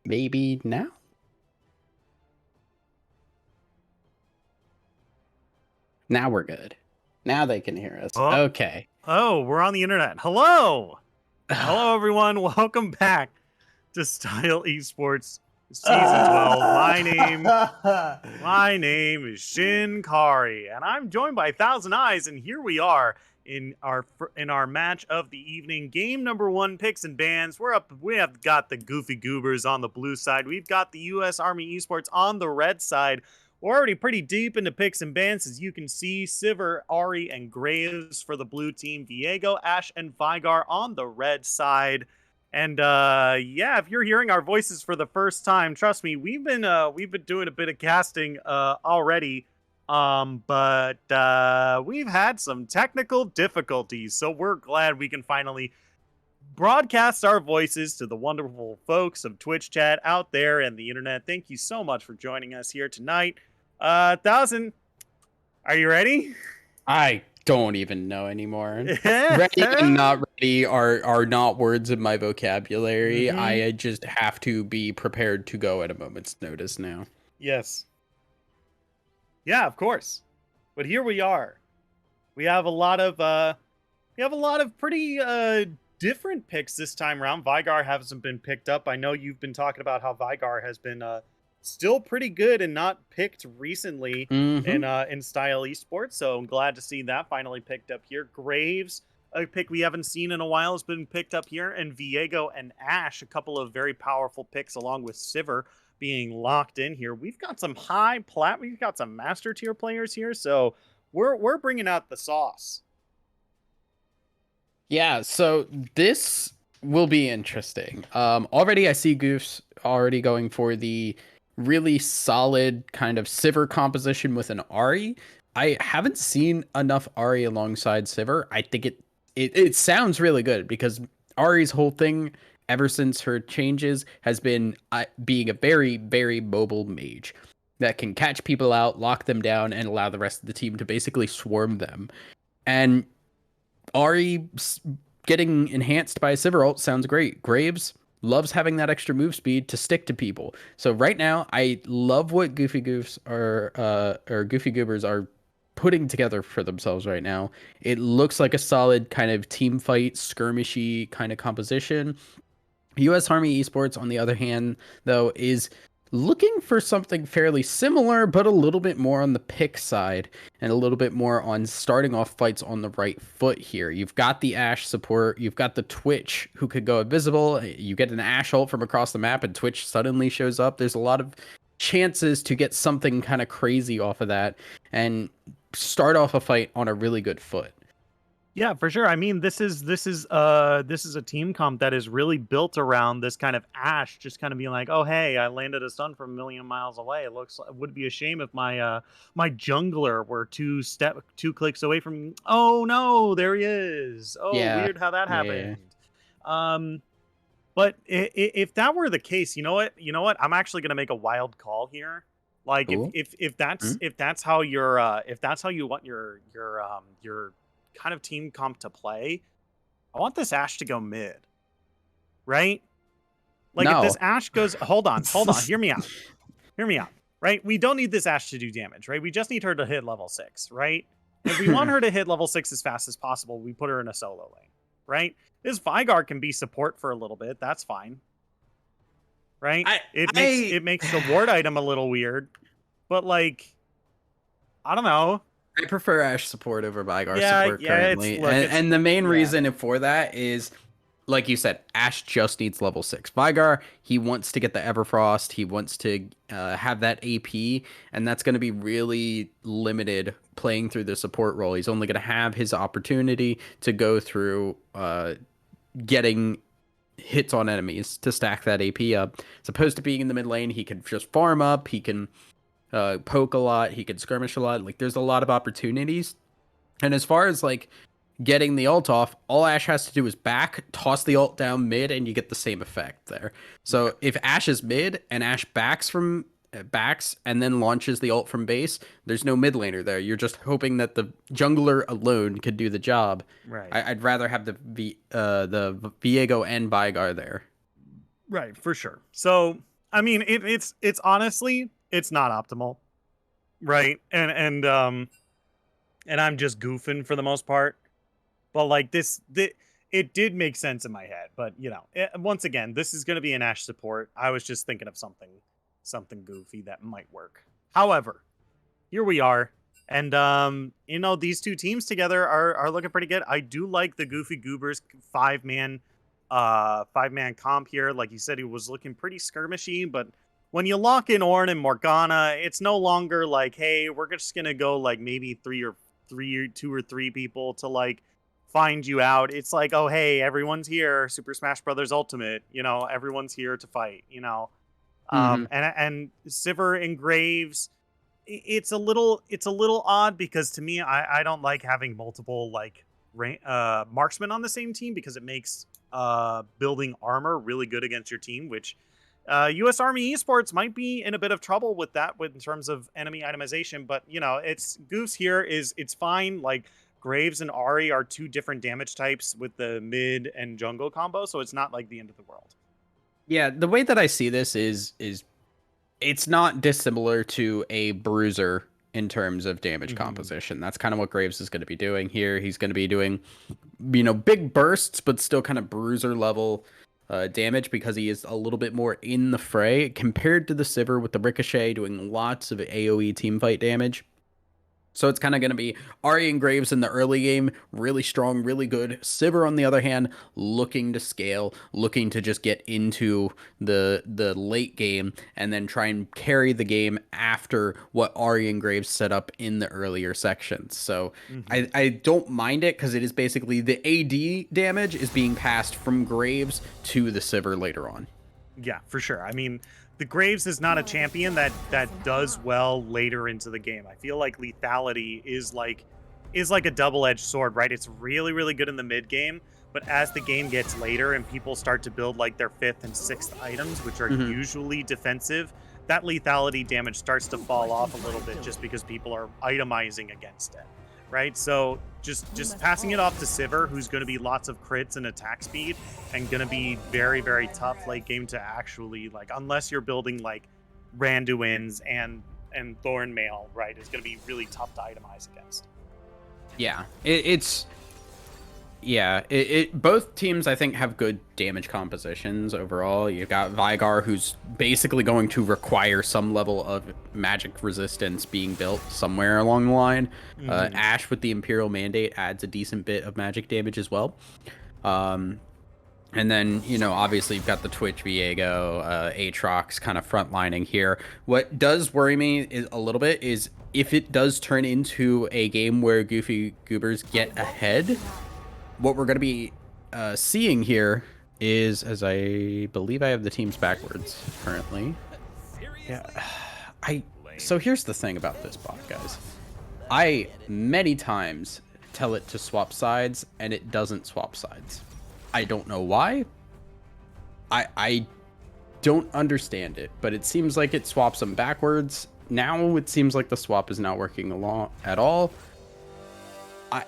Maybe now? Now we're good. Now they can hear us. Oh, Okay. oh, we're on the internet. Hello. Hello, everyone. Welcome back to Style Esports Season 12. My name is Shinkari, and I'm joined by Thousand Eyes, and here we are in our match of the evening, game number 1, picks and bans. We have got the Goofy Goobers on the blue side. We've got the U.S. Army Esports on the red side. We're already pretty deep into picks and bans, as you can see. Sivir, Ari, and Graves for the blue team. Viego, Ashe, and Vigar on the red side. And yeah, if you're hearing our voices for the first time, trust me, we've been doing a bit of casting already. But we've had some technical difficulties, so we're glad we can finally broadcast our voices to the wonderful folks of Twitch chat out there and the internet. Thank you so much for joining us here tonight. Thousand, are you ready? I don't even know anymore. Ready and not ready are not words in my vocabulary. Mm-hmm. I just have to be prepared to go at a moment's notice now. Yes. Yeah, of course. But here we are. We have a lot of pretty different picks this time around. Vigar hasn't been picked up. I know you've been talking about how Vigar has been still pretty good and not picked recently in Style Esports. So I'm glad to see that finally picked up here. Graves, a pick we haven't seen in a while, has been picked up here, and Viego and Ashe, a couple of very powerful picks along with Sivir being locked in here. We've got some we've got some master tier players here, so we're bringing out the sauce. Yeah, so this will be interesting. Already I see Goofs already going for the really solid kind of Sivir composition with an Ari. I haven't seen enough Ari alongside Sivir. I think it sounds really good because Ari's whole thing ever since her changes has been being a very, very mobile mage that can catch people out, lock them down, and allow the rest of the team to basically swarm them. And Ari getting enhanced by a Sivir ult sounds great. Graves loves having that extra move speed to stick to people. So right now, I love what Goofy Goofs are or Goofy Goobers are putting together for themselves right now. It looks like a solid kind of team fight, skirmishy kind of composition. US Army Esports, on the other hand, though, is looking for something fairly similar, but a little bit more on the pick side and a little bit more on starting off fights on the right foot here. You've got the Ashe support, you've got the Twitch who could go invisible. You get an Ashe ult from across the map, and Twitch suddenly shows up. There's a lot of chances to get something kind of crazy off of that and start off a fight on a really good foot. Yeah, for sure. I mean, this is a team comp that is really built around this kind of Ashe just kind of being like, "Oh, hey, I landed a stun from a million miles away. It would be a shame if my jungler were two clicks away from Oh no, there he is. Oh, Yeah. weird how that Yeah. happened." Um but if that were the case, you know what? You know what? I'm actually going to make a wild call here. Like Cool. if that's how if that's how you want your kind of team comp to play, I want this Ashe to go mid, right? Like if this No. Ashe goes, hold on, hear me out, right? We don't need this Ashe to do damage, right? We just need her to hit level 6, right? If we want her to hit level 6 as fast as possible, we put her in a solo lane, right? This Vigar can be support for a little bit. That's fine, right? It makes the ward item a little weird, but like, I don't know. I prefer Ashe support over Vigar Yeah, support currently. And the main reason for that is, like you said, Ashe just needs level 6. Vigar, he wants to get the Everfrost. He wants to have that AP, and that's going to be really limited playing through the support role. He's only going to have his opportunity to go through getting hits on enemies to stack that AP up. As opposed to being in the mid lane, he can just farm up. He can poke a lot. He can skirmish a lot. Like, there's a lot of opportunities. And as far as like getting the ult off, all Ashe has to do is back, toss the ult down mid, and you get the same effect there. So if Ashe is mid and Ashe backs and then launches the ult from base, there's no mid laner there. You're just hoping that the jungler alone could do the job. Right. I'd rather have the Viego and Vigar there. Right, for sure. So I mean, it's honestly it's not optimal, right? And I'm just goofing for the most part. But like it did make sense in my head. But once again, this is going to be an Ash support. I was just thinking of something goofy that might work. However, here we are, and these two teams together are looking pretty good. I do like the Goofy Goobers five man comp here. Like you said, he was looking pretty skirmishy, but when you lock in Ornn and Morgana, it's no longer like, hey, we're just gonna go like maybe two or three people to like find you out. It's like, oh hey, everyone's here. Super Smash Brothers Ultimate. Everyone's here to fight. Hmm. And Sivir and Graves. It's a little odd because to me, I don't like having multiple like marksmen on the same team because it makes building armor really good against your team, which U.S. Army Esports might be in a bit of trouble with that in terms of enemy itemization. But it's Goose here it's fine. Like Graves and Ari are two different damage types with the mid and jungle combo, so it's not like the end of the world. Yeah, the way that I see this is it's not dissimilar to a bruiser in terms of damage Mm-hmm. composition. That's kind of what Graves is going to be doing here. He's going to be doing, big bursts, but still kind of bruiser level damage because he is a little bit more in the fray compared to the Sivir with the Ricochet doing lots of AoE teamfight damage. So it's kind of going to be Ari and Graves in the early game, really strong, really good. Sivir, on the other hand, looking to scale, looking to just get into the late game and then try and carry the game after what Ari and Graves set up in the earlier sections. So Mm-hmm. I don't mind it because it is basically the AD damage is being passed from Graves to the Sivir later on. Yeah, for sure. I mean, the Graves is not a champion that does well later into the game. I feel like lethality is like a double-edged sword, right? It's really really good in the mid game, but as the game gets later and people start to build like their fifth and sixth items, which are Hmm. usually defensive, that lethality damage starts to fall off a little bit just because people are itemizing against it, right? So just passing it off to Sivir, who's going to be lots of crits and attack speed, and going to be very very tough late game to actually like, unless you're building like Randuin's and Thornmail, right? Is going to be really tough to itemize against. Yeah, it's both teams I think have good damage compositions overall. You've got Vigar, who's basically going to require some level of magic resistance being built somewhere along the line. Mm-hmm. Ash with the Imperial Mandate adds a decent bit of magic damage as well. Um, and then, obviously you've got the Twitch Viego, Aatrox kind of frontlining here. What does worry me is a little bit is if it does turn into a game where Goofy Goobers get ahead, what we're going to be seeing here is, as I believe I have the teams backwards currently. Yeah, I. So here's the thing about this bot, guys. I many times tell it to swap sides, and it doesn't swap sides. I don't know why. I don't understand it, but it seems like it swaps them backwards. Now it seems like the swap is not working along at all. I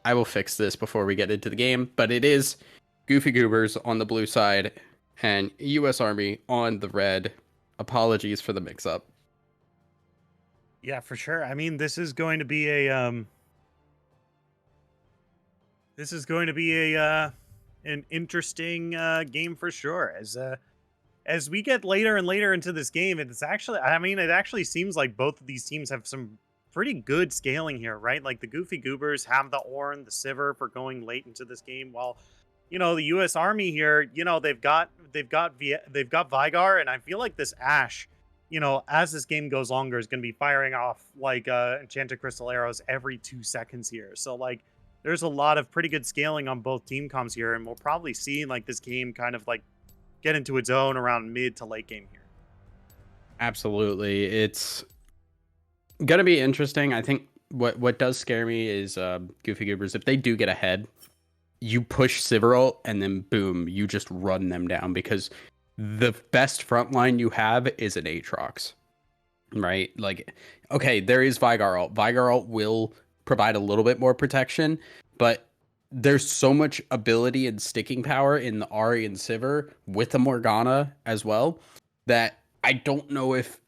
I will fix this before we get into the game, but it is Goofy Goobers on the blue side and US Army on the red. Apologies for the mix up. Yeah, for sure. I mean, this is going to be a an interesting game for sure. As we get later and later into this game, it actually seems like both of these teams have some pretty good scaling here, right? Like the Goofy Goobers have the Ornn, the Sivir for going late into this game, while the U.S. Army here, they've got Vigar, and I feel like this Ash, as this game goes longer, is going to be firing off like enchanted crystal arrows every 2 seconds here. So like, there's a lot of pretty good scaling on both team comms here, and we'll probably see like this game kind of like get into its own around mid to late game here. Absolutely. It's going to be interesting. I think what does scare me is Goofy Goobers. If they do get ahead, you push Sivir and then boom, you just run them down because the best front line you have is an Aatrox, right? Like, okay, there is Vigar ult. Vigar ult will provide a little bit more protection, but there's so much ability and sticking power in the Ari and Sivir with the Morgana as well that I don't know if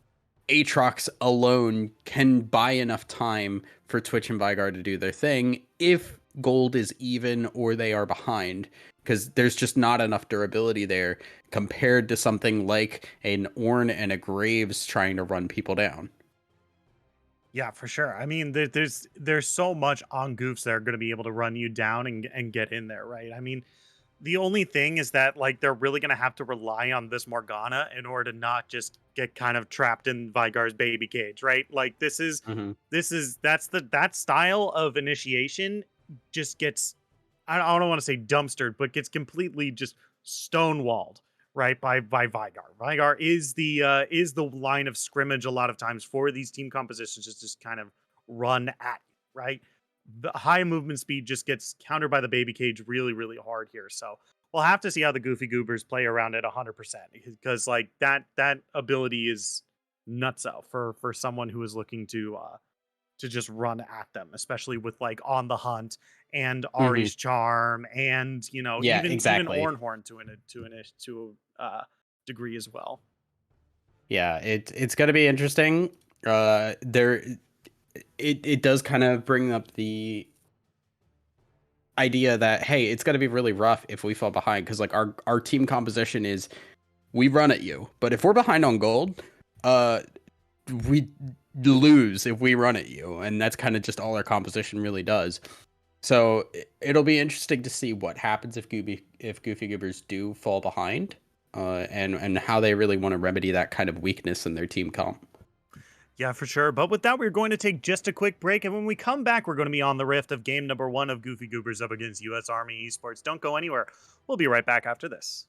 Aatrox alone can buy enough time for Twitch and Vygar to do their thing if gold is even or they are behind, because there's just not enough durability there compared to something like an Ornn and a Graves trying to run people down. Yeah, for sure. I mean, there's so much on goofs that are going to be able to run you down and get in there, right? I mean, the only thing is that like they're really going to have to rely on this Morgana in order to not just get kind of trapped in Vygar's baby cage, right? Like Mm-hmm. that style of initiation just gets I don't want to say dumpstered, but gets completely just stonewalled, right? By Vygar. Vygar is the line of scrimmage a lot of times for these team compositions, just kind of run at you, right? The high movement speed just gets countered by the baby cage really, really hard here. So we'll have to see how the Goofy Goobers play around it 100% because like that ability is nutso for someone who is looking to just run at them, especially with like on the hunt and Mm-hmm. Ari's charm and Yeah, even exactly. Ornhorn to a degree as well. Yeah, it's gonna be interesting. There it does kind of bring up the idea that hey, it's gonna be really rough if we fall behind because like our team composition is we run at you, but if we're behind on gold, uh, we lose if we run at you, and that's kind of just all our composition really does. So it'll be interesting to see what happens if Goofy Goobers do fall behind, and how they really want to remedy that kind of weakness in their team comp. Yeah, for sure. But with that, we're going to take just a quick break. And when we come back, we're going to be on the rift of game number 1 of Goofy Goobers up against US Army Esports. Don't go anywhere. We'll be right back after this.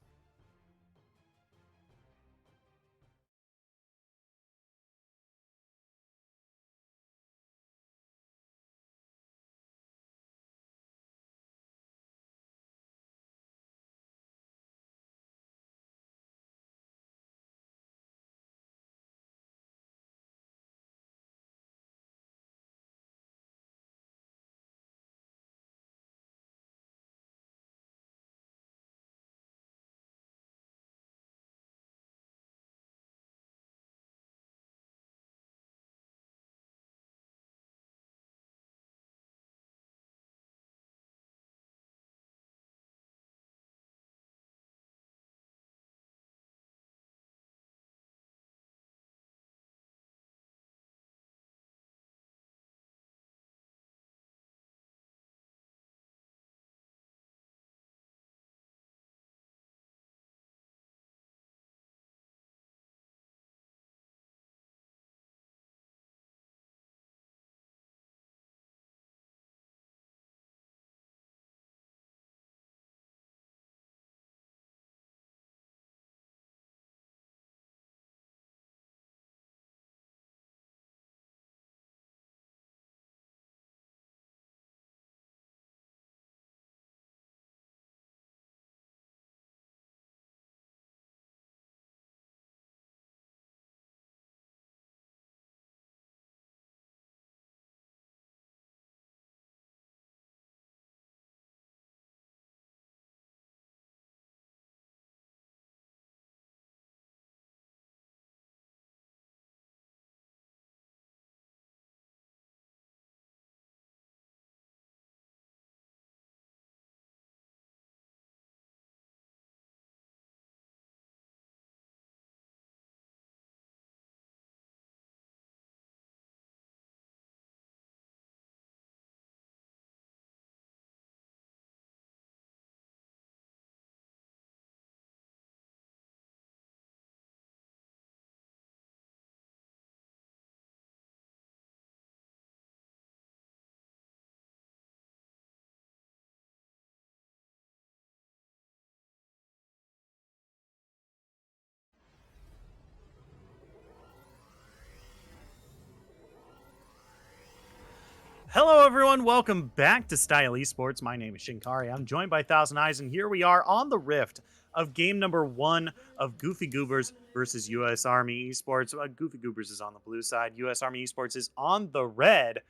Hello, everyone. Welcome back to Style Esports. My name is Shinkari. I'm joined by Thousand Eyes, and here we are on the rift of game number 1 of Goofy Goobers versus US Army Esports. Goofy Goobers is on the blue side. US Army Esports is on the red.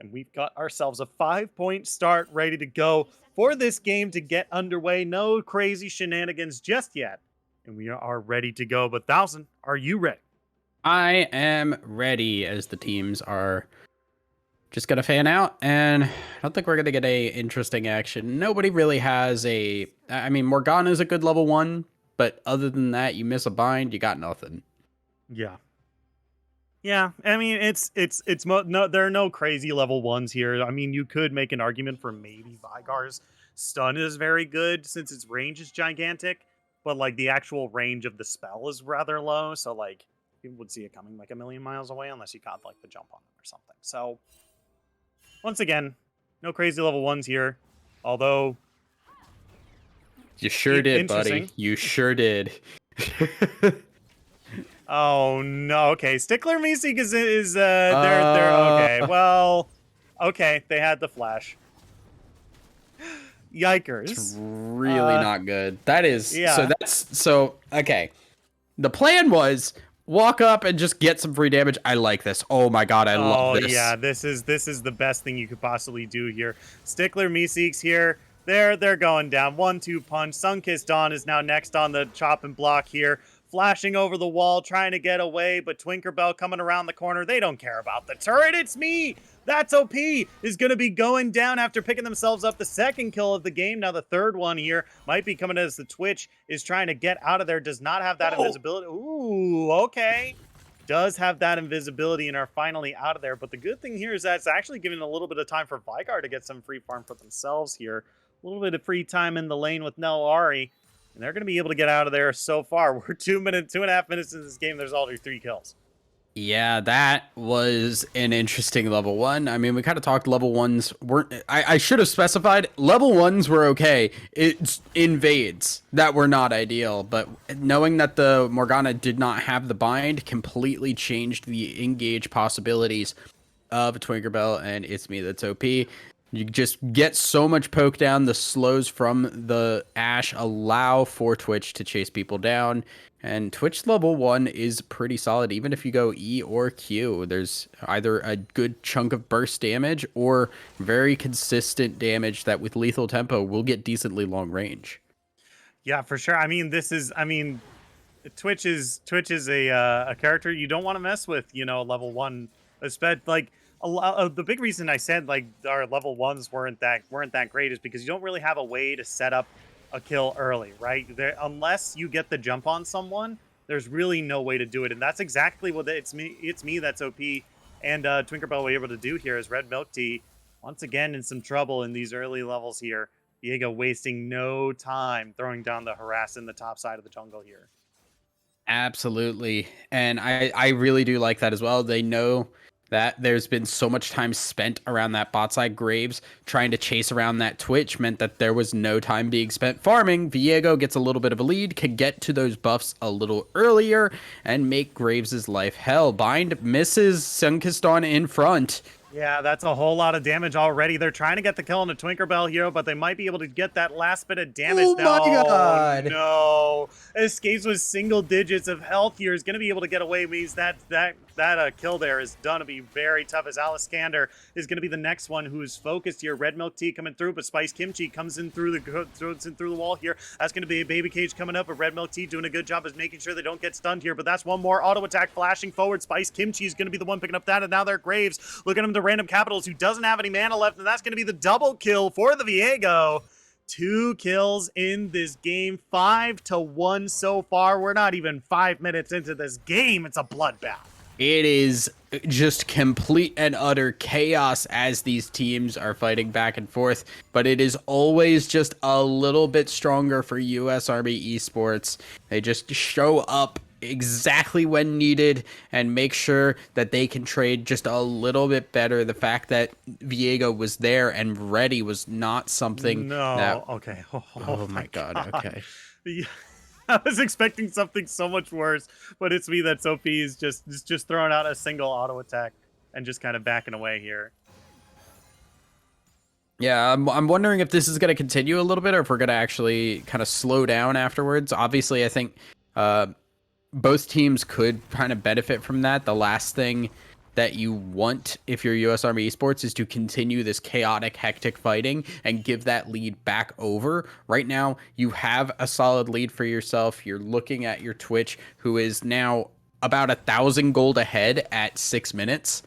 And we've got ourselves a 5-point start ready to go for this game to get underway. No crazy shenanigans just yet. and we are ready to go. But 1,000, are you ready? I am ready as the teams are just gonna fan out, and I don't think we're gonna get a interesting action. Nobody really has a. I mean, Morgana's a good level 1, but other than that, you miss a bind, you got nothing. Yeah. Yeah, I mean no, there are no crazy level 1s here. I mean, you could make an argument for maybe Vigar's stun is very good since its range is gigantic, but like the actual range of the spell is rather low, so like people would see it coming like a million miles away unless you caught like the jump on them or something. So once again, no crazy level 1s here. Although You sure did, buddy. interesting. You sure did. Oh no, okay. Stickler Meeseek is they're okay. Well, okay, they had the flash. It's Yikers. really not good. That is Yeah. so okay. The plan was walk up and just get some free damage. I like this. Oh my god, I love Oh this. yeah, this is the best thing you could possibly do here. Stickler Meeseeks here. They're going down. 1-2 punch. Sunkissed Dawn is now next on the chop and block here. Flashing over the wall, trying to get away, but Twinkerbell coming around the corner. They don't care about the turret. It's me. That's OP is going to be going down after picking themselves up the second kill of the game. Now the third one here might be coming as the Twitch is trying to get out of there. Does not have that invisibility. Ooh, okay. Does have that invisibility and are finally out of there. But the good thing here is that it's actually giving a little bit of time for Vigar to get some free farm for themselves here. A little bit of free time in the lane with no Ari. And they're going to be able to get out of there so far. We're 2.5 minutes into this game. There's already 3 kills. Yeah, that was an interesting level 1. I mean, we kind of talked level 1s weren't. I should have specified level 1s were okay. It's invades that were not ideal, but knowing that the Morgana did not have the bind completely changed the engage possibilities of Twinkerbell and It's Me That's OP. You just get so much poke down. The slows from the Ashe allow for Twitch to chase people down. And Twitch level 1 is pretty solid. Even if you go E or Q, there's either a good chunk of burst damage or very consistent damage that with lethal tempo will get decently long range. Yeah, for sure. I mean, Twitch is a character you don't want to mess with, level 1. Especially like a lot of the big reason I said like our level 1s weren't that great is because you don't really have a way to set up a kill early, right? Unless you get the jump on someone, there's really no way to do it. And that's exactly what it's me that's OP and Twinkerbell were able to do here is Red Milk Tea once again in some trouble in these early levels here. Diego wasting no time throwing down the harass in the top side of the jungle here. Absolutely. And I really do like that as well. They know that there's been so much time spent around that bot side. Graves trying to chase around that Twitch meant that there was no time being spent farming. Viego gets a little bit of a lead, can get to those buffs a little earlier and make Graves' life hell. Bind misses Sunkiston in front. Yeah, that's a whole lot of damage already. They're trying to get the kill on the Twinkerbell here, but they might be able to get that last bit of damage now. Oh my god. No. Escapes with single digits of health here. Is going to be able to get away. Means that kill there is done to be very tough as Aliskander is going to be the next one who's focused here. Red Milk Tea coming through, but Spice Kimchi comes in through the wall here. That's going to be a Baby Cage coming up, but Red Milk Tea doing a good job of making sure they don't get stunned here. But that's one more auto attack flashing forward. Spice Kimchi is going to be the one picking up that, and now they're Graves. Look at him to Random Capitals, who doesn't have any mana left, and that's going to be the double kill for the Viego. 2 kills in this game, 5-1 so far. We're not even 5 minutes into this game. It's a bloodbath. It is just complete and utter chaos as these teams are fighting back and forth, but it is always just a little bit stronger for US Army Esports. They just show up exactly when needed and make sure that they can trade just a little bit better. The fact that Viego was there and ready was not something okay. Oh my god. Okay. Yeah. I was expecting something so much worse, but It's Me That's OP is just throwing out a single auto attack and just kind of backing away here. Yeah, I'm wondering if this is going to continue a little bit or if we're going to actually kind of slow down afterwards. Obviously, I think both teams could kind of benefit from that. The last thing that you want if you're US Army Esports is to continue this chaotic, hectic fighting and give that lead back over. Right now, you have a solid lead for yourself. You're looking at your Twitch, who is now about 1,000 gold ahead at 6 minutes.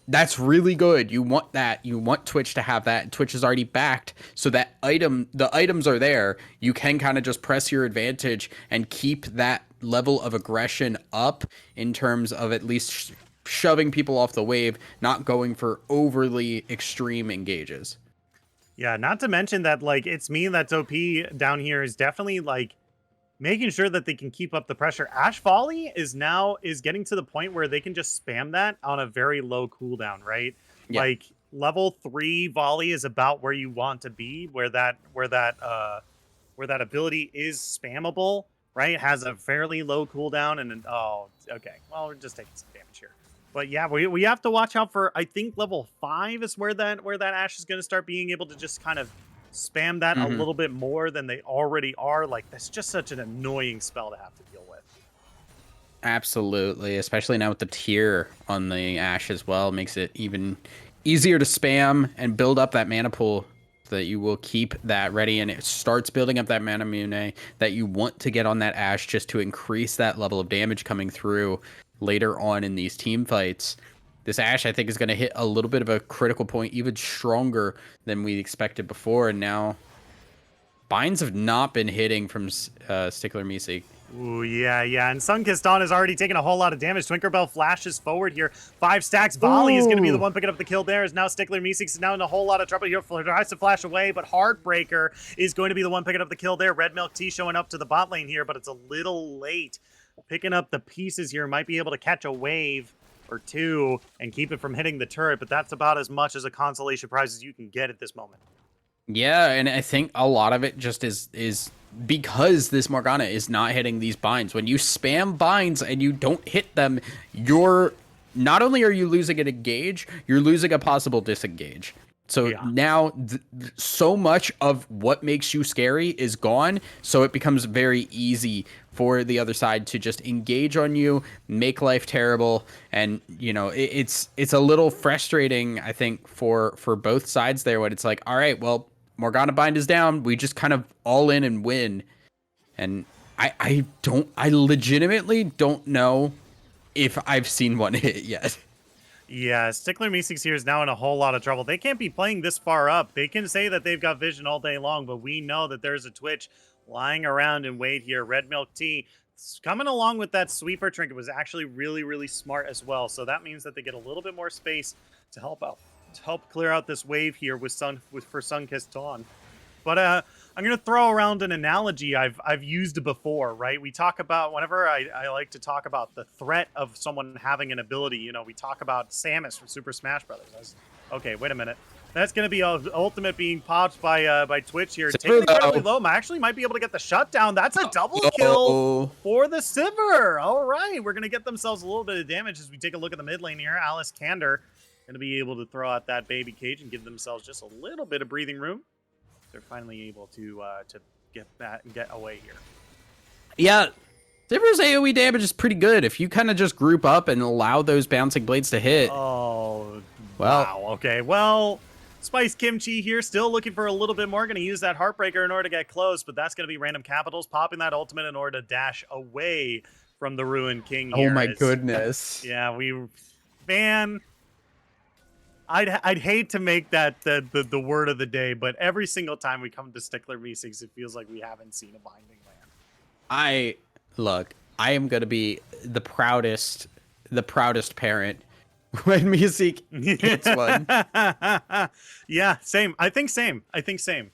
That's really good. You want that. You want Twitch to have that. Twitch is already backed, so that the items are there. You can kind of just press your advantage and keep that level of aggression up in terms of at least shoving people off the wave, not going for overly extreme engages. Yeah, not to mention that, like, it's me that's OP down here is definitely, like, making sure that they can keep up the pressure. Ash Volley is getting to the point where they can just spam that on a very low cooldown, right? Yeah. Like level 3 volley is about where you want to be, where that ability is spammable, right? Has a fairly low cooldown and oh, okay. Well, we're just taking some damage here. But yeah, we have to watch out for, I think level 5 is where that Ash is going to start being able to just kind of spam that a little bit more than they already are. Like, that's just such an annoying spell to have to deal with. Absolutely, especially now with the tier on the Ash as well, makes it even easier to spam and build up that mana pool so that you will keep that ready, and it starts building up that mana mune that you want to get on that Ash just to increase that level of damage coming through later on in these team fights. This Ash, I think, is going to hit a little bit of a critical point, even stronger than we expected before. And now, binds have not been hitting from Stickler Meeseek. Ooh, yeah. And Sunkissed Dawn has already taken a whole lot of damage. Twinkerbell flashes forward here. 5 stacks. Volley is going to be the one picking up the kill there. Is now Stickler Meeseek is now in a whole lot of trouble here. Tries to flash away, but Heartbreaker is going to be the one picking up the kill there. Red Milk Tea showing up to the bot lane here, but it's a little late. Picking up the pieces here, might be able to catch a wave or two and keep it from hitting the turret, but that's about as much as a consolation prize as you can get at this moment. Yeah, and I think a lot of it just is because this Morgana is not hitting these binds. When you spam binds and you don't hit them, you're not only are you losing an engage, you're losing a possible disengage. So now so much of what makes you scary is gone, so it becomes very easy for the other side to just engage on you, make life terrible, and you know it's a little frustrating, I think, for both sides there, when it's like, all right, well, Morgana bind is down, we just kind of all in and win. And I legitimately don't know if I've seen one hit yet. Yeah, Stickler Meeseeks here is now in a whole lot of trouble. They can't be playing this far up. They can say that they've got vision all day long, but we know that there's a Twitch lying around in wait here. Red Milk Tea coming along with that sweeper trinket was actually really, really smart as well. So that means that they get a little bit more space to help out, to help clear out this wave here for Sunkissed Dawn. But I'm going to throw around an analogy I've used before, right? We talk about, whenever I like to talk about the threat of someone having an ability, you know, we talk about Samus from Super Smash Brothers. Okay, wait a minute. That's going to be Ultimate being popped by Twitch here. Taking incredibly low. I actually might be able to get the shutdown. That's a double kill for the Sivir. All right, we're going to get themselves a little bit of damage as we take a look at the mid lane here. Alice Kander going to be able to throw out that baby cage and give themselves just a little bit of breathing room. They're finally able to get that and get away here. Yeah, Sivir's AoE damage is pretty good if you kind of just group up and allow those bouncing blades to hit. Oh, well, wow. Okay, well, Spice Kimchi here, still looking for a little bit more. Going to use that Heartbreaker in order to get close, but that's going to be random capitals, popping that ultimate in order to dash away from the Ruined King here. Oh my goodness. Yeah, man, I'd hate to make that the word of the day, but every single time we come to Stickler Meeseeks, it feels like we haven't seen a binding land. I am gonna be the proudest parent when Meeseek hits one. Yeah, same. I think same.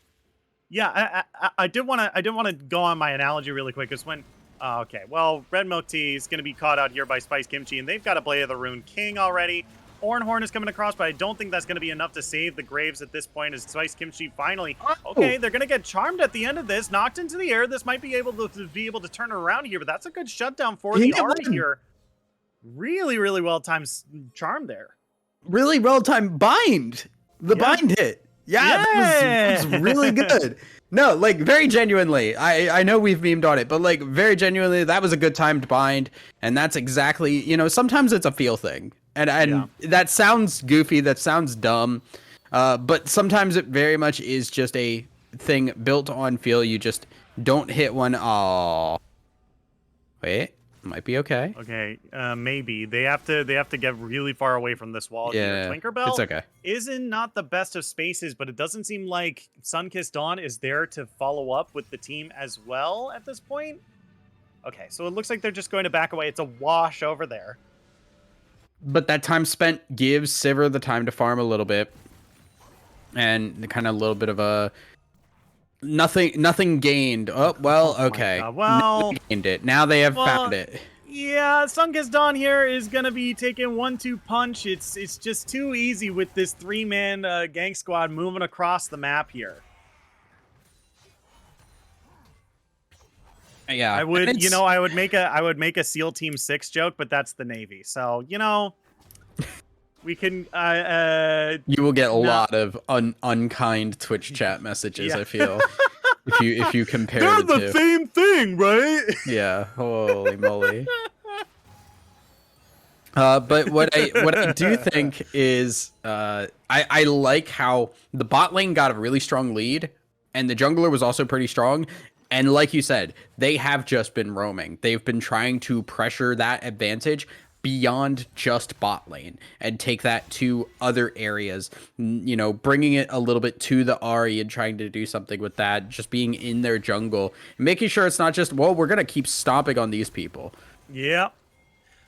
Yeah, I did want to go on my analogy really quick. Because when okay, well, Red Milk Tea is going to be caught out here by Spice Kimchi, and they've got a Blade of the Ruined King already. Horn is coming across, but I don't think that's going to be enough to save the Graves at this point as Spice Kimchi finally... Okay, they're going to get charmed at the end of this, knocked into the air. This might be able to turn around here, but that's a good shutdown for the Ari here. Really, really well-timed charm there. Really well-timed bind. The bind hit. Yeah, that was really good. No, like, very genuinely, I know we've memed on it, but, like, very genuinely, that was a good timed bind, and that's exactly, you know, sometimes it's a feel thing. And that sounds goofy, that sounds dumb, but sometimes it very much is just a thing built on feel. You just don't hit one. Oh, wait, might be okay. Okay, maybe they have to get really far away from this wall here. Yeah, it's Tinkerbell okay. isn't not the best of spaces, but it doesn't seem like Sunkissed Dawn is there to follow up with the team as well at this point. Okay, so it looks like they're just going to back away. It's a wash over there. But that time spent gives Sivir the time to farm a little bit, and kind of a little bit of a nothing gained. Oh well, okay. Well, they gained it. Now they have found it. Yeah, Sunkissed Dawn here is gonna be taking 1-2 punch. It's just too easy with this 3-man gang squad moving across the map here. Yeah, I would, I would make a SEAL Team 6 joke, but that's the Navy. So, we can. You will get a lot of unkind Twitch chat messages. I feel if you compare. They're the same thing, right? Yeah. Holy moly. But what I do think is I like how the bot lane got a really strong lead, and the jungler was also pretty strong. And like you said, they have just been roaming. They've been trying to pressure that advantage beyond just bot lane and take that to other areas, bringing it a little bit to the Ahri and trying to do something with that, just being in their jungle, making sure it's not just, well, we're going to keep stomping on these people. Yeah.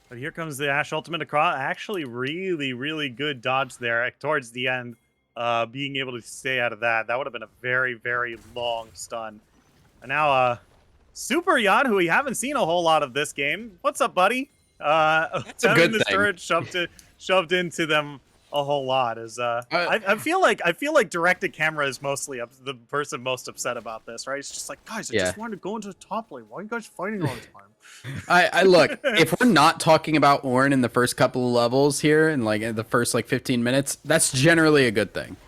But here comes the Ashe ultimate across. Actually, really, really good dodge there towards the end. Being able to stay out of that. That would have been a very, very long stun. And now, Super Yacht, who we haven't seen a whole lot of this game. What's up, buddy? That's a good thing. Turret shoved into them a whole lot. I feel like directed camera is mostly the person most upset about this, right? It's just like, guys, I just wanted to go into the top lane. Why are you guys fighting all the time? I look, if we're not talking about Ornn in the first couple of levels here, and like in the first 15 minutes, that's generally a good thing.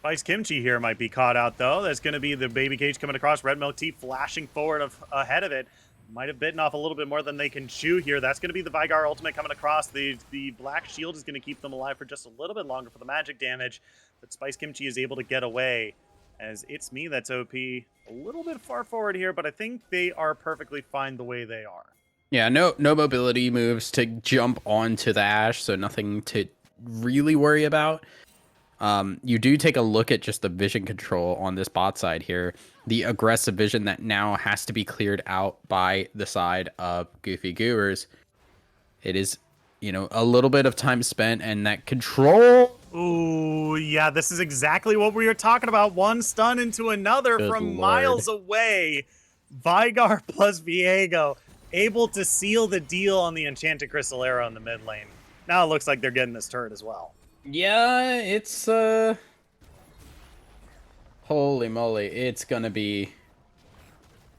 Spice Kimchi here might be caught out, though. There's going to be the baby cage coming across. Red Milk Tea flashing forward ahead of it. Might have bitten off a little bit more than they can chew here. That's going to be the Vygar ultimate coming across. The Black Shield is going to keep them alive for just a little bit longer for the magic damage. But Spice Kimchi is able to get away as It's Me that's OP. A little bit far forward here, but I think they are perfectly fine the way they are. Yeah, no mobility moves to jump onto the Ashe, so nothing to really worry about. You do take a look at just the vision control on this bot side here. The aggressive vision that now has to be cleared out by the side of Goofy Goobers. It is, a little bit of time spent, and that control. Ooh, yeah, this is exactly what we were talking about. One stun into another from miles away. Vygar plus Viego able to seal the deal on the Enchanted Crystal Arrow in the mid lane. Now it looks like they're getting this turret as well. Yeah, it's holy moly, it's gonna be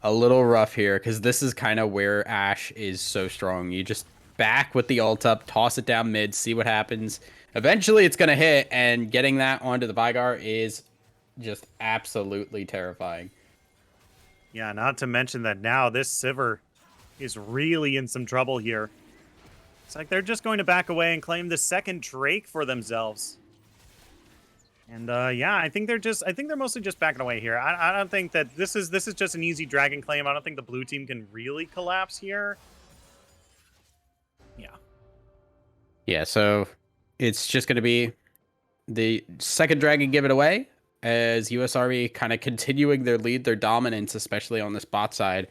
a little rough here, because this is kind of where Ashe is so strong. You just back with the ult up, toss it down mid, see what happens. Eventually it's gonna hit, and getting that onto the Vygar is just absolutely terrifying. Yeah, not to mention that now this Sivir is really in some trouble here. It's like they're just going to back away and claim the second Drake for themselves. And yeah, I think they're mostly just backing away here. I don't think that this is just an easy dragon claim. I don't think the blue team can really collapse here. Yeah. Yeah, so it's just going to be the second dragon give it away, as US Army kind of continuing their lead, their dominance, especially on this bot side.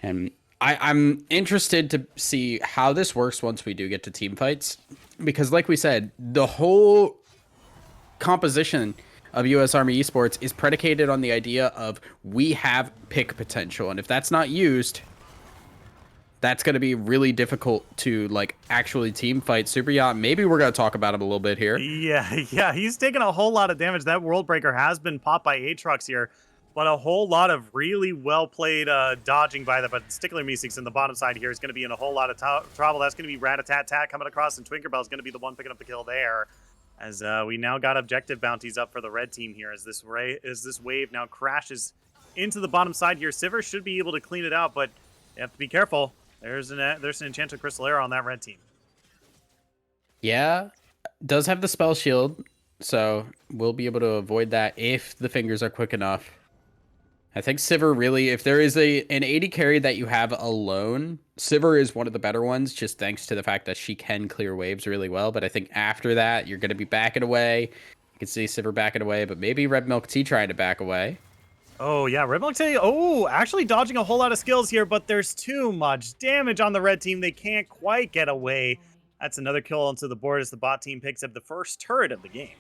And I'm interested to see how this works once we do get to team fights, because like we said, the whole composition of US Army Esports is predicated on the idea of we have pick potential, and if that's not used, that's going to be really difficult to actually team fight Super Yacht. Maybe we're going to talk about him a little bit here. Yeah, he's taking a whole lot of damage. That World Breaker has been popped by Aatrox here. But a whole lot of really well-played dodging by them. But Stickler Meeseeks in the bottom side here is going to be in a whole lot of trouble. That's going to be Rat-a-tat-tat coming across, and Twinkerbell is going to be the one picking up the kill there. As we now got objective bounties up for the red team here. As this wave now crashes into the bottom side here. Sivir should be able to clean it out, but you have to be careful. There's an Enchanted Crystal Arrow on that red team. Yeah, does have the spell shield, so we'll be able to avoid that if the fingers are quick enough. I think Sivir really, if there is an AD carry that you have alone, Sivir is one of the better ones, just thanks to the fact that she can clear waves really well. But I think after that, you're going to be backing away. You can see Sivir backing away, but maybe Red Milk Tea trying to back away. Oh, yeah, Red Milk Tea, oh, actually dodging a whole lot of skills here, but there's too much damage on the red team. They can't quite get away. That's another kill onto the board as the bot team picks up the first turret of the game.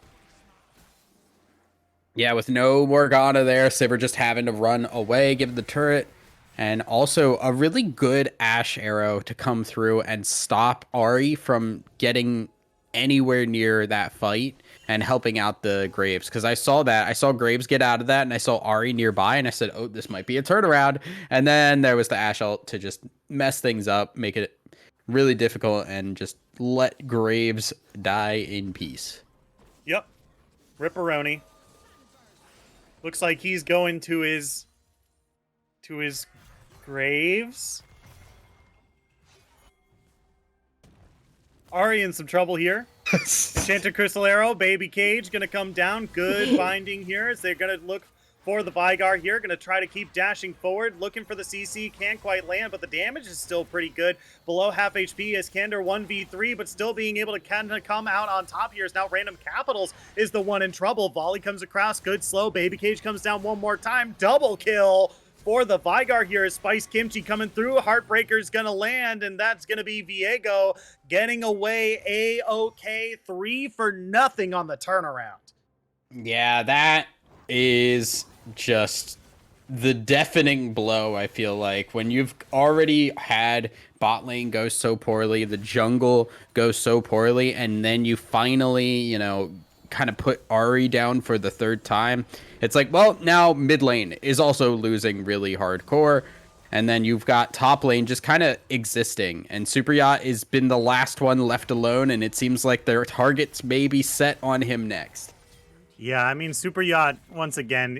Yeah, with no Morgana there, Sivir just having to run away, give the turret, and also a really good Ash arrow to come through and stop Ahri from getting anywhere near that fight and helping out the Graves. Because I saw that. I saw Graves get out of that, and I saw Ahri nearby, and I said, oh, this might be a turnaround. And then there was the Ash ult to just mess things up, make it really difficult, and just let Graves die in peace. Yep. Ripperoni. Looks like he's going to his graves. Ahri in some trouble here. Enchanted Crystal Arrow, Baby Cage gonna come down. Good binding here as they're gonna look for the Vygar here. Gonna try to keep dashing forward, looking for the CC. Can't quite land, but the damage is still pretty good. Below half HP is Kander 1v3, but still being able to kind of come out on top here is now Random Capitals is the one in trouble. Volley comes across, good slow. Baby Cage comes down one more time. Double kill for the Vygar here is Spice Kimchi coming through. Heartbreaker's gonna land, and that's gonna be Viego getting away A-OK. 3-0 on the turnaround. Yeah, that is just the deafening blow, I feel like. When you've already had bot lane go so poorly, the jungle go so poorly, and then you finally, you know, kind of put Ahri down for the third time. It's like, well, now mid lane is also losing really hardcore. And then you've got top lane just kind of existing. And Super Yacht has been the last one left alone, and it seems like their targets may be set on him next. Yeah, I mean, Super Yacht, once again,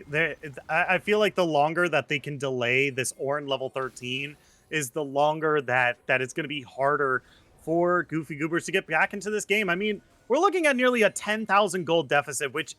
I feel like the longer that they can delay this Ornn level 13 is the longer that it's going to be harder for Goofy Goobers to get back into this game. I mean, we're looking at nearly a 10,000 gold deficit, which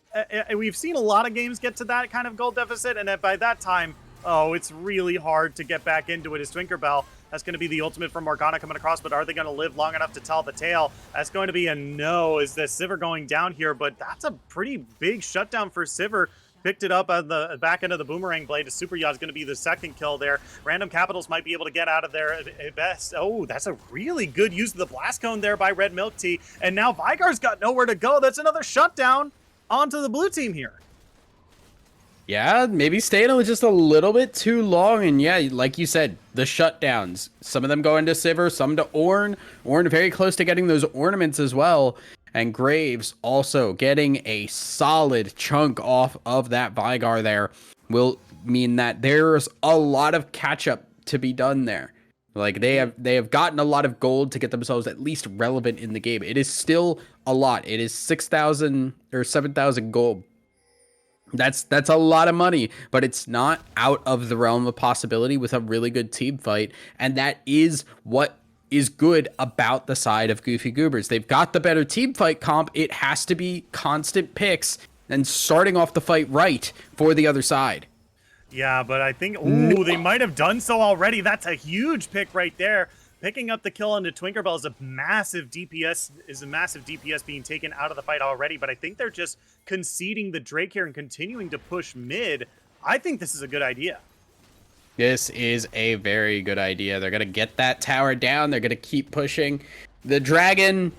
we've seen a lot of games get to that kind of gold deficit, and by that time, oh, it's really hard to get back into it as Tinkerbell. That's going to be the ultimate from Morgana coming across, but are they going to live long enough to tell the tale? That's going to be a no. Is the Sivir going down here? But that's a pretty big shutdown for Sivir. Picked it up at the back end of the boomerang blade. Super Yacht is going to be the second kill there. Random Capitals might be able to get out of there at best. Oh, that's a really good use of the Blast Cone there by Red Milk Tea. And now Vygar's got nowhere to go. That's another shutdown onto the blue team here. Yeah, maybe staying just a little bit too long. And yeah, like you said, the shutdowns. Some of them going to Sivir, some to Ornn. Ornn very close to getting those ornaments as well. And Graves also getting a solid chunk off of that Vygar there will mean that there's a lot of catch-up to be done there. Like they have gotten a lot of gold to get themselves at least relevant in the game. It is still a lot. It is 6,000 or 7,000 gold. That's a lot of money, but it's not out of the realm of possibility with a really good team fight. And that is what is good about the side of Goofy Goobers. They've got the better team fight comp. It has to be constant picks and starting off the fight right for the other side. Yeah, but I think, ooh, they might have done so already. That's a huge pick right there. Picking up the kill onto Twinkerbell is a massive DPS being taken out of the fight already, but I think they're just conceding the Drake here and continuing to push mid. I think this is a good idea. This is a very good idea. They're going to get that tower down. They're going to keep pushing. The dragon,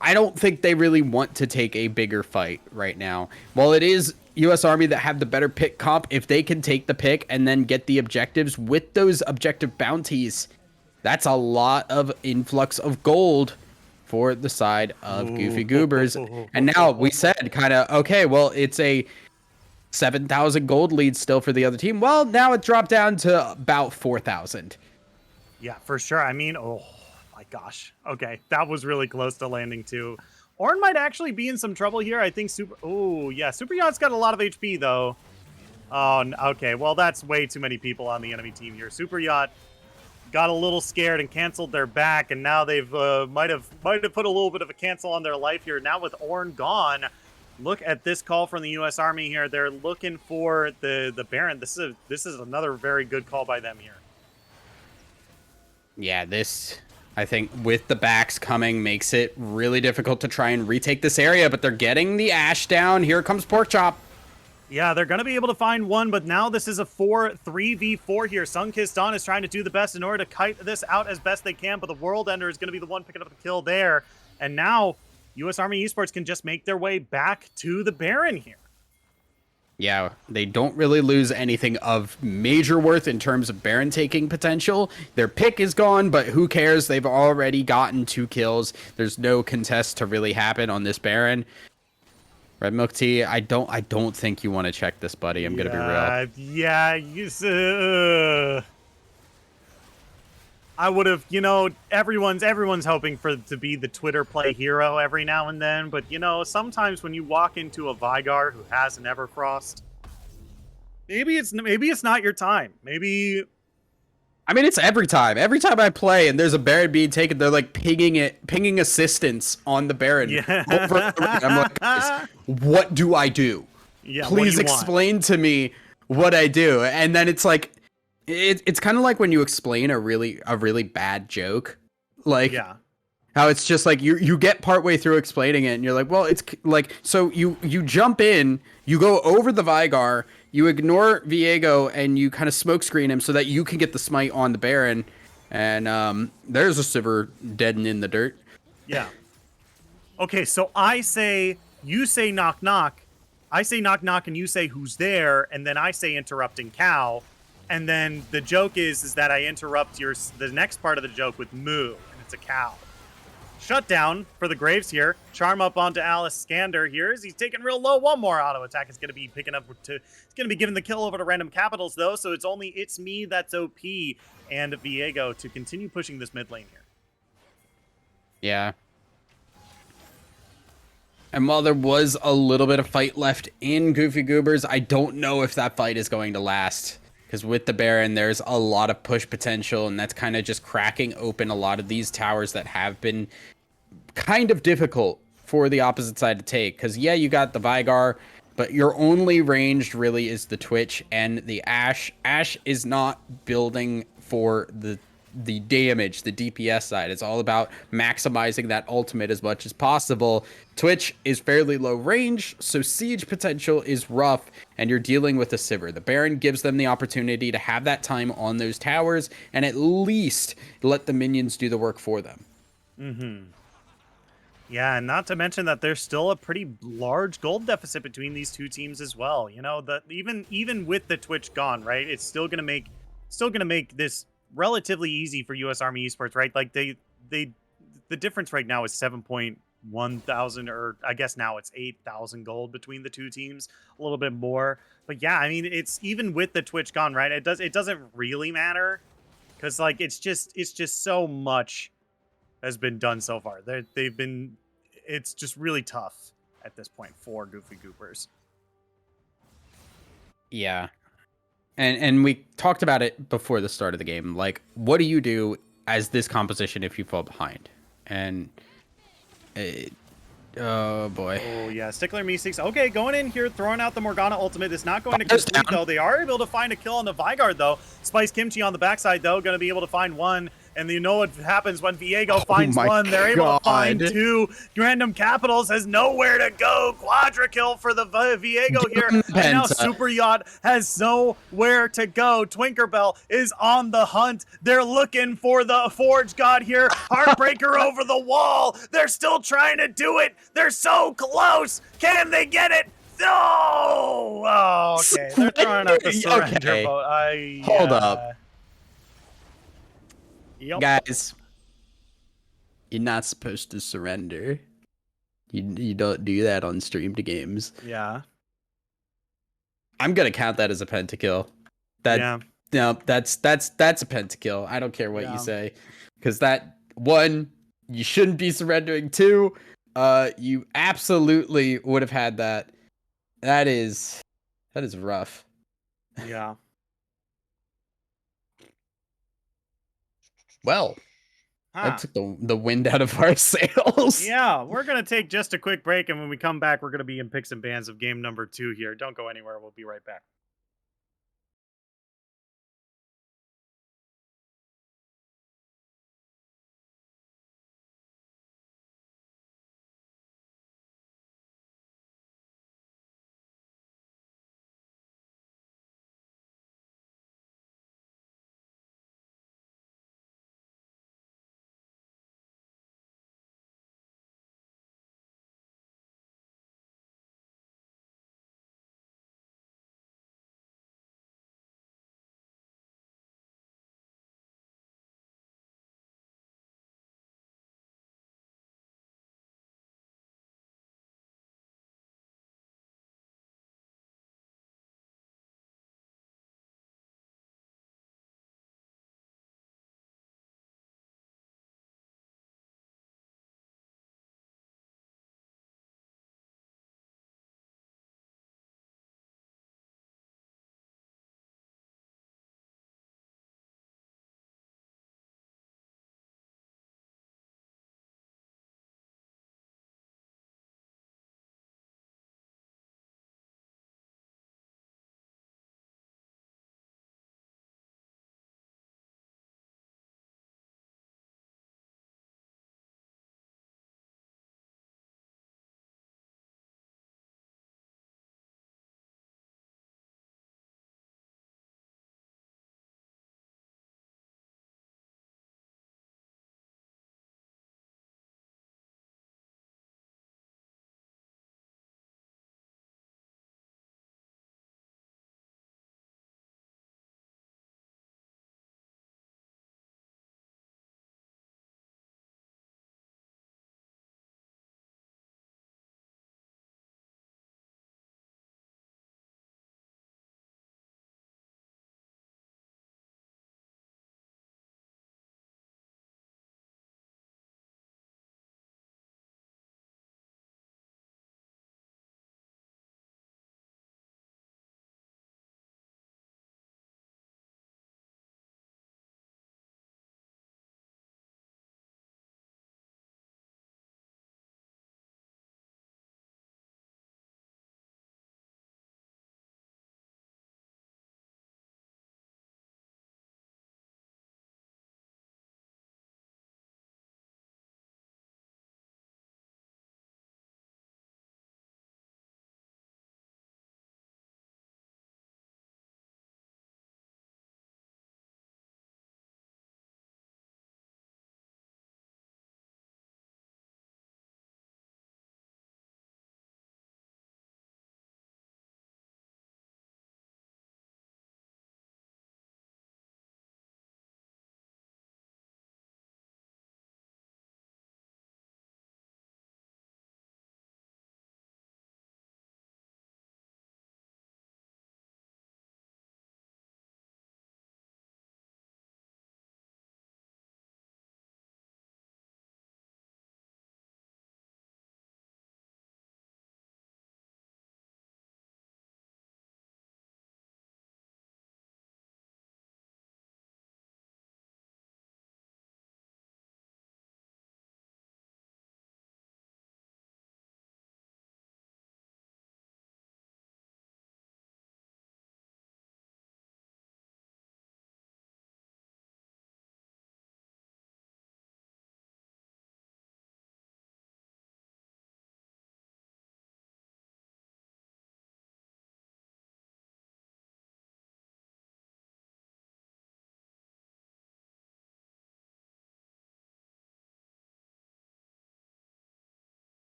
I don't think they really want to take a bigger fight right now. While it is US Army that have the better pick comp, if they can take the pick and then get the objectives with those objective bounties, that's a lot of influx of gold for the side of Goofy Goobers. And now we said kind of, okay, well, it's a 7,000 gold lead still for the other team. Well, now it dropped down to about 4,000. Yeah, for sure. I mean, oh my gosh. Okay, that was really close to landing too. Ornn might actually be in some trouble here. I think oh yeah, Super Yacht's got a lot of HP though. Oh, okay. Well, that's way too many people on the enemy team here. Super Yacht got a little scared and canceled their back, and now they've might have put a little bit of a cancel on their life here. Now with Ornn gone, look at this call from the U.S. Army here. They're looking for the Baron. This is another very good call by them here. Yeah, this, I think, with the backs coming, makes it really difficult to try and retake this area, but they're getting the Ashe down. Here comes Porkchop. Yeah, they're going to be able to find one, but now this is a 3v4 here. Sunkissed Dawn is trying to do the best in order to kite this out as best they can, but the World Ender is going to be the one picking up the kill there. And now U.S. Army Esports can just make their way back to the Baron here. Yeah, they don't really lose anything of major worth in terms of Baron taking potential. Their pick is gone, but who cares? They've already gotten 2 kills. There's no contest to really happen on this Baron. Red Milk Tea, I don't think you want to check this, buddy. I'm gonna be real. Yeah, I would have, everyone's hoping to be the Twitter play hero every now and then, but sometimes when you walk into a Vigar who has an Everfrost, maybe it's not your time. Maybe. I mean, it's every time. Every time I play and there's a Baron being taken, they're like pinging assistance on the Baron. Yeah. I'm like, guys, what do I do? Yeah, please explain to me what I do. And then it's like, it's kind of like when you explain a really bad joke, like how it's just like you get partway through explaining it and you're like, well, it's like, so you jump in, you go over the Vigar, you ignore Viego, and you kind of smoke screen him so that you can get the smite on the Baron. And there's a Sivir dead and in the dirt. Yeah. Okay, so you say knock knock, I say knock knock, and you say who's there, and then I say interrupting cow, and then the joke is that I interrupt the next part of the joke with moo, and it's a cow. Shutdown for the Graves here. Charm up onto Alice Skander here as he's taking real low. One more auto attack is going to be picking up it's going to be giving the kill over to Random Capitals though, so it's me that's OP and Viego to continue pushing this mid lane here. Yeah. And while there was a little bit of fight left in Goofy Goobers, I don't know if that fight is going to last. Because with the Baron, there's a lot of push potential, and that's kind of just cracking open a lot of these towers that have been kind of difficult for the opposite side to take. Because, yeah, you got the Vigar, but your only ranged really is the Twitch and the Ashe. Ashe is not building for the damage, the DPS side. It's all about maximizing that ultimate as much as possible. Twitch is fairly low range, so siege potential is rough, and you're dealing with a Sivir. The Baron gives them the opportunity to have that time on those towers and at least let the minions do the work for them. Yeah, and not to mention that there's still a pretty large gold deficit between these two teams as well. Even with the Twitch gone, right? It's still gonna make this relatively easy for U.S. Army Esports, right? Like the difference right now is 7.1 thousand, or I guess now it's 8,000 gold between the two teams, a little bit more. But yeah, I mean, it's even with the Twitch gone, right? It doesn't really matter because like it's just so much has been done so far. It's just really tough at this point for Goofy Goobers. Yeah. And we talked about it before the start of the game. Like, what do you do as this composition if you fall behind? And, oh boy. Oh yeah, Stickler Me6. Okay, going in here, throwing out the Morgana ultimate. It's not going to complete though. They are able to find a kill on the Vigard though. Spice Kimchi on the backside though, going to be able to find one. And you know what happens when Viego finds one? They're able to find 2. Random Capitals has nowhere to go. Quadra kill for the Viego here. And now Super Yacht has nowhere to go. Twinkerbell is on the hunt. They're looking for the Forge God here. Heartbreaker over the wall. They're still trying to do it. They're so close. Can they get it? No! Oh, okay. They're throwing out the surrender vote. Hold up. Yep. Guys, you're not supposed to surrender. You don't do that on streamed games. Yeah. I'm gonna count that as a pentakill. No, that's a pentakill. I don't care what you say, because that, 1, you shouldn't be surrendering. 2, you absolutely would have had that. That is rough. Yeah. Well, that Huh. took the wind out of our sails. Yeah, we're going to take just a quick break. And when we come back, we're going to be in picks and bans of game number 2 here. Don't go anywhere. We'll be right back.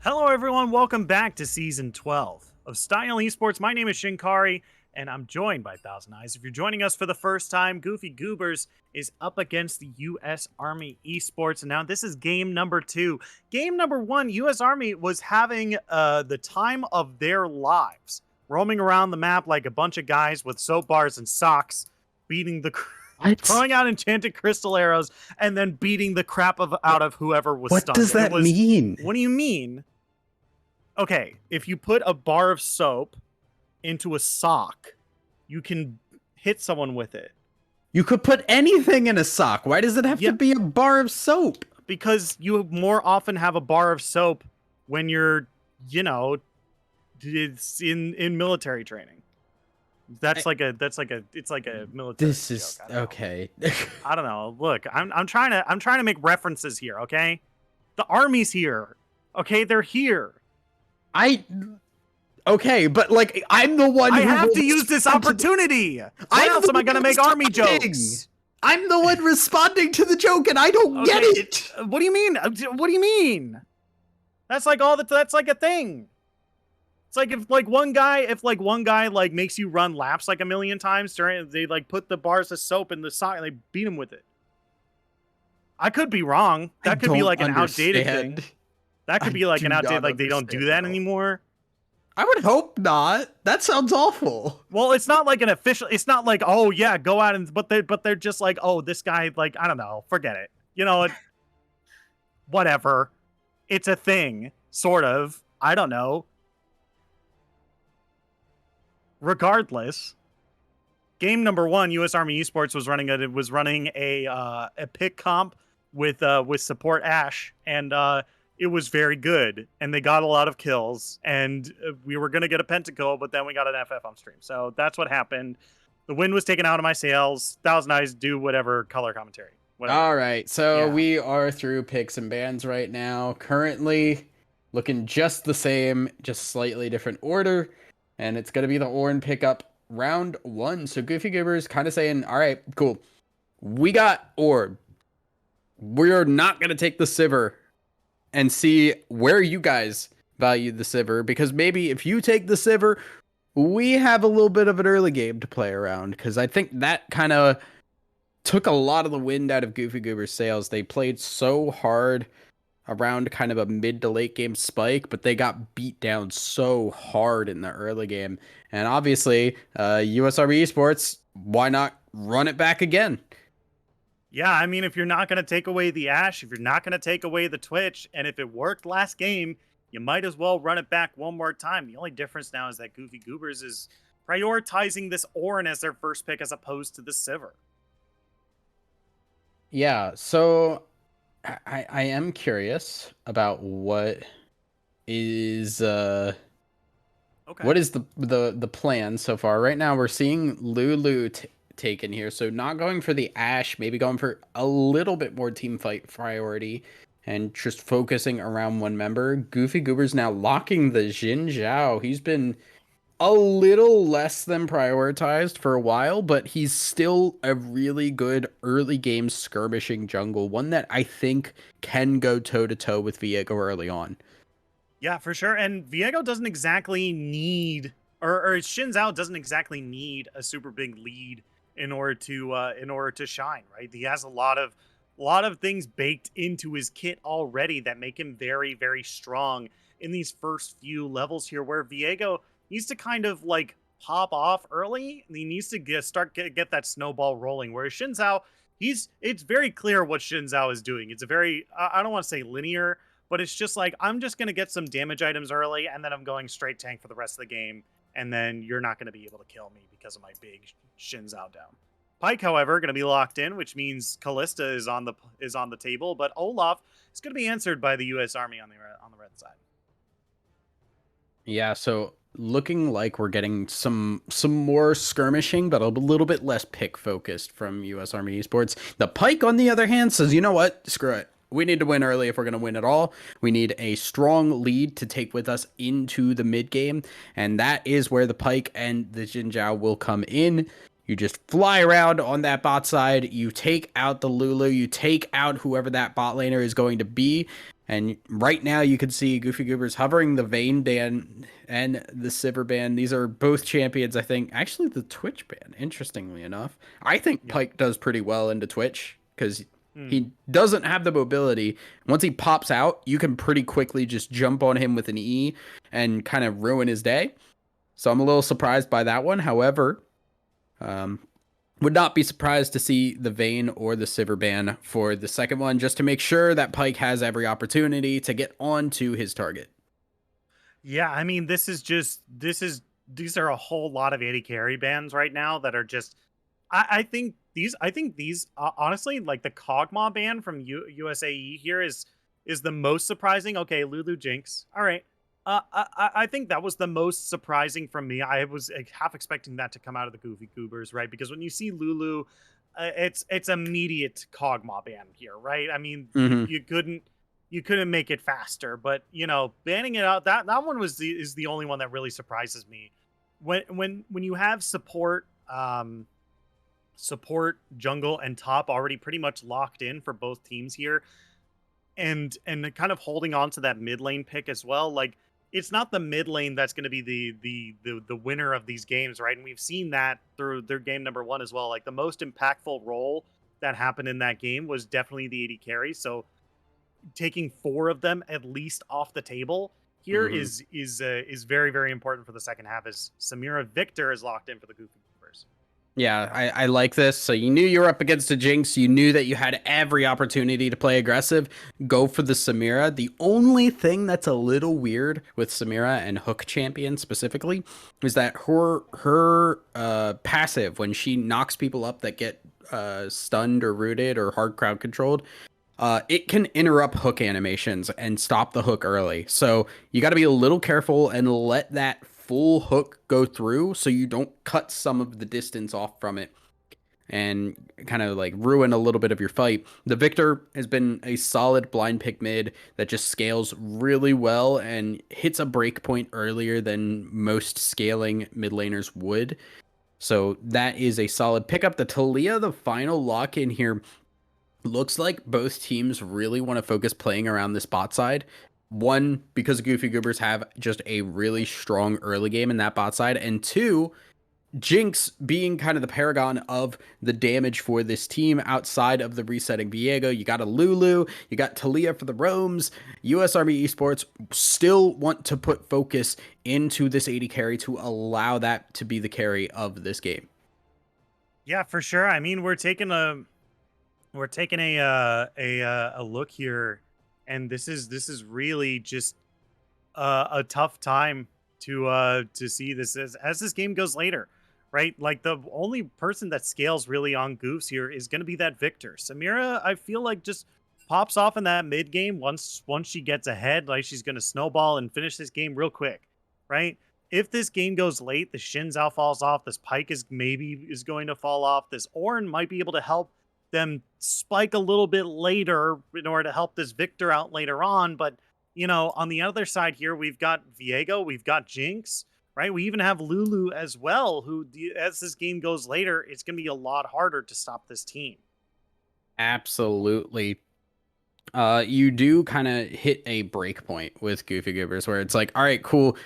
Hello, everyone. Welcome back to Season 12 of Style Esports. My name is Shinkari, and I'm joined by Thousand Eyes. If you're joining us for the first time, Goofy Goobers is up against the U.S. Army Esports. And now this is game number 2. Game number 1, U.S. Army was having the time of their lives, roaming around the map like a bunch of guys with soap bars and socks, beating the... throwing out enchanted crystal arrows, and then beating the crap out of whoever was stunned. What does that mean? What do you mean? Okay, if you put a bar of soap into a sock, you can hit someone with it. You could put anything in a sock. Why does it have to be a bar of soap? Because you more often have a bar of soap when you're, it's in military training. It's like a military. This is okay. I don't know. Look, I'm trying to make references here, okay? The Army's here. Okay, they're here. Okay, but like I'm the one I have to use this opportunity. Why else am I gonna make army jokes? I'm the one responding to the joke and I don't get it. What do you mean? What do you mean? That's like that's like a thing. It's like if one guy like makes you run laps like a million times they like put the bars of soap in the sock and they beat him with it. I could be wrong. That could be like an outdated thing. That could be like an outdated, like they don't do that anymore. I would hope not. That sounds awful. Well, it's not like an official. It's not like, oh yeah, go out and. But they're just like, oh, this guy, like, I don't know, forget it. You know, whatever. It's a thing, sort of. I don't know. Regardless, game number 1, U.S. Army Esports was running a pick comp with support Ash, and it was very good, and they got a lot of kills, and we were going to get a pentakill, but then we got an FF on stream. So that's what happened. The wind was taken out of my sails. Thousand Eyes do whatever color commentary. Whatever. All right, so we are through picks and bans right now. Currently looking just the same, just slightly different order, and it's going to be the Ornn pickup round 1. So Goofy Goobers kind of saying, all right, cool. We got Orb. We're not going to take the Sivir and see where you guys value the Sivir, because maybe if you take the Sivir, we have a little bit of an early game to play around, because I think that kind of took a lot of the wind out of Goofy Goober's sails. They played so hard around kind of a mid to late game spike, but they got beat down so hard in the early game. And obviously, US Army Esports, why not run it back again? Yeah, I mean, if you're not going to take away the Ashe, if you're not going to take away the Twitch, and if it worked last game, you might as well run it back one more time. The only difference now is that Goofy Goobers is prioritizing this Ornn as their first pick as opposed to the Sivir. Yeah, so I am curious about what is what is the plan so far. Right now we're seeing Lulu taken here, so not going for the Ashe, maybe going for a little bit more team fight priority and just focusing around one member. Goofy Goobers now locking the Xin Zhao. He's been a little less than prioritized for a while, but he's still a really good early game skirmishing jungle, one that I think can go toe-to-toe with Viego early on. Yeah, for sure. And Viego doesn't exactly need, or Xin Zhao doesn't exactly need a super big lead in order to shine, right? He has a lot of things baked into his kit already that make him very, very strong in these first few levels here, where Viego needs to kind of like pop off early, and he needs to get that snowball rolling. Whereas Xin Zhao, it's very clear what Xin Zhao is doing. It's a very, I don't want to say linear, but it's just like, I'm just going to get some damage items early, and then I'm going straight tank for the rest of the game, and then you're not going to be able to kill me because of my big Xin Zhao down. Pyke, however, going to be locked in, which means Kalista is on the table, but Olaf is going to be answered by the U.S. Army on the red side. Yeah, so looking like we're getting some more skirmishing, but a little bit less pick focused from US Army Esports. The Pyke, on the other hand, says, you know what? Screw it. We need to win early if we're going to win at all. We need a strong lead to take with us into the mid game, and that is where the Pyke and the Xin Zhao will come in. You just fly around on that bot side. You take out the Lulu. You take out whoever that bot laner is going to be. And right now you can see Goofy Goobers hovering the Vayne ban and the Sivir ban. These are both champions, I think. Actually, the Twitch ban, interestingly enough. I think Yep. Pyke does pretty well into Twitch because Hmm. he doesn't have the mobility. Once he pops out, you can pretty quickly just jump on him with an E and kind of ruin his day. So I'm a little surprised by that one. However, um, would not be surprised to see the Vayne or the Sivir ban for the second one, just to make sure that Pyke has every opportunity to get on to his target. Yeah, I mean, these are a whole lot of AD carry bans right now that are just. I think these honestly, like the Kog'Maw ban from USAE here is the most surprising. Okay, Lulu Jinx. All right. I think that was the most surprising from me. I was half expecting that to come out of the Goofy Goobers, right? Because when you see Lulu, it's immediate Kog'Maw ban here, right? I mean, Mm-hmm. you couldn't make it faster, but you know, banning it out, that one is the only one that really surprises me. When you have support, jungle, and top already pretty much locked in for both teams here, and kind of holding on to that mid lane pick as well. Like, it's not the mid lane that's going to be the winner of these games, right? And we've seen that through their game number one as well. Like, the most impactful role that happened in that game was definitely the AD carry. So taking four of them at least off the table here Mm-hmm. is very, very important for the second half, as Samira Victor is locked in for the Goofy Goobers. Yeah, I like this. So you knew you were up against a Jinx. You knew that you had every opportunity to play aggressive. Go for the Samira. The only thing that's a little weird with Samira and Hook Champion specifically is that her passive, when she knocks people up that get stunned or rooted or hard crowd controlled, it can interrupt hook animations and stop the hook early. So you got to be a little careful and let that full hook go through so you don't cut some of the distance off from it and kind of like ruin a little bit of your fight. The Victor has been a solid blind pick mid that just scales really well and hits a break point earlier than most scaling mid laners would. So that is a solid pickup. The Talia, the final lock in here, looks like both teams really want to focus playing around the spot side. One, because Goofy Goobers have just a really strong early game in that bot side. And two, Jinx being kind of the paragon of the damage for this team outside of the resetting Viego. You got a Lulu, you got Talia for the roams. US Army Esports still want to put focus into this 80 carry to allow that to be the carry of this game. Yeah, for sure. I mean, we're taking a look here, and this is really just a tough time to see this as this game goes later, right? Like, the only person that scales really on Goofs here is going to be that Victor. Samira, I feel like, just pops off in that mid game once she gets ahead. Like, she's going to snowball and finish this game real quick, right? If this game goes late, the Xin Zhao falls off. This Pyke is going to fall off. This Ornn might be able to help them spike a little bit later in order to help this Victor out later on. But, you know, on the other side here, we've got Viego, we've got Jinx, right? We even have Lulu as well, who, as this game goes later, it's going to be a lot harder to stop this team. Absolutely. You do kind of hit a break point with Goofy Goobers where it's like, all right, cool.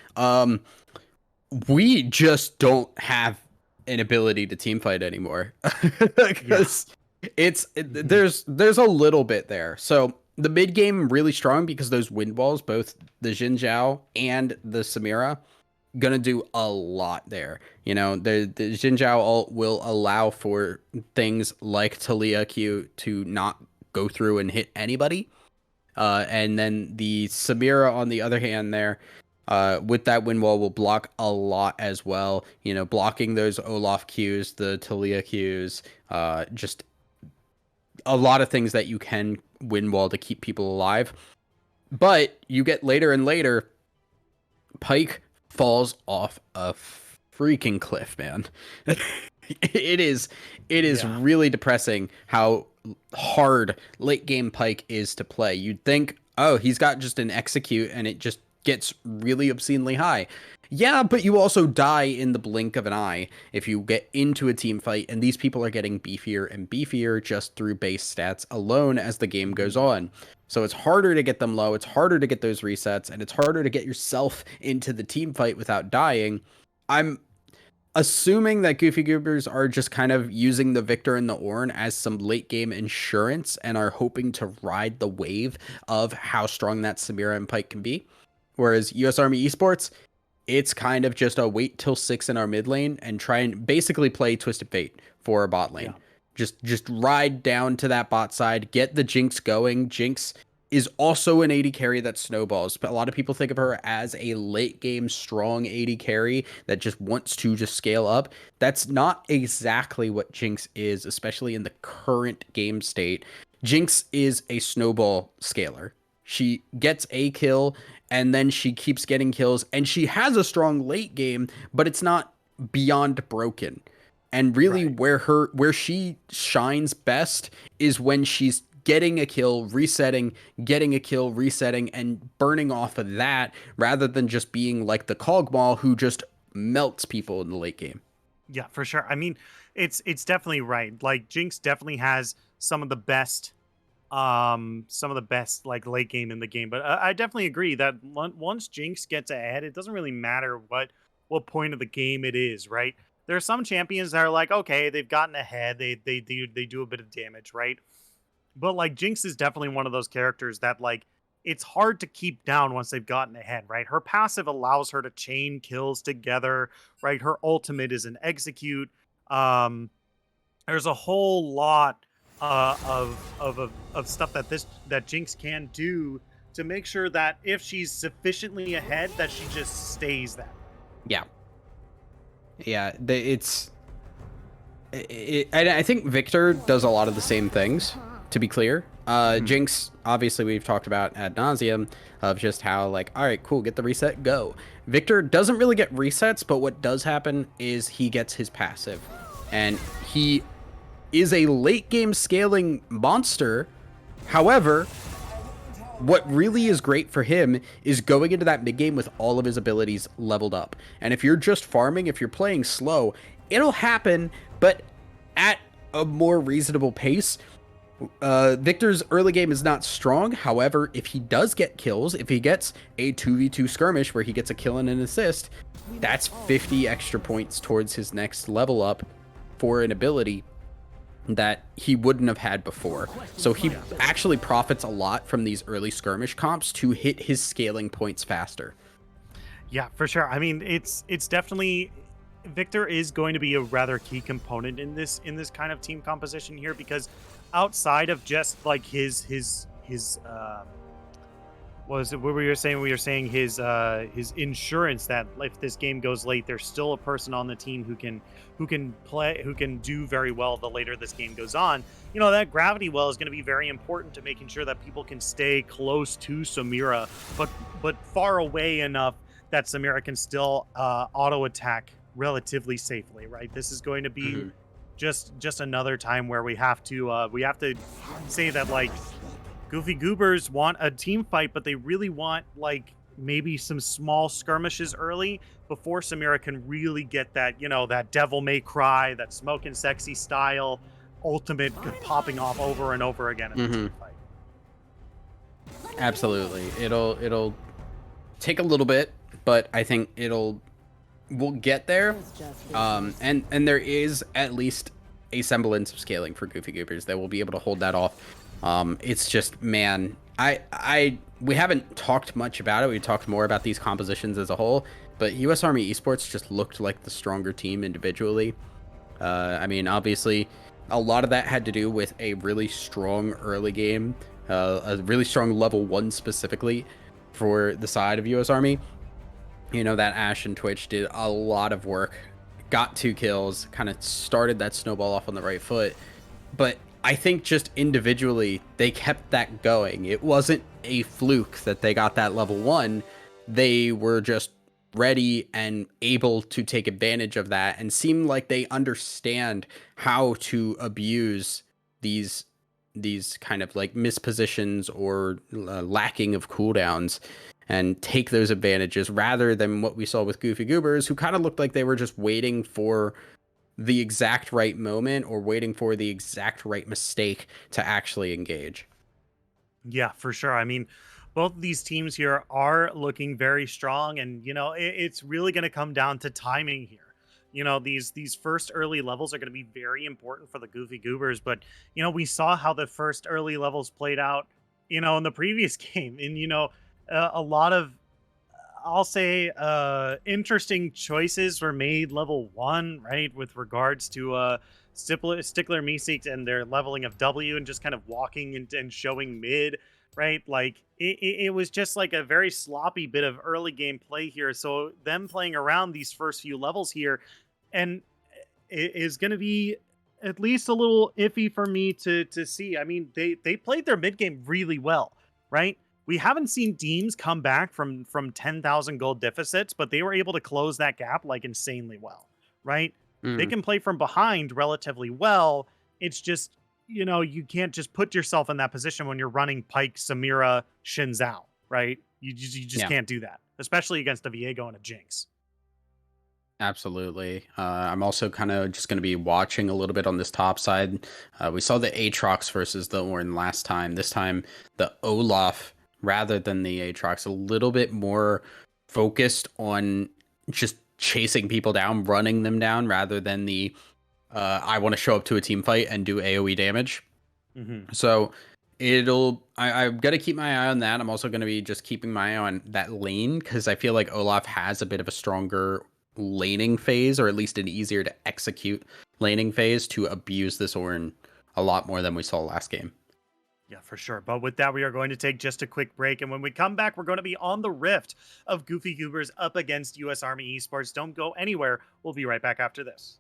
We just don't have an ability to team fight anymore Yeah. because there's a little bit there. So the mid game really strong because those wind walls, both the Xin Zhao and the Samira, gonna do a lot there. You know, the Xin Zhao ult will allow for things like Talia Q to not go through and hit anybody. And then the Samira, on the other hand, there, with that wind wall, will block a lot as well. You know, blocking those Olaf Qs, the Talia Qs, just a lot of things that you can wind wall to keep people alive. But you get later and later, Pyke falls off a freaking cliff, man. it is Yeah. really depressing how hard late game Pyke is to play. You'd think, oh, he's got just an execute and it just gets really obscenely high. Yeah, but you also die in the blink of an eye if you get into a team fight, and these people are getting beefier and beefier just through base stats alone as the game goes on. So it's harder to get them low, it's harder to get those resets, and it's harder to get yourself into the team fight without dying. I'm assuming that Goofy Goobers are just kind of using the Victor and the Ornn as some late game insurance and are hoping to ride the wave of how strong that Samira and Pyke can be. Whereas US Army Esports, it's kind of just a wait till 6 in our mid lane and try and basically play Twisted Fate for our bot lane. Just ride down to that bot side, get the Jinx going. Jinx is also an AD carry that snowballs, but a lot of people think of her as a late game strong AD carry that just wants to just scale up. That's not exactly what Jinx is, especially in the current game state. Jinx is a snowball scaler. She gets a kill and then she keeps getting kills, and she has a strong late game, but it's not beyond broken. And really where she shines best is when she's getting a kill, resetting, getting a kill, resetting, and burning off of that, rather than just being like the Cogmaw who just melts people in the late game. Yeah, for sure. I mean, it's definitely right. Like Jinx definitely has some of the best like late game in the game, but I definitely agree that once Jinx gets ahead, it doesn't really matter what point of the game it is, right? There are some champions that are like, okay, they've gotten ahead, they do a bit of damage, right? But like Jinx is definitely one of those characters that like it's hard to keep down once they've gotten ahead, right? Her passive allows her to chain kills together, right? Her ultimate is an execute. There's a whole lot of stuff that Jinx can do to make sure that if she's sufficiently ahead, that she just stays that. Yeah, I think Victor does a lot of the same things. To be clear, Jinx, obviously we've talked about ad nauseum of just how like, all right, cool, get the reset, go. Victor doesn't really get resets, but what does happen is he gets his passive, and he is a late game scaling monster. However, what really is great for him is going into that mid game with all of his abilities leveled up. And if you're just farming, if you're playing slow, it'll happen, but at a more reasonable pace. Victor's early game is not strong. However, if he does get kills, if he gets a 2v2 skirmish where he gets a kill and an assist, that's 50 extra points towards his next level up for an ability that he wouldn't have had before. So he actually profits a lot from these early skirmish comps to hit his scaling points faster. Yeah, for sure. I mean, it's definitely Victor is going to be a rather key component in this kind of team composition here, because outside of just like his what were you saying? We were saying his insurance that if this game goes late, there's still a person on the team who can do very well the later this game goes on. You know, that gravity well is going to be very important to making sure that people can stay close to Samira, but far away enough that Samira can still auto attack relatively safely, right? This is going to be just another time where we have to say that like Goofy Goobers want a team fight, but they really want like maybe some small skirmishes early before Samira can really get that, you know, that Devil May Cry, that Smokin' Sexy style ultimate popping off over and over again in the team fight. Absolutely. It'll take a little bit, but I think we'll get there. And there is at least a semblance of scaling for Goofy Goobers that will be able to hold that off. It's just, man, we haven't talked much about it. We talked more about these compositions as a whole, but US Army Esports just looked like the stronger team individually. I mean, obviously, a lot of that had to do with a really strong early game, a really strong level 1 specifically for the side of US Army. You know, that Ashe and Twitch did a lot of work, got 2 kills, kind of started that snowball off on the right foot. But I think just individually, they kept that going. It wasn't a fluke that they got that level 1. They were just ready and able to take advantage of that and seem like they understand how to abuse these kind of like mispositions or lacking of cooldowns. and take those advantages rather than what we saw with Goofy Goobers, who kind of looked like they were just waiting for the exact right moment or waiting for the exact right mistake to actually engage. Yeah, for sure. I mean, both of these teams here are looking very strong, and it's really going to come down to timing here. These first early levels are going to be very important for the Goofy Goobers, but we saw how the first early levels played out, in the previous game, and a lot of, I'll say, interesting choices were made level one, right, with regards to Stickler Meeseeks and their leveling of W and just kind of walking and showing mid, right? Like it was just like a very sloppy bit of early game play here. So them playing around these first few levels here, and it is going to be at least a little iffy for me to see. I mean, they played their mid game really well, right? We haven't seen teams come back from 10,000 gold deficits, but they were able to close that gap like insanely well, right? They Mm, can play from behind relatively well. It's just, you can't just put yourself in that position when you're running Pike, Samira, Shinzao, right? You just yeah. can't do that, especially against a Viego and a Jinx. Absolutely. I'm also kind of just going to be watching a little bit on this top side. We saw the Aatrox versus the Ornn last time. This time, the Olaf, rather than the Aatrox, a little bit more focused on just chasing people down, running them down, rather than the I want to show up to a team fight and do AoE damage. Hmm. So I've got to keep my eye on that. I'm also going to be just keeping my eye on that lane because I feel like Olaf has a bit of a stronger laning phase, or at least an easier to execute laning phase to abuse this Ornn a lot more than we saw last game. Yeah, for sure. But with that, we are going to take just a quick break. And when we come back, we're going to be on the rift of Goofy Goobers up against US Army Esports. Don't go anywhere. We'll be right back after this.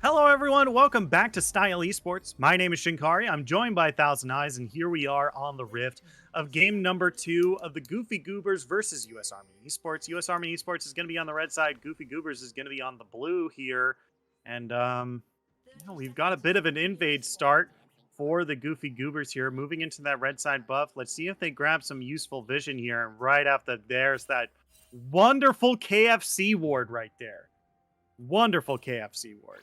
Hello, everyone. Welcome back to Style Esports. My name is Shinkari. I'm joined by Thousand Eyes, and here we are on the Rift of game number 2 of the Goofy Goobers versus US Army Esports. US Army Esports is going to be on the red side. Goofy Goobers is going to be on the blue here. And, we've got a bit of an invade start for the Goofy Goobers here, moving into that red side buff. Let's see if they grab some useful vision here. And right after there's that wonderful KFC ward right there. Wonderful KFC ward.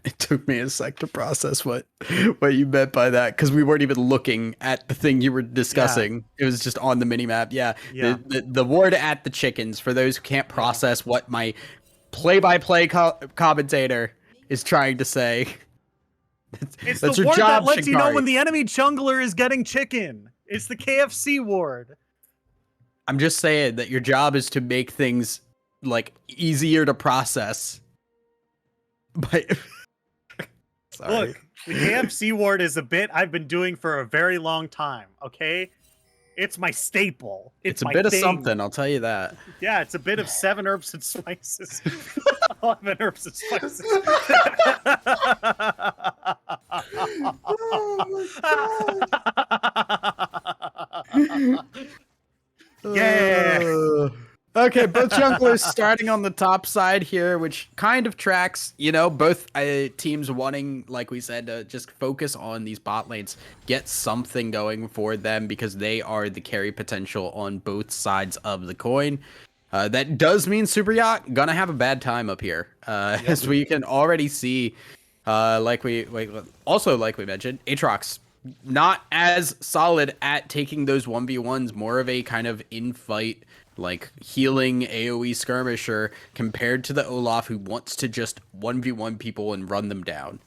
It took me a sec to process what you meant by that, because we weren't even looking at the thing you were discussing. It was just on the mini map. Yeah. The ward at the chickens, for those who can't process what my play-by-play commentator is trying to say. It's that's the your ward job, that lets you know Shinkari. when the enemy jungler is getting chicken. It's the KFC ward. I'm just saying that your job is to make things like easier to process. But sorry. Look, the KFC ward is a bit I've been doing for a very long time, okay? It's my staple. It's a my bit thing. of something, I'll tell you that. Yeah, it's a bit of 7 herbs and spices. 11 herbs and spices. Yeah. Okay, both junglers starting on the top side here, which kind of tracks, both teams wanting, like we said, to just focus on these bot lanes, get something going for them, because they are the carry potential on both sides of the coin. That does mean Super Yacht gonna have a bad time up here, as we can already see, like we mentioned, Aatrox not as solid at taking those 1v1s, more of a kind of in-fight, like healing AoE skirmisher, compared to the Olaf, who wants to just 1v1 people and run them down.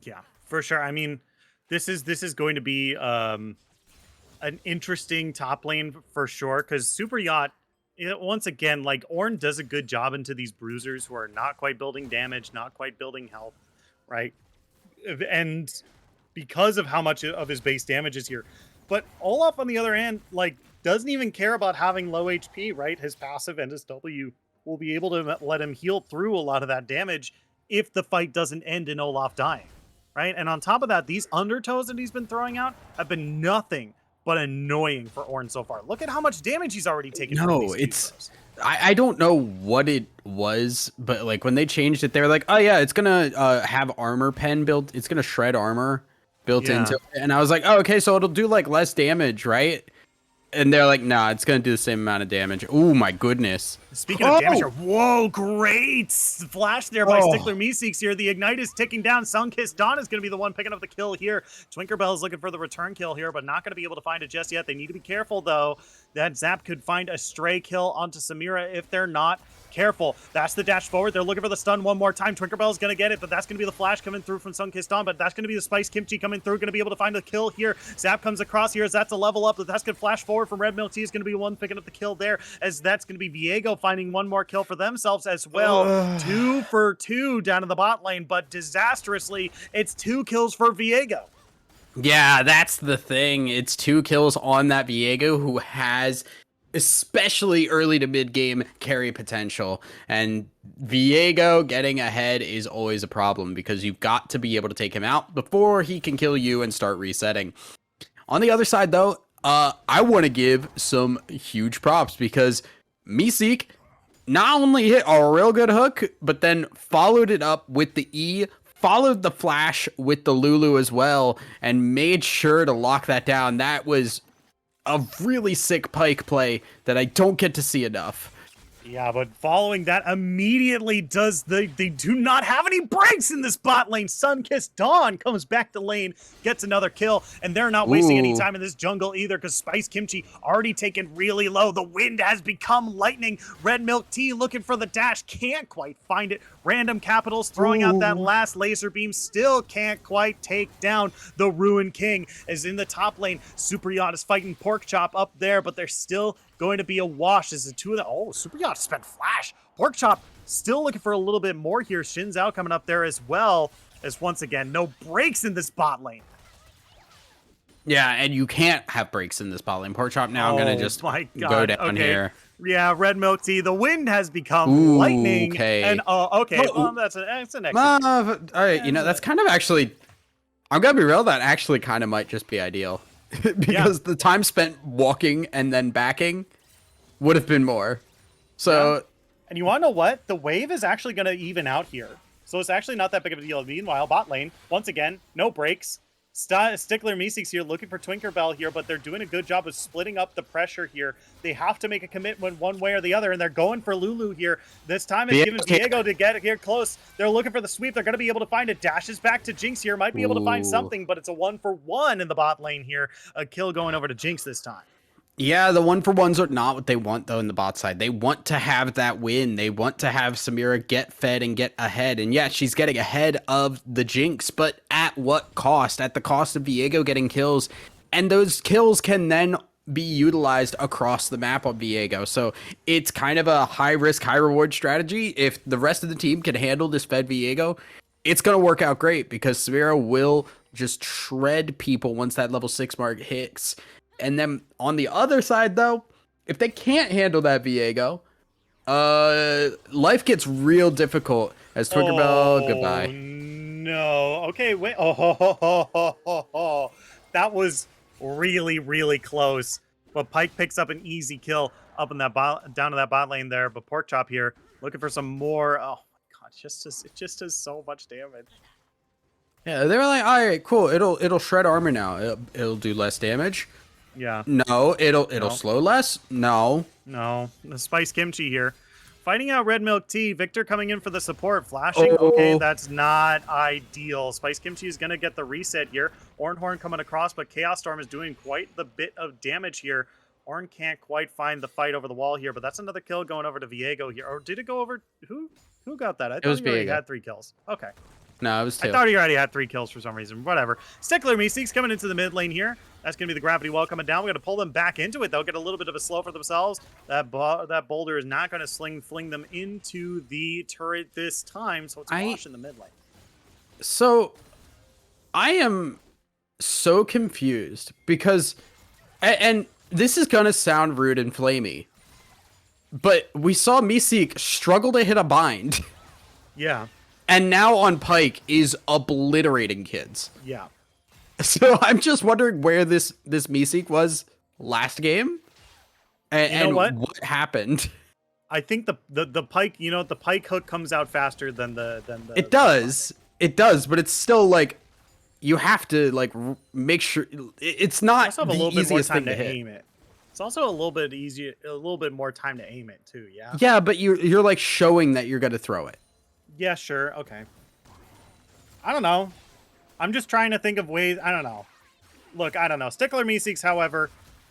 Yeah, for sure. I mean, this is going to be an interesting top lane for sure, because Super Yacht, once again, like, Ornn does a good job into these bruisers who are not quite building damage, not quite building health, right? And because of how much of his base damage is here. But Olaf, on the other hand, like, doesn't even care about having low HP, right? His passive and his W will be able to let him heal through a lot of that damage if the fight doesn't end in Olaf dying, right? And on top of that, these undertows that he's been throwing out have been nothing but annoying for Ornn so far. Look at how much damage he's already taken. No, it's... I don't know what it was, but like when they changed it, they were like, oh yeah, it's gonna have armor pen built. It's gonna shred armor built into it. And I was like, oh, okay, so it'll do like less damage, right? And they're like, nah, it's going to do the same amount of damage. Oh, my goodness. Speaking of damage, whoa, great flash there by Stickler Meeseeks here. The Ignite is ticking down. Sunkissed Dawn is going to be the one picking up the kill here. Twinkerbell is looking for the return kill here, but not going to be able to find it just yet. They need to be careful, though. That Zap could find a stray kill onto Samira if they're not careful. That's the dash forward. They're looking for the stun one more time. Twinkerbell's going to get it, but that's going to be the flash coming through from Sunkissed Dawn, but that's going to be the Spice Kimchi coming through, going to be able to find a kill here. Zap comes across here as that's a level up, but that's going to flash forward from Red Milk Tea is going to be one picking up the kill there, as that's going to be Viego finding one more kill for themselves as well. 2 for 2 down in the bot lane, but disastrously, it's 2 kills for Viego. Yeah, that's the thing. It's 2 kills on that Viego, who has especially early to mid game carry potential, and Viego getting ahead is always a problem, because you've got to be able to take him out before he can kill you and start resetting. On the other side though, I want to give some huge props, because Meeseek not only hit a real good hook, but then followed it up with the E, followed the flash with the Lulu as well, and made sure to lock that down. That was a really sick Pyke play that I don't get to see enough. Yeah, but following that immediately they do not have any breaks in this bot lane. Sunkissed Dawn comes back to lane, gets another kill, and they're not wasting any time in this jungle either, because Spice Kimchi already taken really low. The wind has become lightning. Red Milk Tea looking for the dash, can't quite find it. Random Capitals throwing out that last laser beam, still can't quite take down the Ruined King. As in the top lane, Super Yacht is fighting Pork Chop up there, but they're still going to be a wash as the two of them. Oh, Super Yacht spent flash. Pork Chop still looking for a little bit more here. Xin Zhao coming up there as well, as once again, no breaks in this bot lane. Yeah, and you can't have breaks in this bot lane. Pork Chop now gonna just go down here. Yeah, red milk tea. The wind has become Ooh, lightning, and okay. okay, well, Oh, that's an extra. all right, that's kind of actually. I'm gonna be real. That actually kind of might just be ideal, Yeah, because the time spent walking and then backing would have been more. yeah. So And you want to know what? The wave is actually going to even out here. So it's actually not that big of a deal. Meanwhile, bot lane, once again, no breaks. Stickler Meeseeks here looking for Twinkerbell here, but they're doing a good job of splitting up the pressure here. They have to make a commitment one way or the other, and they're going for Lulu here. This time it's given Diego to get here close. They're looking for the sweep. They're going to be able to find it. Dashes back to Jinx here. Might be able to find ooh. something, but it's a 1-for-1 in the bot lane here. A kill going over to Jinx this time. Yeah, the 1-for-1s are not what they want, though, in the bot side. They want to have that win. They want to have Samira get fed and get ahead. And yeah, she's getting ahead of the Jinx, but at what cost? At the cost of Viego getting kills. And those kills can then be utilized across the map on Viego. So it's kind of a high risk, high reward strategy. If the rest of the team can handle this fed Viego, it's going to work out great, because Samira will just shred people once that level 6 mark hits. And then on the other side, though, if they can't handle that Viego, life gets real difficult as Twinkerbell, goodbye. No. Okay, wait. Oh, that was really, really close. But Pike picks up an easy kill up in that down to that bot lane there. But Pork Chop here looking for some more. Oh my god, it just does so much damage. Yeah, they were like, all right, cool. It'll shred armor now. It'll do less damage. Yeah. No, it'll No. slow less. No. No. The Spice Kimchi here. Fighting out Red Milk Tea. Victor coming in for the support. Flashing. Oh. Okay, that's not ideal. Spice Kimchi is going to get the reset here. Ornhorn coming across, but Chaos Storm is doing quite the bit of damage here. Orn can't quite find the fight over the wall here, but that's another kill going over to Viego here. Or did it go over? Who got that? I thought he already had 3 kills. Okay. No, it was 2. I thought he already had 3 kills for some reason. Whatever. Stickler Meeseeks coming into the mid lane here. That's going to be the gravity well coming down. We're going to pull them back into it. They'll get a little bit of a slow for themselves. That boulder is not going to fling them into the turret this time, so it's a wash in the mid lane. So, I am so confused because, and this is going to sound rude and flamey, but we saw Meeseek struggle to hit a bind. Yeah. And now on Pike is obliterating kids. Yeah. So I'm just wondering where this Meeseek was last game, and what happened. I think the Pike, the Pike hook comes out faster than the. It does, but it's still like you have to like make sure it's not also have the a little bit more easiest time thing to aim it. It's also a little bit easier, a little bit more time to aim it too. Yeah. Yeah, but you're like showing that you're gonna throw it. Yeah, sure. Okay. I don't know. I'm just trying to think of ways. I don't know. Look, I don't know. Stickler Meeseeks, however,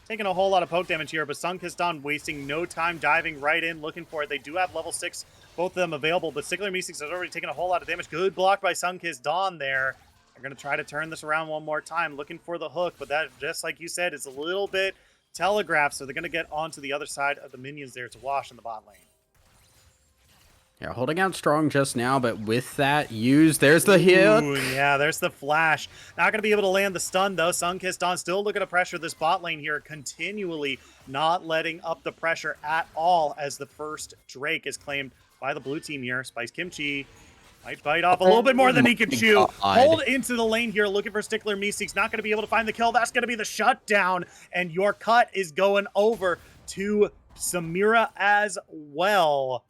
taking a whole lot of poke damage here, but Sunkissed Dawn wasting no time diving right in, looking for it. They do have level 6, both of them available, but Stickler Meeseeks has already taken a whole lot of damage. Good block by Sunkissed Dawn there. They're going to try to turn this around one more time, looking for the hook, but that, just like you said, is a little bit telegraphed, so they're going to get onto the other side of the minions there to wash in the bot lane. Yeah, holding out strong just now, but with that there's the hit. Ooh, yeah, there's the flash. Not going to be able to land the stun, though. Sunkissed Dawn still looking to pressure this bot lane here, continually not letting up the pressure at all as the first Drake is claimed by the blue team here. Spice Kimchi might bite off a little bit more than he can chew. Hold into the lane here, looking for Stickler Meeseeks. Not going to be able to find the kill. That's going to be the shutdown, and your cut is going over to Samira as well.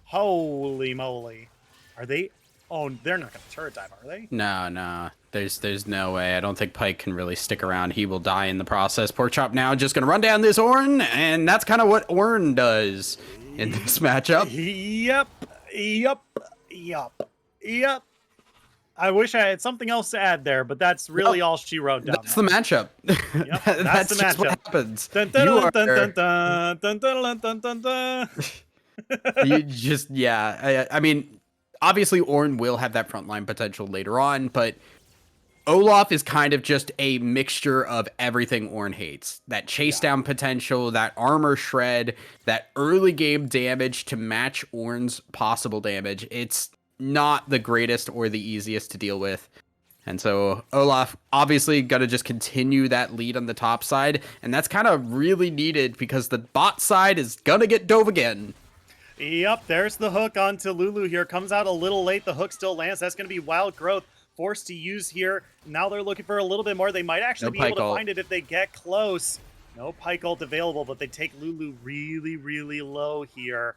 Holy moly. Are they? Oh, they're not going to turret dive, are they? No. There's no way. I don't think Pike can really stick around. He will die in the process. Pork Chop now just going to run down this Ornn, and that's kind of what Ornn does in this matchup. Yep. I wish I had something else to add there, but that's really all she wrote down. That's the matchup. Yep, that's the just matchup. what happens. You just, yeah. I mean, obviously Ornn will have that frontline potential later on, but Olaf is kind of just a mixture of everything Ornn hates. That chase down potential, that armor shred, that early game damage to match Ornn's possible damage. It's not the greatest or the easiest to deal with. And so Olaf obviously got to just continue that lead on the top side. And that's kind of really needed because the bot side is going to get dove again. Yep, there's the hook onto Lulu here. Comes out a little late. The hook still lands. That's going to be Wild Growth forced to use here. Now they're looking for a little bit more. They might actually be able to find it if they get close. No Pike ult available, but they take Lulu really, really low here.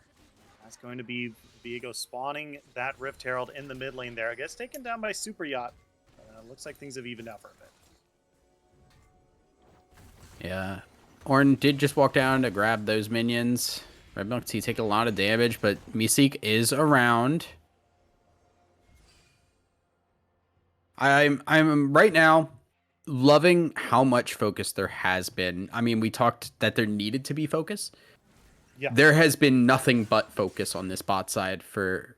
That's going to be Viego spawning that Rift Herald in the mid lane there. I guess taken down by Super Yacht. Looks like things have evened out for a bit. Yeah. Ornn did just walk down to grab those minions. Red Milk Tea take a lot of damage, but Meeseek is around. I'm right now loving how much focus there has been. I mean, we talked that there needed to be focus. Yeah. There has been nothing but focus on this bot side for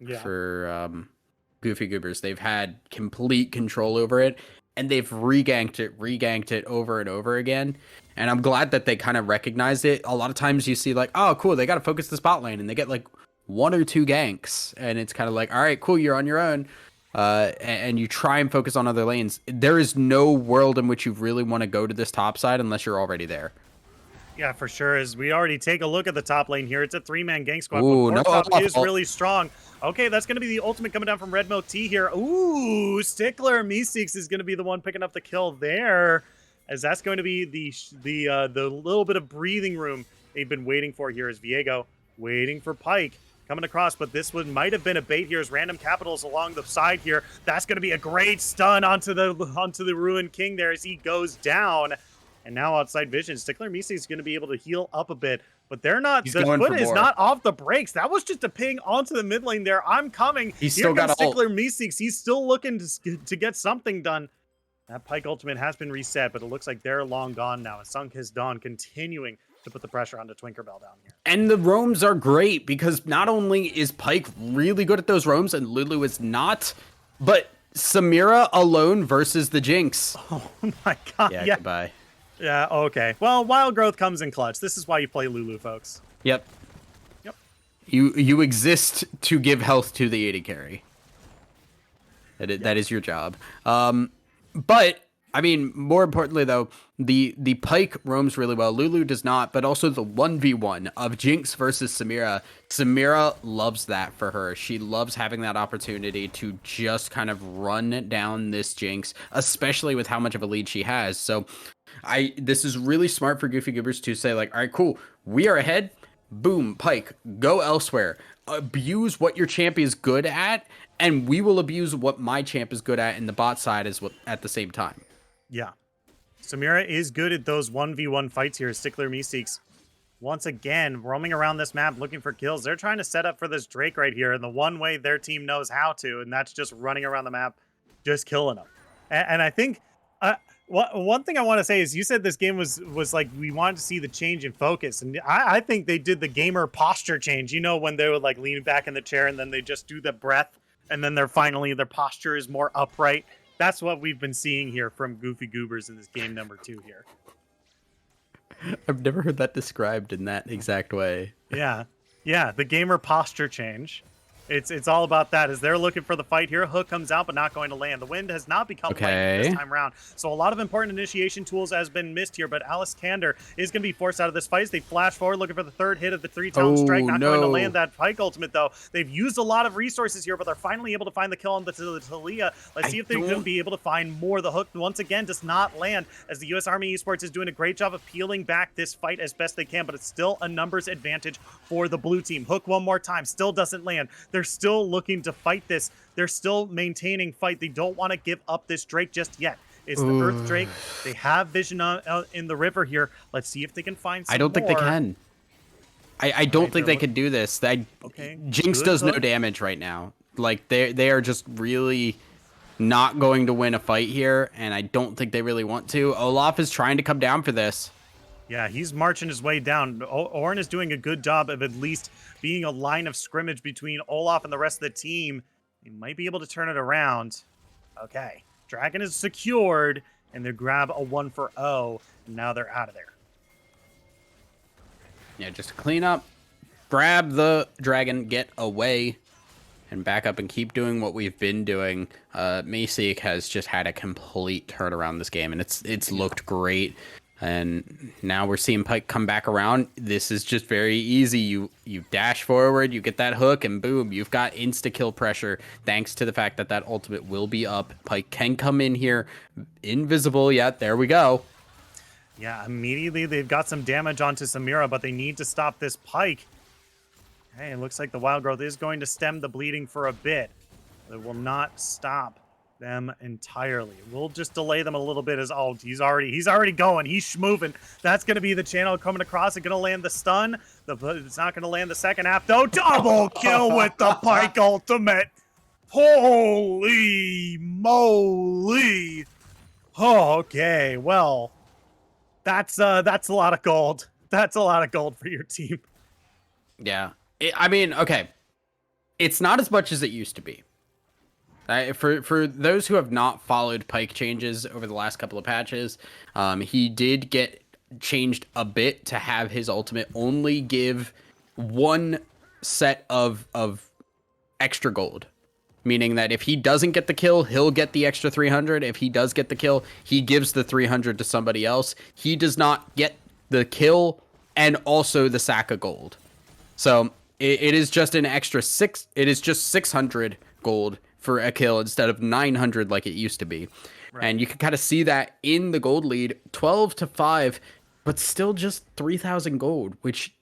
Goofy Goobers. They've had complete control over it, and they've reganked it over and over again. And I'm glad that they kind of recognized it. A lot of times you see like, oh, cool, they got to focus the spot lane, and they get like 1 or 2 ganks, and it's kind of like, all right, cool, you're on your own. And you try and focus on other lanes. There is no world in which you really want to go to this top side unless you're already there. Yeah, for sure. As we already take a look at the top lane here, it's a 3-man gang squad. Ooh, but top is really strong. Okay, that's going to be the ultimate coming down from Red Milk Tea here. Ooh, Stickler Meeseeks is going to be the one picking up the kill there, as that's going to be the little bit of breathing room they've been waiting for here. As Viego waiting for Pike coming across, but this one might have been a bait here as random capitals along the side here. That's going to be a great stun onto the Ruined King there as he goes down. And now outside vision, Stickler Meeseeks is going to be able to heal up a bit, but they're not. The foot is not off the brakes. That was just a ping onto the mid lane there. I'm coming. He's still got Stickler Meeseeks. He's still looking to get something done. That Pike ultimate has been reset, but it looks like they're long gone now. And Sunk His Dawn continuing to put the pressure onto Twinkerbell down here. And the roams are great because not only is Pike really good at those roams and Lulu is not, but Samira alone versus the Jinx. Oh my god. Yeah. Goodbye. Yeah, okay. Well, Wild Growth comes in clutch. This is why you play Lulu, folks. Yep. You exist to give health to the AD carry. That is your job. But I mean, more importantly though, the Pike roams really well. Lulu does not, but also the 1v1 of Jinx versus Samira. Samira loves that for her. She loves having that opportunity to just kind of run down this Jinx, especially with how much of a lead she has. So this is really smart for Goofy Goobers to say like, all right, cool, we are ahead. Boom, Pike, go elsewhere. Abuse what your champ is good at, and we will abuse what my champ is good at in the bot side at the same time. Yeah. Samira is good at those 1v1 fights here. Stickler Meeseeks, once again, roaming around this map looking for kills. They're trying to set up for this Drake right here, and the one way their team knows how to, and that's just running around the map, just killing them. And I think... one thing I want to say is you said this game was like we wanted to see the change in focus, and I think they did the gamer posture change. You know, when they would like lean back in the chair and then they just do the breath, and then their posture is more upright. That's what we've been seeing here from Goofy Goobers in this game number 2 here. I've never heard that described in that exact way. Yeah, the gamer posture change. It's all about that as they're looking for the fight here. Hook comes out, but not going to land. The wind has not become light this time around. So a lot of important initiation tools has been missed here, but Alice Kander is going to be forced out of this fight as they flash forward looking for the third hit of the 3-tone strike. Not going to land that Pike ultimate, though. They've used a lot of resources here, but they're finally able to find the kill on the Talia. Let's see if they're going to be able to find more. The hook, once again, does not land as the U.S. Army Esports is doing a great job of peeling back this fight as best they can, but it's still a numbers advantage for the blue team. Hook one more time, still doesn't land. They're still looking to fight this. They're still maintaining fight. They don't want to give up this Drake just yet. It's the Earth Drake. They have vision in the river here. Let's see if they can find some I don't think they can. I don't think they can do this. Jinx does no damage right now. Like they are just really not going to win a fight here, and I don't think they really want to. Olaf is trying to come down for this. Yeah, he's marching his way down. Ornn is doing a good job of at least being a line of scrimmage between Olaf and the rest of the team. He might be able to turn it around. Okay, Dragon is secured, and they grab a 1-for-0, and now they're out of there. Yeah, just clean up, grab the dragon, get away. and back up and keep doing what we've been doing. Meeseek has just had a complete turnaround this game, and it's looked great. And now we're seeing Pike come back around. This is just very easy. You dash forward, you get that hook, and boom, you've got insta-kill pressure thanks to the fact that that ultimate will be up. Pike can come in here invisible. Yeah, there we go. Yeah, immediately they've got some damage onto Samira, but they need to stop this Pike. Hey, it looks like the Wild Growth is going to stem the bleeding for a bit. It will not stop them entirely. We'll just delay them a little bit as he's already going. He's moving. That's going to be the channel coming across. It's going to land the stun. It's not going to land the second half though. Double kill with the Pike ultimate. Holy moly. Oh, okay. Well, that's a lot of gold. That's a lot of gold for your team. Yeah. I mean, okay. It's not as much as it used to be. For those who have not followed Pike changes over the last couple of patches, he did get changed a bit to have his ultimate only give one set of extra gold. Meaning that if he doesn't get the kill, he'll get the extra 300. If he does get the kill, he gives the 300 to somebody else. He does not get the kill and also the sack of gold. So it is just an extra it is just 600 gold for a kill instead of 900 like it used to be. Right. And you can kind of see that in the gold lead, 12-5, but still just 3,000 gold, which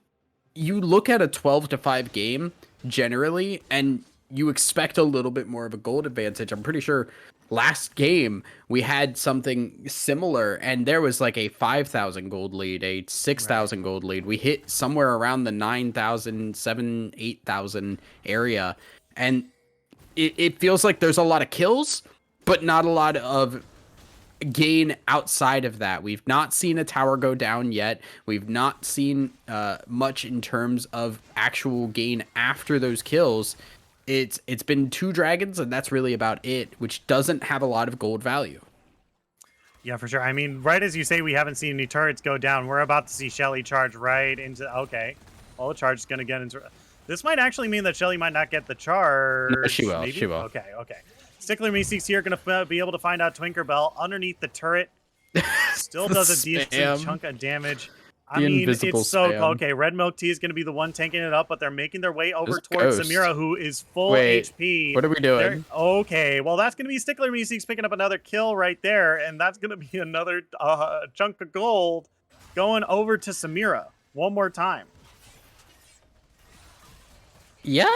you look at a 12-5 game generally, and you expect a little bit more of a gold advantage. I'm pretty sure last game we had something similar, and there was like a 5,000 gold lead, a 6,000 gold lead. We hit somewhere around the 9,000, 7,000, 8,000 area, and it feels like there's a lot of kills, but not a lot of gain outside of that. We've not seen a tower go down yet. We've not seen much in terms of actual gain after those kills. It's been 2 dragons, and that's really about it, which doesn't have a lot of gold value. Yeah, for sure. I mean, right as you say, we haven't seen any turrets go down. We're about to see Shelly charge right into... Okay. Well, the charge is going to get into... This might actually mean that Shelly might not get the charge. No, she will. Maybe? She will. Okay, okay. Stickler Meeseeks here going to be able to find out Twinkerbell underneath the turret. Still does a decent chunk of damage. I mean, it's so... Okay, Red Milk Tea is going to be the one tanking it up, but they're making their way over towards Samira, who is full HP. What are we doing? Okay, well, that's going to be Stickler Meeseeks picking up another kill right there, and that's going to be another chunk of gold going over to Samira one more time. Yeah,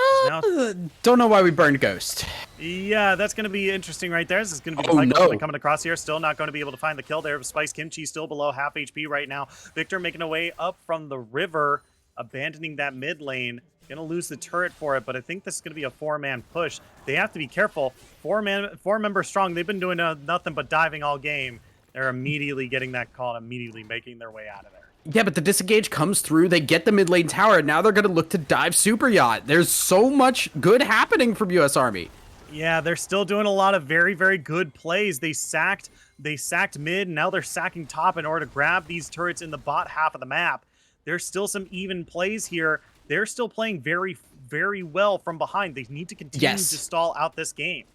don't know why we burned Ghost. Yeah, that's going to be interesting right there. This is going to be the coming across here. Still not going to be able to find the kill there. Spice Kimchi still below half HP right now. Victor making a way up from the river, abandoning that mid lane. Going to lose the turret for it, but I think this is going to be a 4-man push. They have to be careful. 4-member strong. They've been doing nothing but diving all game. They're immediately getting that call and immediately making their way out of there. Yeah, but the disengage comes through. They get the mid lane tower, and now they're going to look to dive Super Yacht. There's so much good happening from U.S. Army. Yeah, they're still doing a lot of very, very good plays. They sacked mid, and now they're sacking top in order to grab these turrets in the bot half of the map. There's still some even plays here. They're still playing very, very well from behind. They need to continue to stall out this game.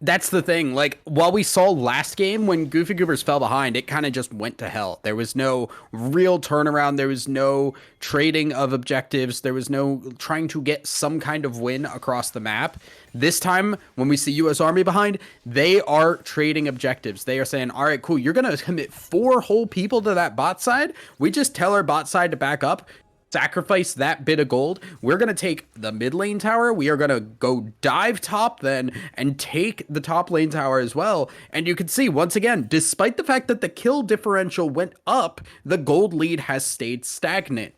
That's the thing. Like, while we saw last game when Goofy Goobers fell behind, it kind of just went to hell. There was no real turnaround. There was no trading of objectives. There was no trying to get some kind of win across the map. This time, when we see U.S. Army behind, they are trading objectives. They are saying, all right, cool, you're going to commit 4 whole people to that bot side. We just tell our bot side to back up. Sacrifice that bit of gold. We're going to take the mid lane tower. We are going to go dive top then and take the top lane tower as well. And you can see, once again, despite the fact that the kill differential went up, the gold lead has stayed stagnant.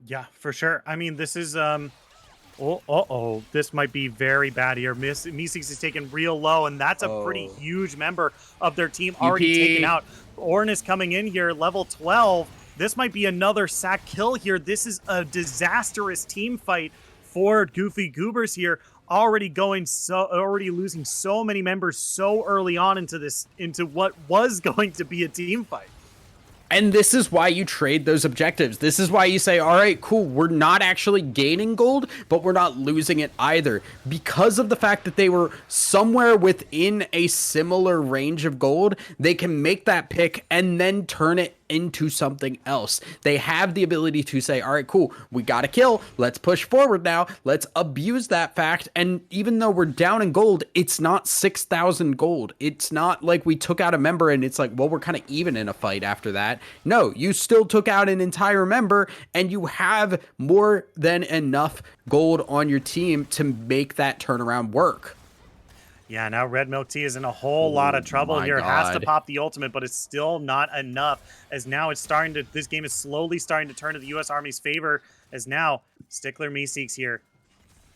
Yeah, for sure. I mean, this is... this might be very bad here. Meeseeks is taken real low, and that's a pretty huge member of their team already taken out. Ornn is coming in here, level 12. This might be another sack kill here. This is a disastrous team fight for Goofy Goobers here. Already losing so many members so early on into what was going to be a team fight. And this is why you trade those objectives. This is why you say, all right, cool, we're not actually gaining gold, but we're not losing it either. Because of the fact that they were somewhere within a similar range of gold, they can make that pick and then turn it into something else. They have the ability to say, all right, cool, we got a kill. Let's push forward now. Let's abuse that fact. And even though we're down in gold, it's not 6,000 gold. It's not like we took out a member and it's like, well, we're kind of even in a fight after that. No, you still took out an entire member and you have more than enough gold on your team to make that turnaround work. Yeah, now Red Milk Tea is in a whole lot of trouble here. God. Has to pop the ultimate, but it's still not enough. As now it's starting to, this game is slowly starting to turn to the U.S. Army's favor. As now Stickler Meeseeks here,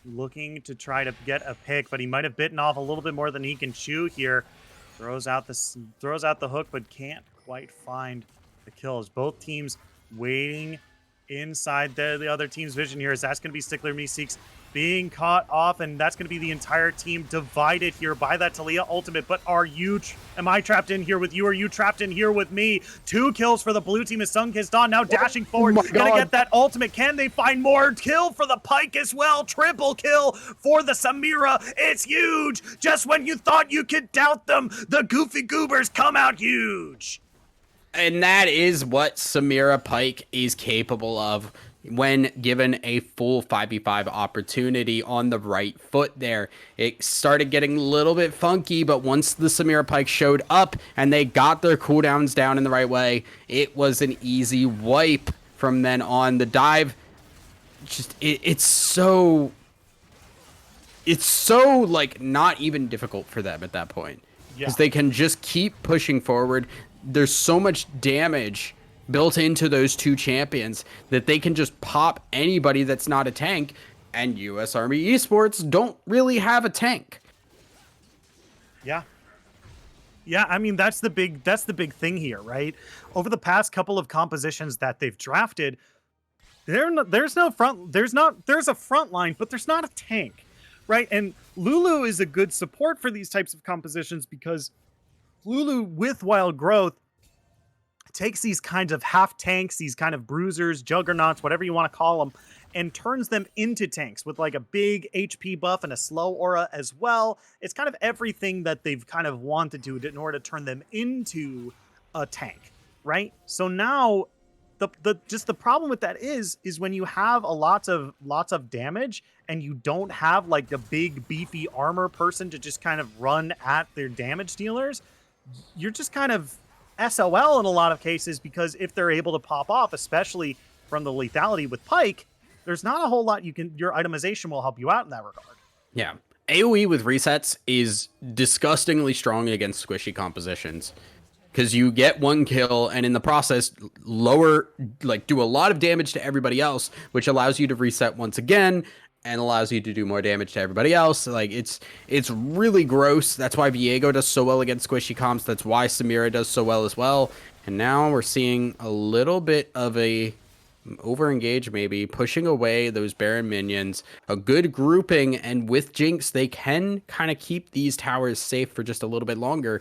looking to try to get a pick, but he might have bitten off a little bit more than he can chew here. Throws out the hook, but can't quite find the kills. Both teams waiting inside the other team's vision here. As that's going to be Stickler Meeseeks being caught off, and that's going to be the entire team divided here by that Talia ultimate. But am I trapped in here with you? Are you trapped in here with me? 2 kills for the blue team as Sunkissed Dawn now dashing forward. Gonna get that ultimate. Can they find more? Kill for the Pike as well. Triple kill for the Samira. It's huge. Just when you thought you could doubt them, the Goofy Goobers come out huge. And that is what Samira Pike is capable of when given a full 5v5 opportunity on the right foot there. It started getting a little bit funky, but once the Samira Pike showed up and they got their cooldowns down in the right way, it was an easy wipe from then on. The dive, just, it's so like not even difficult for them at that point. Because they can just keep pushing forward. There's so much damage built into those 2 champions that they can just pop anybody that's not a tank, and US Army Esports don't really have a tank. Yeah, I mean that's the big thing here, right? Over the past couple of compositions that they've drafted, there's a front line, but there's not a tank, right? And Lulu is a good support for these types of compositions because Lulu with Wild Growth takes these kinds of half tanks, these kind of bruisers, juggernauts, whatever you want to call them, and turns them into tanks with like a big HP buff and a slow aura as well. It's kind of everything that they've kind of wanted to in order to turn them into a tank, right? So now the problem with that is when you have lots of damage and you don't have like the big beefy armor person to just kind of run at their damage dealers, you're just kind of SOL in a lot of cases, because if they're able to pop off, especially from the lethality with Pike, there's not a whole lot your itemization will help you out in that regard. Yeah. AoE with resets is disgustingly strong against squishy compositions, because you get 1 kill and in the process do a lot of damage to everybody else, which allows you to reset once again and allows you to do more damage to everybody else. Like, it's really gross. That's why Viego does so well against squishy comps. That's why Samira does so well as well. And now we're seeing a little bit of a overengage, maybe pushing away those Baron minions. A good grouping, and with Jinx, they can kind of keep these towers safe for just a little bit longer.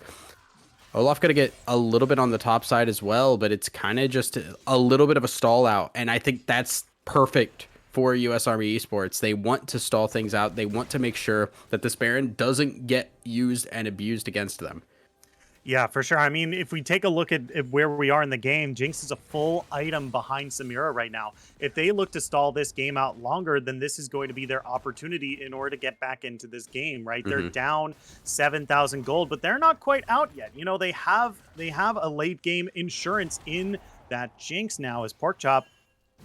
Olaf gonna get a little bit on the top side as well, but it's kind of just a little bit of a stall out. And I think that's perfect for US Army Esports. They want to stall things out. They want to make sure that this Baron doesn't get used and abused against them. Yeah, for sure. I mean, if we take a look at where we are in the game, Jinx is a full item behind Samira right now. If they look to stall this game out longer, then this is going to be their opportunity in order to get back into this game, right? They're down 7,000 gold, but they're not quite out yet. You know, they have a late game insurance in that Jinx now, as Porkchop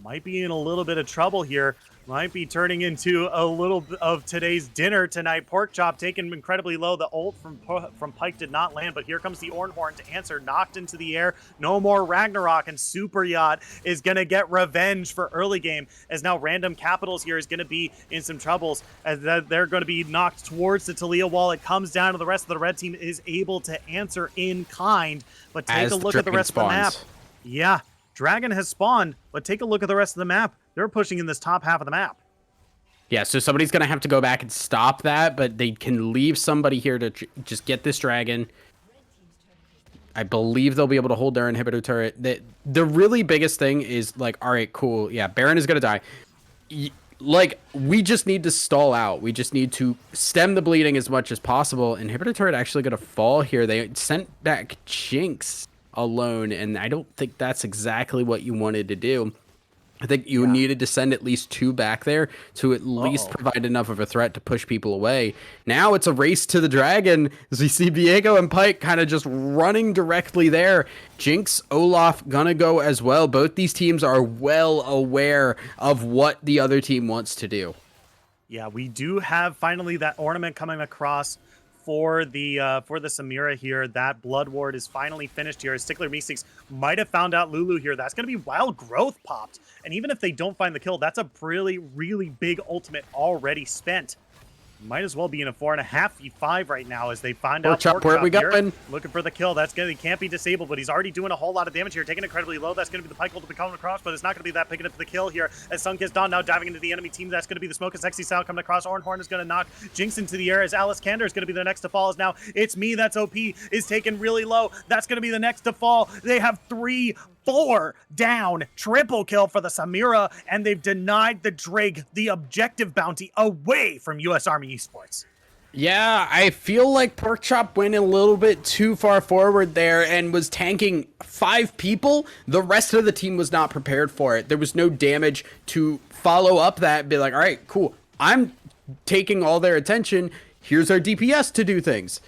might be in a little bit of trouble here. Might be turning into a little bit of today's dinner tonight. Porkchop taken incredibly low. The ult from Pike did not land, but here comes the Ornhorn to answer. Knocked into the air. No more Ragnarok, and Super Yacht is going to get revenge for early game, as now Random Capitals here is going to be in some troubles, as they're going to be knocked towards the Talia wall. It comes down to the rest of the red team is able to answer in kind, but take a look at the rest of the map. Yeah. Dragon has spawned, but take a look at the rest of the map. They're pushing in this top half of the map. Yeah, so somebody's going to have to go back and stop that, but they can leave somebody here to just get this dragon. I believe they'll be able to hold their inhibitor turret. The really biggest thing is like, all right, cool. Yeah, Baron is going to die. Like, we just need to stall out. We just need to stem the bleeding as much as possible. Inhibitor turret actually going to fall here. They sent back Jinx alone, and I don't think that's exactly what you wanted to do. I think you needed to send at least 2 back there to at least provide enough of a threat to push people away. Now it's a race to the dragon as we see Viego and Pyke kind of just running directly there. Jinx, Olaf gonna go as well. Both these teams are well aware of what the other team wants to do. Yeah, we do have finally that ornament coming across for the Samira here. That Blood Ward is finally finished here. Stickler Meeseeks might have found out Lulu here. That's going to be Wild Growth popped. And even if they don't find the kill, that's a really, really big ultimate already spent. Might as well be in a 4.5 v5 right now as they find out Pork Chop, where we going? Looking for the kill. That's good. He can't be disabled, but he's already doing a whole lot of damage here. Taking incredibly low. That's going to be the Pyke ult to be coming across, but it's not going to be that picking up the kill here. As Sunkissed Dawn now diving into the enemy team. That's going to be the Smoke and Sexy Sound coming across. Ornhorn is going to knock Jinx into the air as Alice Kander is going to be the next to fall. As now it's me. That's OP is taken really low. That's going to be the next to fall. They have 4 down, triple kill for the Samira, and they've denied the Drake the objective bounty away from US Army Esports. Yeah, I feel like Pork Chop went a little bit too far forward there and was tanking 5 people. The rest of the team was not prepared for it. There was no damage to follow up that and be like, all right, cool. I'm taking all their attention. Here's our DPS to do things.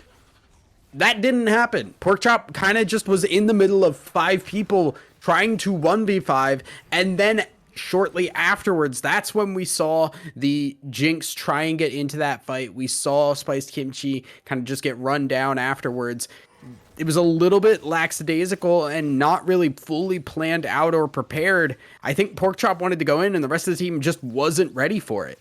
That didn't happen. Pork Chop kind of just was in the middle of 5 people trying to 1v5, and then shortly afterwards, that's when we saw the Jinx try and get into that fight. We saw Spiced Kimchi kind of just get run down afterwards. It was a little bit lackadaisical and not really fully planned out or prepared. I think Pork Chop wanted to go in, and the rest of the team just wasn't ready for it.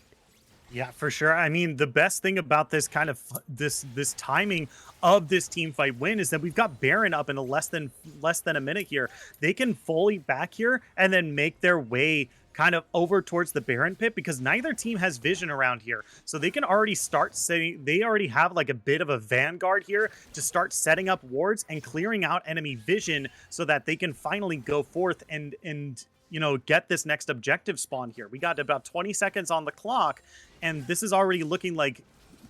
Yeah, for sure. I mean, the best thing about this kind of this timing of this team fight win is that we've got Baron up in a less than a minute here. They can fully back here and then make their way kind of over towards the Baron pit because neither team has vision around here. So they can already start setting, they already have like a bit of a vanguard here to start setting up wards and clearing out enemy vision so that they can finally go forth and you know, get this next objective spawn here. We got about 20 seconds on the clock, and this is already looking like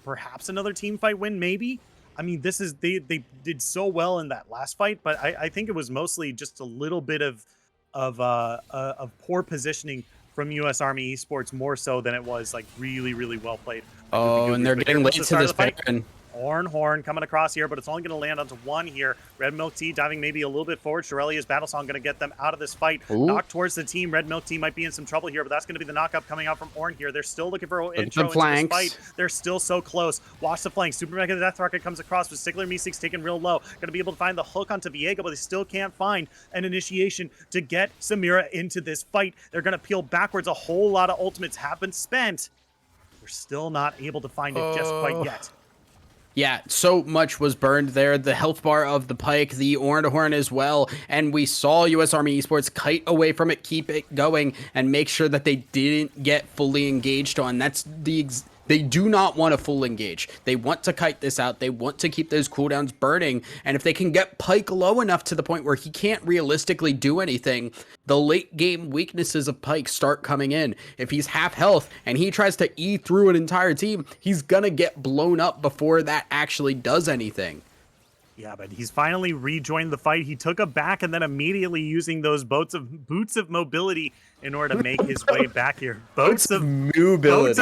perhaps another team fight win, maybe. I mean, this is they did so well in that last fight, but I think it was mostly just a little bit of poor positioning from US Army Esports more so than it was like really, really well played. Oh, and they're getting late to this Baron. Horn coming across here, but it's only going to land onto 1 here. Red Milk Tea diving maybe a little bit forward. Shirelia's Battle Song going to get them out of this fight. Ooh. Knock towards the team. Red Milk Tea might be in some trouble here, but that's going to be the knockup coming out from Orn here. They're still looking for intro into this fight. They're still so close. Watch the flank. Super Mega Death Rocket comes across with Stickler Meeseeks taken real low. Going to be able to find the hook onto Viego, but they still can't find an initiation to get Samira into this fight. They're going to peel backwards. A whole lot of ultimates have been spent. They're still not able to find it just quite yet. Yeah, so much was burned there. The health bar of the Pyke, the Ornhorn as well. And we saw US Army Esports kite away from it, keep it going, and make sure that they didn't get fully engaged on. That's they do not want to full engage. They want to kite this out. They want to keep those cooldowns burning. And if they can get Pyke low enough to the point where he can't realistically do anything, the late game weaknesses of Pyke start coming in. If he's half health and he tries to E through an entire team, he's going to get blown up before that actually does anything. Yeah, but he's finally rejoined the fight. He took a back and then immediately using those boots of mobility in order to make his way back here. Boats of mobility.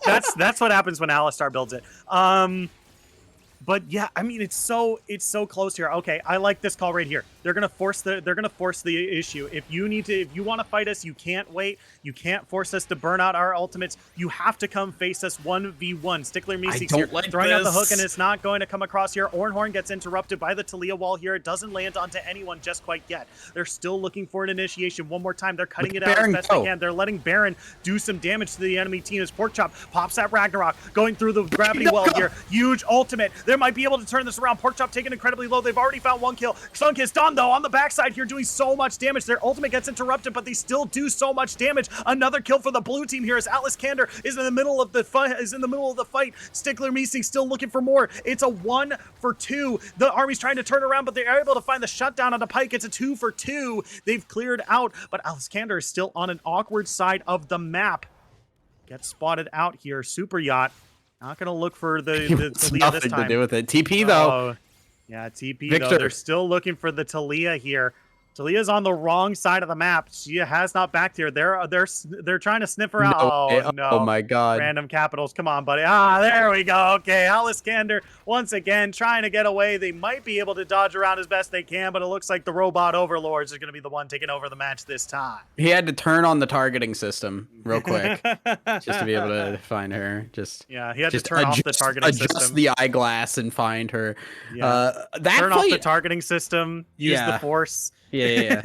That's what happens when Alistar builds it. But yeah, I mean, it's so close here. Okay, I like this call right here. They're gonna force the issue. If you want to fight us, you can't wait. You can't force us to burn out our ultimates. You have to come face us 1v1. Stickler Meeseeks here, throwing out the hook, and it's not going to come across here. Ornhorn gets interrupted by the Talia wall here. It doesn't land onto anyone just quite yet. They're still looking for an initiation one more time. They're cutting it out as best they can. They're letting Baron do some damage to the enemy team as Pork Chop pops that Ragnarok, going through the gravity well here. Huge ultimate. They're They might be able to turn this around. Porkchop taken incredibly low. They've already found 1 kill. Sunkist Dawn, though, on the backside here doing so much damage. Their ultimate gets interrupted, but they still do so much damage. Another kill for the blue team here as Atlas Kander is in the middle of the fight. Stickler Meesing still looking for more. It's a 1 for 2. The army's trying to turn around, but they're able to find the shutdown on the Pike. It's a 2 for 2. They've cleared out, but Atlas Kander is still on an awkward side of the map. Gets spotted out here. Super Yacht not going to look for the Talia this time. To do with it. TP though. Yeah, TP Victor. though. They're still looking for the Talia here. Talia's on the wrong side of the map. She has not backed here. They're trying to sniff her out. Oh no! Oh my God! Random capitals. Come on, buddy. Ah, there we go. Okay, Atlas Kander once again trying to get away. They might be able to dodge around as best they can, but it looks like the robot overlords is going to be the one taking over the match this time. He had to turn on the targeting system real quick just to be able to find her. He had to turn off the targeting system. Adjust the eyeglass and find her. Turn off the targeting system. Use the force. Yeah.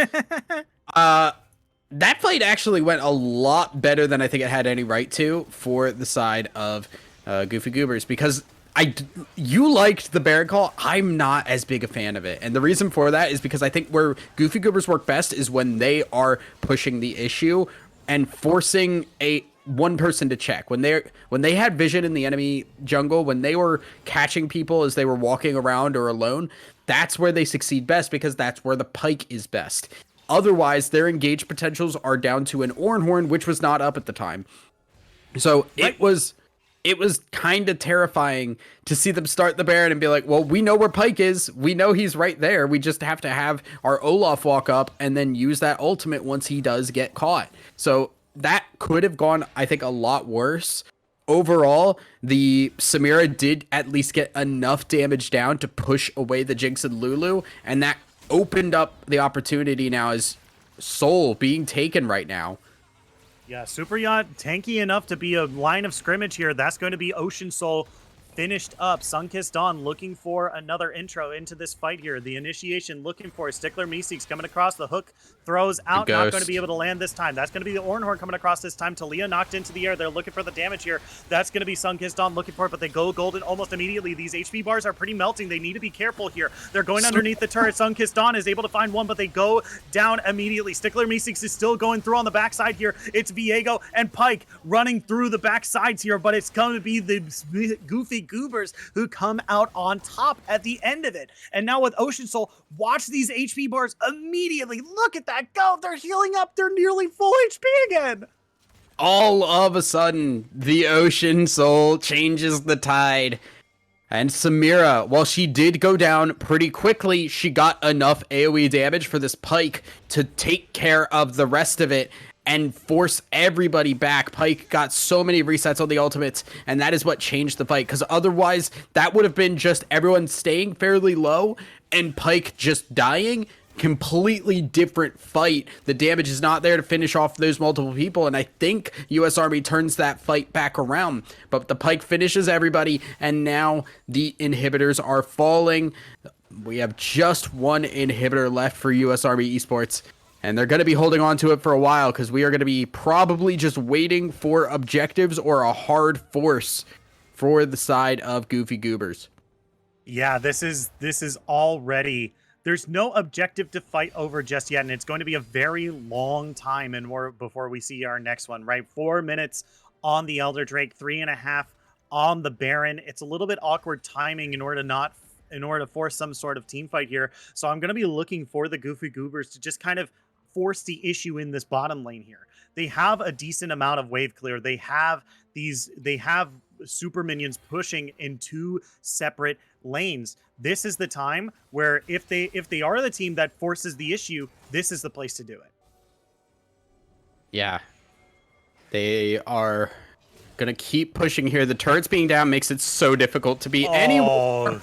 That fight actually went a lot better than I think it had any right to for the side of Goofy Goobers, because you liked the Baron call. I'm not as big a fan of it, and the reason for that is because I think where Goofy Goobers work best is when they are pushing the issue and forcing one person to check. When they had vision in the enemy jungle, when they were catching people as they were walking around or alone, that's where they succeed best, because that's where the Pike is best. Otherwise, their engaged potentials are down to an Ornhorn, which was not up at the time. So it was kind of terrifying to see them start the Baron and be like, well, we know where Pike is. We know he's right there. We just have to have our Olaf walk up and then use that ultimate once he does get caught. So that could have gone, I think, a lot worse. Overall, the Samira did at least get enough damage down to push away the Jinx and Lulu, and that opened up the opportunity now as Soul being taken right now. Yeah, Super Yacht tanky enough to be a line of scrimmage here. That's going to be Ocean Soul finished up. Sunkissed Dawn looking for another intro into this fight here. The initiation looking for Stickler Meeseeks coming across. The hook throws out, not going to be able to land this time. That's going to be the Ornhorn coming across this time. Talia knocked into the air. They're looking for the damage here. That's going to be Sunkissed Dawn looking for it, but they go golden almost immediately. These HP bars are pretty melting. They need to be careful here. They're going underneath the turret. Sunkissed Dawn is able to find one, but they go down immediately. Stickler Meeseeks is still going through on the backside here. It's Viego and Pike running through the backsides here, but it's going to be the Goofy Goobers who come out on top at the end of it. And now with Ocean Soul, watch these HP bars immediately. Look at that go. They're healing up. They're nearly full HP again. All of a sudden, the Ocean Soul changes the tide. And Samira, while she did go down pretty quickly, she got enough AoE damage for this Pike to take care of the rest of it and force everybody back. Pike got so many resets on the ultimates, and that is what changed the fight, because otherwise that would have been just everyone staying fairly low and Pike just dying. Completely different fight. The damage is not there to finish off those multiple people, and I think US Army turns that fight back around, but the Pike finishes everybody, and now the inhibitors are falling. We have just one inhibitor left for US Army Esports, and they're going to be holding on to it for a while, because we are going to be probably just waiting for objectives or a hard force for the side of Goofy Goobers. Yeah, this is already... There's no objective to fight over just yet, and it's going to be a very long time before we see our next one, right? 4 minutes on the Elder Drake, 3.5 on the Baron. It's a little bit awkward timing in order to force some sort of team fight here. So I'm going to be looking for the Goofy Goobers to just kind of force the issue in this bottom lane here. They have a decent amount of wave clear. They have super minions pushing in 2 separate lanes. This is the time where if they are the team that forces the issue, this is the place to do it. Yeah. They are gonna keep pushing here. The turrets being down makes it so difficult to beat anyone.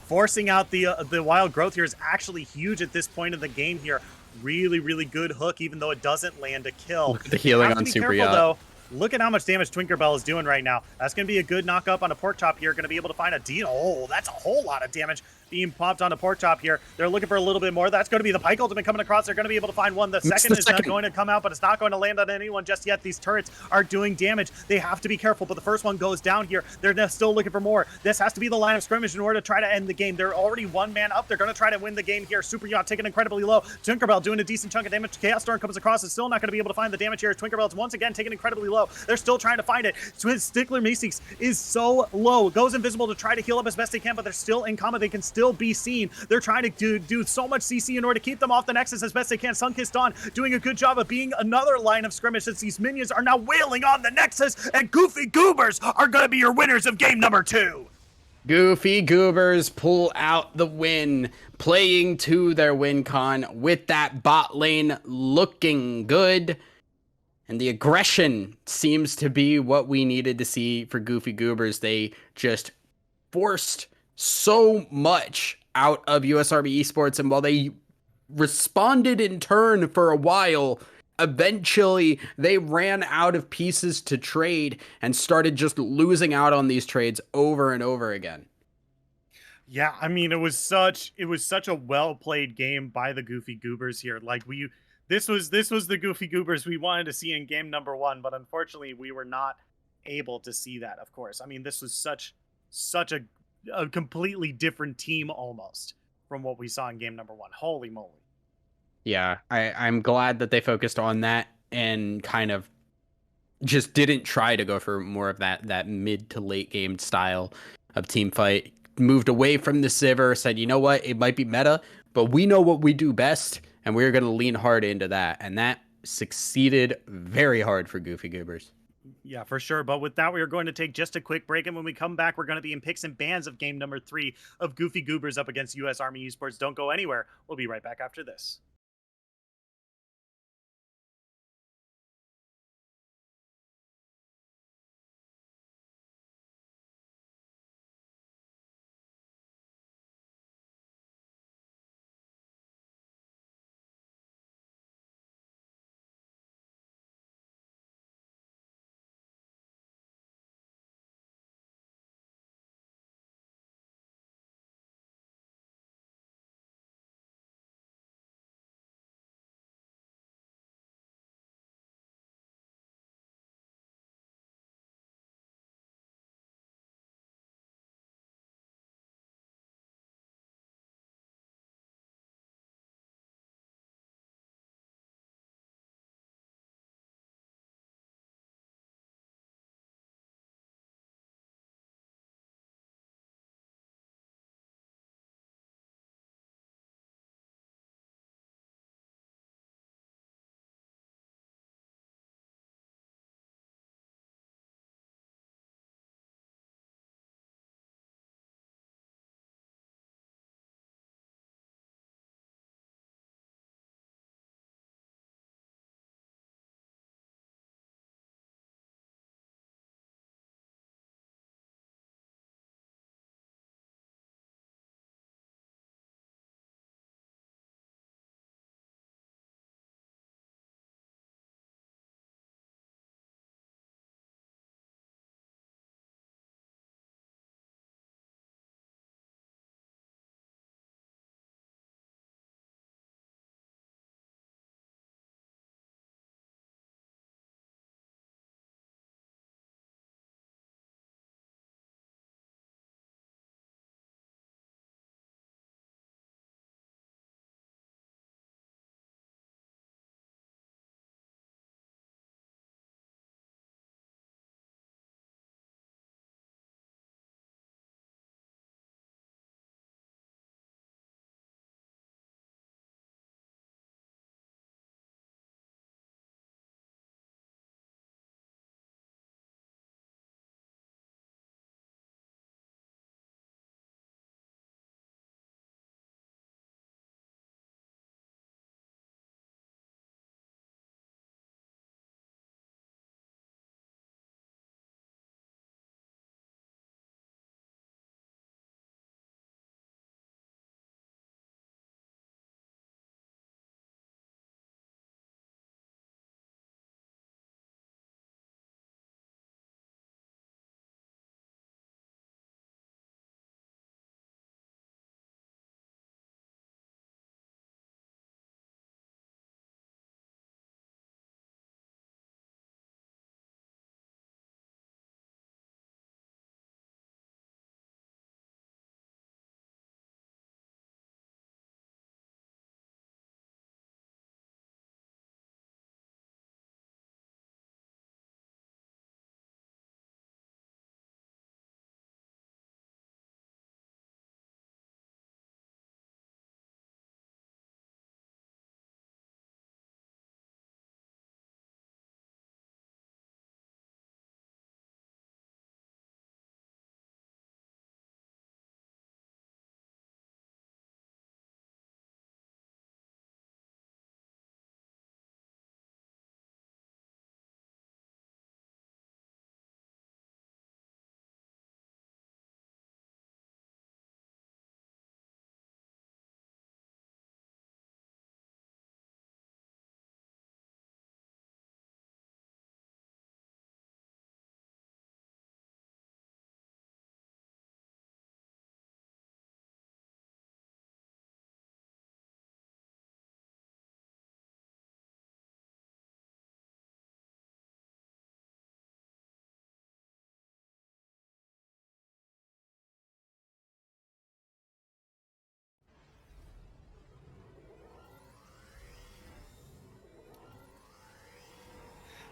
Forcing out the wild growth here is actually huge at this point of the game here. Really, really good hook, even though it doesn't land a kill. Look at the healing on Super Yacht. Though. Look at how much damage Twinkerbell is doing right now. That's going to be a good knock up on a pork chop here. Going to be able to find a deal. Oh, that's a whole lot of damage. being popped on a pork chop here. They're looking for a little bit more. That's going to be the Pike Ultimate coming across. They're going to be able to find one. The second is not going to come out, but it's not going to land on anyone just yet. These turrets are doing damage. They have to be careful, but the first one goes down here. They're still looking for more. This has to be the line of scrimmage in order to try to end the game. They're already one man up. They're going to try to win the game here. Super Yacht taking incredibly low. Tinkerbell doing a decent chunk of damage. Chaos Storm comes across. Is still not going to be able to find the damage here. Tinkerbell's once again taking incredibly low. They're still trying to find it. Stickler Meeseeks is so low. Goes invisible to try to heal up as best they can, but they're still in combat. They can still be seen. They're trying to do so much CC in order to keep them off the Nexus as best they can. Sunkissed Dawn doing a good job of being another line of scrimmage since these minions are now wailing on the Nexus, and Goofy Goobers are going to be your winners of game number 2. Goofy Goobers pull out the win, playing to their win con with that bot lane looking good. And the aggression seems to be what we needed to see for Goofy Goobers. They just forced so much out of US Army Esports, and while they responded in turn for a while, eventually they ran out of pieces to trade and started just losing out on these trades over and over again. Yeah, I mean, it was such a well played game by the Goofy Goobers here. Like this was the Goofy Goobers we wanted to see in game number 1, but unfortunately we were not able to see that. Of course, I mean, this was such a completely different team almost from what we saw in game number 1. Holy moly! Yeah, I'm glad that they focused on that and kind of just didn't try to go for more of that mid to late game style of team fight. Moved away from the Sivir, said, you know what, it might be meta, but we know what we do best, and we're going to lean hard into that. And that succeeded very hard for Goofy Goobers. Yeah, for sure. But with that, we are going to take just a quick break. And when we come back, we're going to be in picks and bans of game number 3 of Goofy Goobers up against US Army Esports. Don't go anywhere. We'll be right back after this.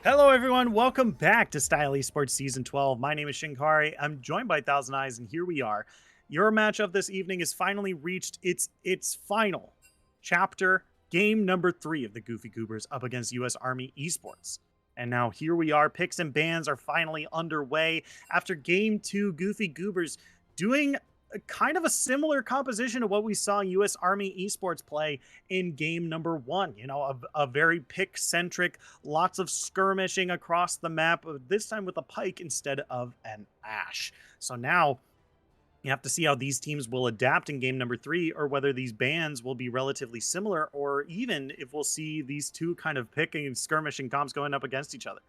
Hello, everyone. Welcome back to Style Esports Season 12. My name is Shinkari. I'm joined by Thousand Eyes, and here we are. Your matchup this evening has finally reached its final chapter, game number 3 of the Goofy Goobers up against U.S. Army Esports. And now here we are. Picks and bans are finally underway after game 2. Goofy Goobers doing kind of a similar composition to what we saw U.S. Army Esports play in game number 1. You know, a very pick-centric, lots of skirmishing across the map, this time with a pike instead of an ash. So now you have to see how these teams will adapt in game number 3, or whether these bans will be relatively similar, or even if we'll see these two kind of picking and skirmishing comps going up against each other.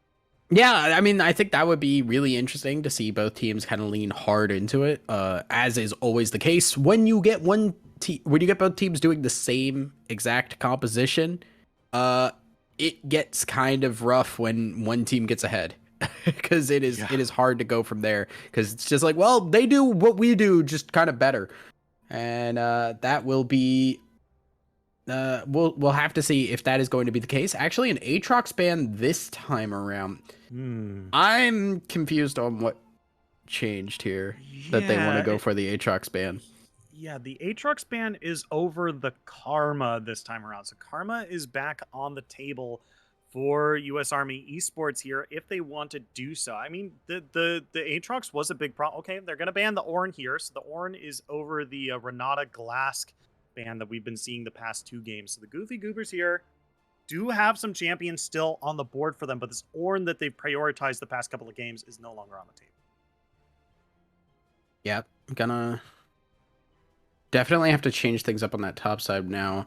Yeah, I mean, I think that would be really interesting to see both teams kind of lean hard into it, as is always the case. When you get when you get both teams doing the same exact composition, it gets kind of rough when one team gets ahead, because it is hard to go from there, because it's just like, well, they do what we do, just kind of better, and that will be. We'll have to see if that is going to be the case. Actually, an Aatrox ban this time around. I'm confused on what changed here that they want to go for the Aatrox ban. Yeah, the Aatrox ban is over the Karma this time around. So Karma is back on the table for U.S. Army Esports here if they want to do so. I mean, the Aatrox was a big problem. Okay, they're going to ban the Ornn here. So the Ornn is over the Renata Glask ban that we've been seeing the past 2 games. So the Goofy Goobers here do have some champions still on the board for them, but this Ornn that they've prioritized the past couple of games is no longer on the table. Yeah, I'm gonna definitely have to change things up on that top side now.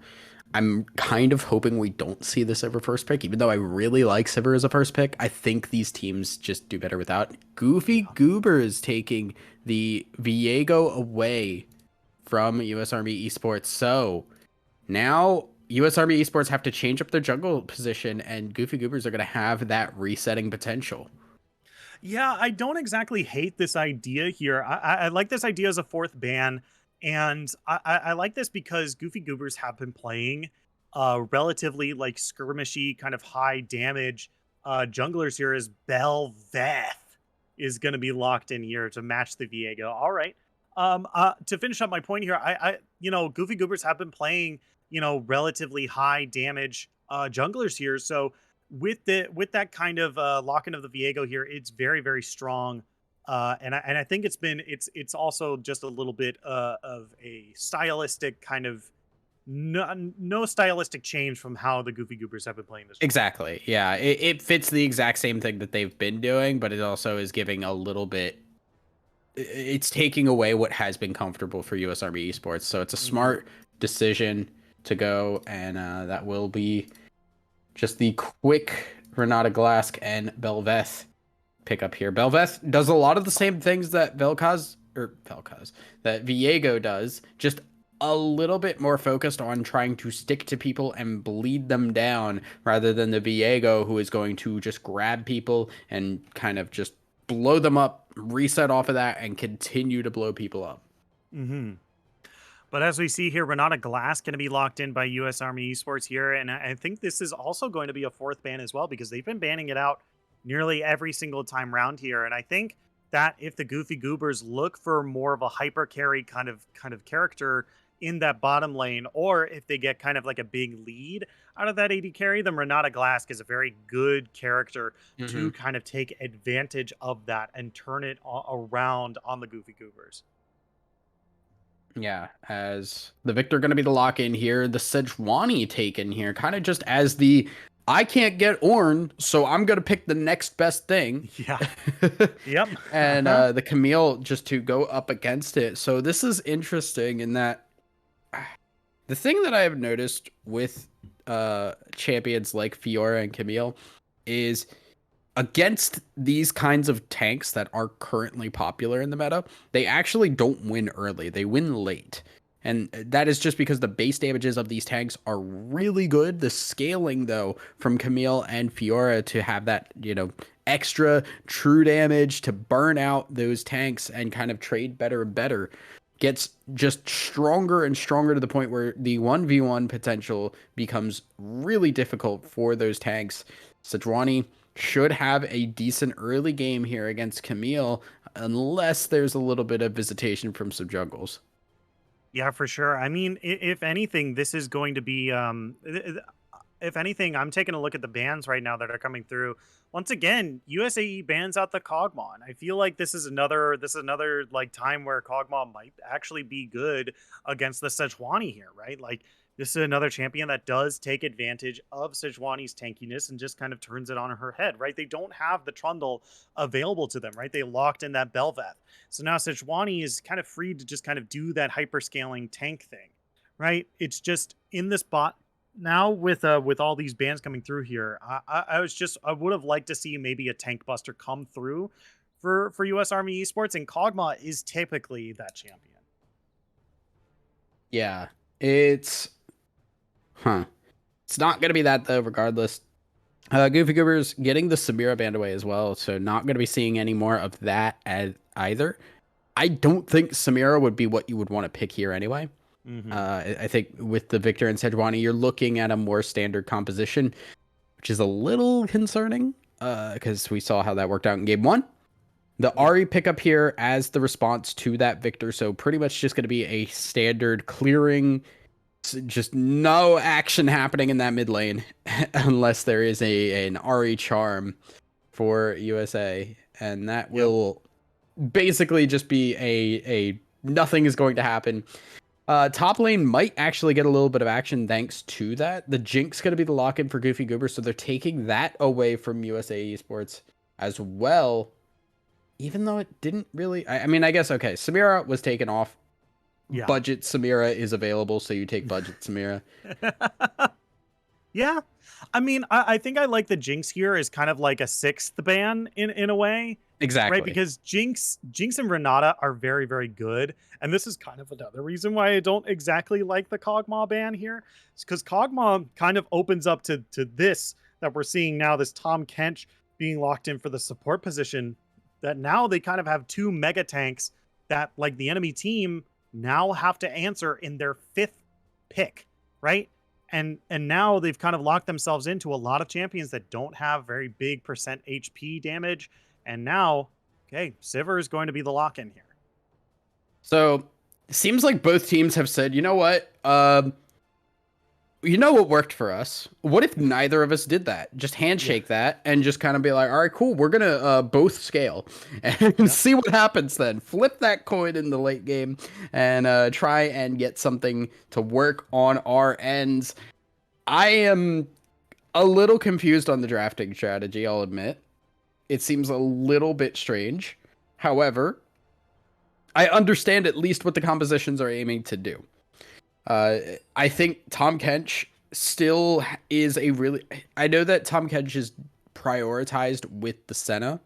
I'm kind of hoping we don't see the Sivir first pick, even though I really like Sivir as a first pick. I think these teams just do better without. Goofy Goobers taking the Viego away from U.S. Army Esports. So now U.S. Army Esports have to change up their jungle position, and Goofy Goobers are going to have that resetting potential. Yeah, I don't exactly hate this idea here. I like this idea as a 4th ban, and I like this because Goofy Goobers have been playing relatively like skirmishy, kind of high damage junglers here, as Belveth is going to be locked in here to match the Viego. All right. To finish up my point here, Goofy Goobers have been playing, relatively high damage junglers here. So with that kind of lock-in of the Viego here, it's very, very strong. And I think it's also just a little bit of a stylistic kind of no stylistic change from how the Goofy Goobers have been playing this. Exactly. Yeah, it fits the exact same thing that they've been doing, but it also is giving a little bit. It's taking away what has been comfortable for U.S. Army Esports. So it's a smart decision to go, and that will be just the quick Renata Glask and Belveth pick up here. Belveth does a lot of the same things that that Viego does, just a little bit more focused on trying to stick to people and bleed them down, rather than the Viego, who is going to just grab people and kind of just blow them up, reset off of that, and continue to blow people up. But as we see here, Renata Glass going to be locked in by U.S. Army Esports here. And I think this is also going to be a 4th ban as well, because they've been banning it out nearly every single time round here. And I think that if the Goofy Goobers look for more of a hyper carry kind of character in that bottom lane, or if they get kind of like a big lead out of that AD carry, then Renata Glass is a very good character to kind of take advantage of that and turn it around on the Goofy Goobers. Yeah, as the Victor going to be the lock-in here, the Sejuani taken here, kind of just as the, I can't get Ornn, so I'm going to pick the next best thing. Yeah. Yep. And the Camille just to go up against it. So this is interesting in that the thing that I have noticed with champions like Fiora and Camille is, against these kinds of tanks that are currently popular in the meta, they actually don't win early. They win late. And that is just because the base damages of these tanks are really good. The scaling, though, from Camille and Fiora to have that, extra true damage to burn out those tanks and kind of trade better and better, gets just stronger and stronger, to the point where the 1v1 potential becomes really difficult for those tanks. Sejuani should have a decent early game here against Camille, unless there's a little bit of visitation from some jungles. Yeah, for sure. I mean, if anything, this is going to be if anything, I'm taking a look at the bans right now that are coming through. Once again, USAE bans out the Kog'Maw. I feel like this is another like time where Kog'Maw might actually be good against the Sejuani here, right? Like this is another champion that does take advantage of Sejuani's tankiness and just kind of turns it on her head, right? They don't have the Trundle available to them, right? They locked in that Bel'Veth. So now Sejuani is kind of free to just kind of do that hyperscaling tank thing, right? It's just in this bot now with all these bans coming through here. I would have liked to see maybe a tank buster come through for US Army Esports, and Kog'Maw is typically that champion. Yeah, it's It's not gonna be that though, regardless. Goofy Goobers getting the Samira band away as well, so not gonna be seeing any more of that as either. I don't think Samira would be what you would want to pick here anyway. I think with the Victor and Sejuani, you're looking at a more standard composition, which is a little concerning because we saw how that worked out in game one. The Ari pickup here as the response to that Victor, so pretty much just going to be a standard clearing, just no action happening in that mid lane unless there is an Ari charm for USA, and that will basically just be a nothing is going to happen. Top lane might actually get a little bit of action thanks to that. The Jinx going to be the lock-in for Goofy Goober, so they're taking that away from USA Esports as well. Even though it didn't really... I mean, I guess, okay, Samira was taken off. Yeah. Budget Samira is available, so you take budget Samira. Yeah. I mean, I think I like the Jinx here as kind of like a sixth ban in a way. Exactly. Right, because Jinx and Renata are very, very good. And this is kind of another reason why I don't exactly like the Kog'Maw ban here. It's because Kog'Maw kind of opens up to this that we're seeing now, this Tahm Kench being locked in for the support position, that now they kind of have two mega tanks that, like, the enemy team now have to answer in their fifth pick, right? And now they've kind of locked themselves into a lot of champions that don't have very big percent HP damage. And now, okay, Sivir is going to be the lock-in here. So, it seems like both teams have said, you know what? You know what worked for us? What if neither of us did that? Just handshake that and just kind of be like, all right, cool. We're going to both scale and see what happens then. Flip that coin in the late game and try and get something to work on our ends. I am a little confused on the drafting strategy, I'll admit. It seems a little bit strange. However, I understand at least what the compositions are aiming to do. I think Tahm Kench still is a really... I know that Tahm Kench is prioritized with the Senna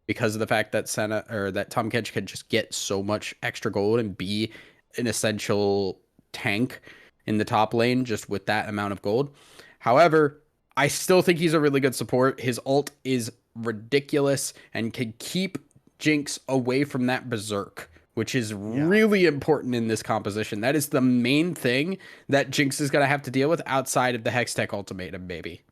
because of the fact that Tahm Kench can just get so much extra gold and be an essential tank in the top lane just with that amount of gold. However, I still think he's a really good support. His ult is ridiculous and can keep Jinx away from that berserk, which is really important in this composition. That is the main thing that Jinx is going to have to deal with outside of the Hextech ultimatum, baby.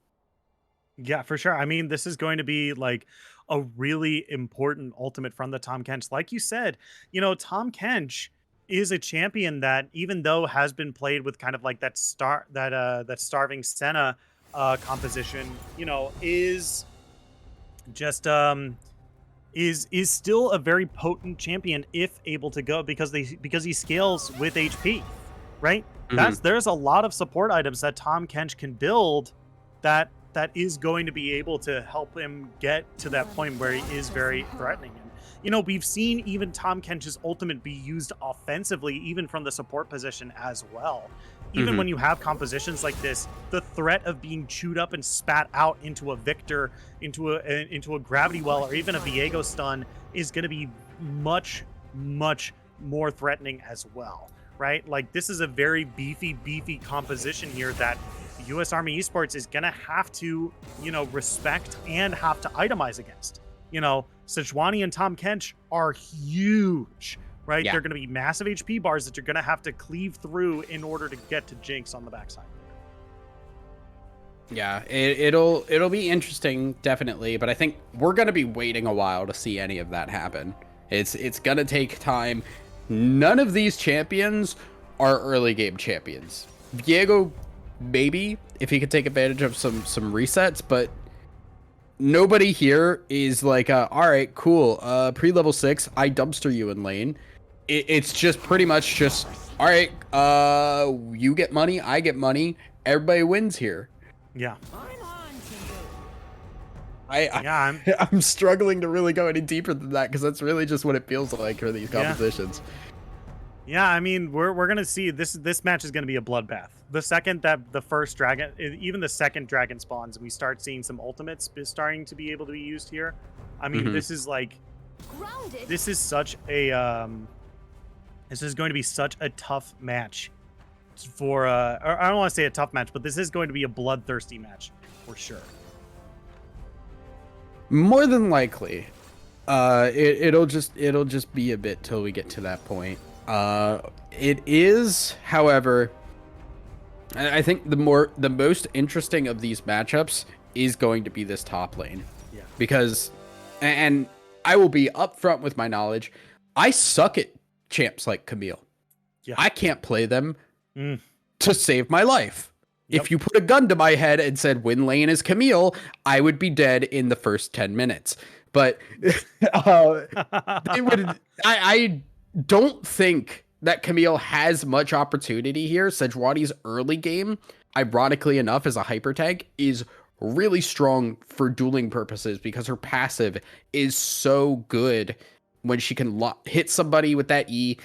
Yeah, for sure. I mean, this is going to be like a really important ultimate from the Tahm Kench. Like you said, you know, Tahm Kench is a champion that, even though has been played with kind of like that starving Senna composition, you know, is just is still a very potent champion if able to go, because he scales with HP, right? There's a lot of support items that Tahm Kench can build that is going to be able to help him get to that point where he is very threatening. And you know, we've seen even Tahm Kench's ultimate be used offensively, even from the support position as well. Even when you have compositions like this, the threat of being chewed up and spat out into a Victor, into a gravity well, or even a Viego stun is going to be much, much more threatening as well, right? Like, this is a very beefy composition here that US Army Esports is going to have to, you know, respect and have to itemize against. You know, Sejuani and Tahm Kench are huge, right? They're going to be massive HP bars that you're going to have to cleave through in order to get to Jinx on the backside. Yeah, it'll be interesting, definitely, but I think we're gonna be waiting a while to see any of that happen. It's gonna take time. None of these champions are early game champions. Viego, maybe if he could take advantage of some resets, but nobody here is like, all right, cool. Pre-level 6, I dumpster you in lane. It's just pretty much just, all right. You get money, I get money. Everybody wins here. Yeah. I Yeah, I'm struggling to really go any deeper than that because that's really just what it feels like for these yeah. competitions. Yeah, I mean, we're gonna see this match is gonna be a bloodbath. The second that the first dragon, even the second dragon spawns, and we start seeing some ultimates starting to be able to be used here. I mean, Hmm. this is like, this is such a this is going to be such a tough match for or I don't want to say a tough match, but this is going to be a bloodthirsty match for sure. More than likely, it'll just be a bit till we get to that point. It is, however, I think the most interesting of these matchups is going to be this top lane. Yeah. Because, and I will be upfront with my knowledge, I suck at champs like Camille. Yeah. I can't play them Mm. to save my life. Yep. If you put a gun to my head and said win lane is Camille, I would be dead in the first 10 minutes. But they would I don't think that Camille has much opportunity here. Sejuani's early game, ironically enough, as a hyper tank, is really strong for dueling purposes because her passive is so good when she can hit somebody with that E,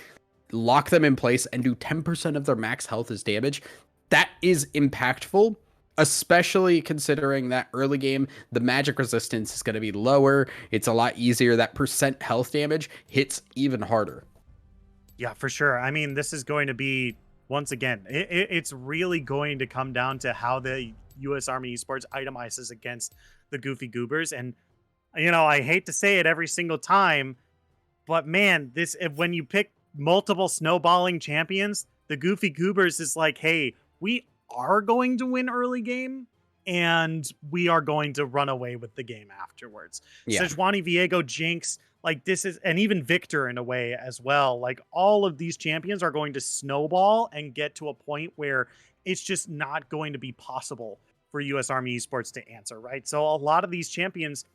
lock them in place, and do 10% of their max health as damage. That is impactful, especially considering that early game, the magic resistance is going to be lower. It's a lot easier. That percent health damage hits even harder. Yeah, for sure. I mean, this is going to be, once again, it's really going to come down to how the U.S. Army Esports itemizes against the Goofy Goobers. And, I hate to say it every single time, but man, when you pick multiple snowballing champions, the Goofy Goobers is like, hey, we are going to win early game, and we are going to run away with the game afterwards. Yeah. Sejuani, Viego, Jinx, like this is, and even Victor in a way as well. Like all of these champions are going to snowball and get to a point where it's just not going to be possible for US Army Esports to answer, right? So a lot of these champions,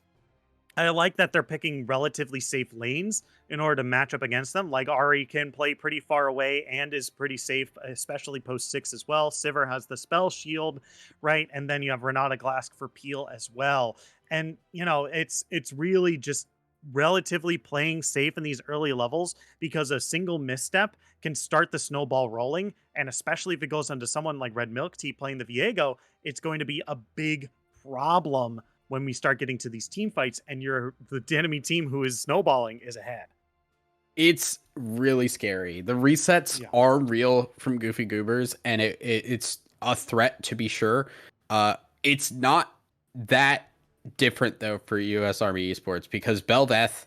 I like that they're picking relatively safe lanes in order to match up against them. Like Ari can play pretty far away and is pretty safe, especially post 6 as well. Sivir has the spell shield, right? And then you have Renata Glask for peel as well. And it's really just relatively playing safe in these early levels because a single misstep can start the snowball rolling. And especially if it goes onto someone like Red Milk Tea playing the Viego, it's going to be a big problem when we start getting to these team fights and the enemy team who is snowballing is ahead. It's really scary. The resets are real from Goofy Goobers, and it's a threat to be sure. It's not that different though for US Army Esports because Belveth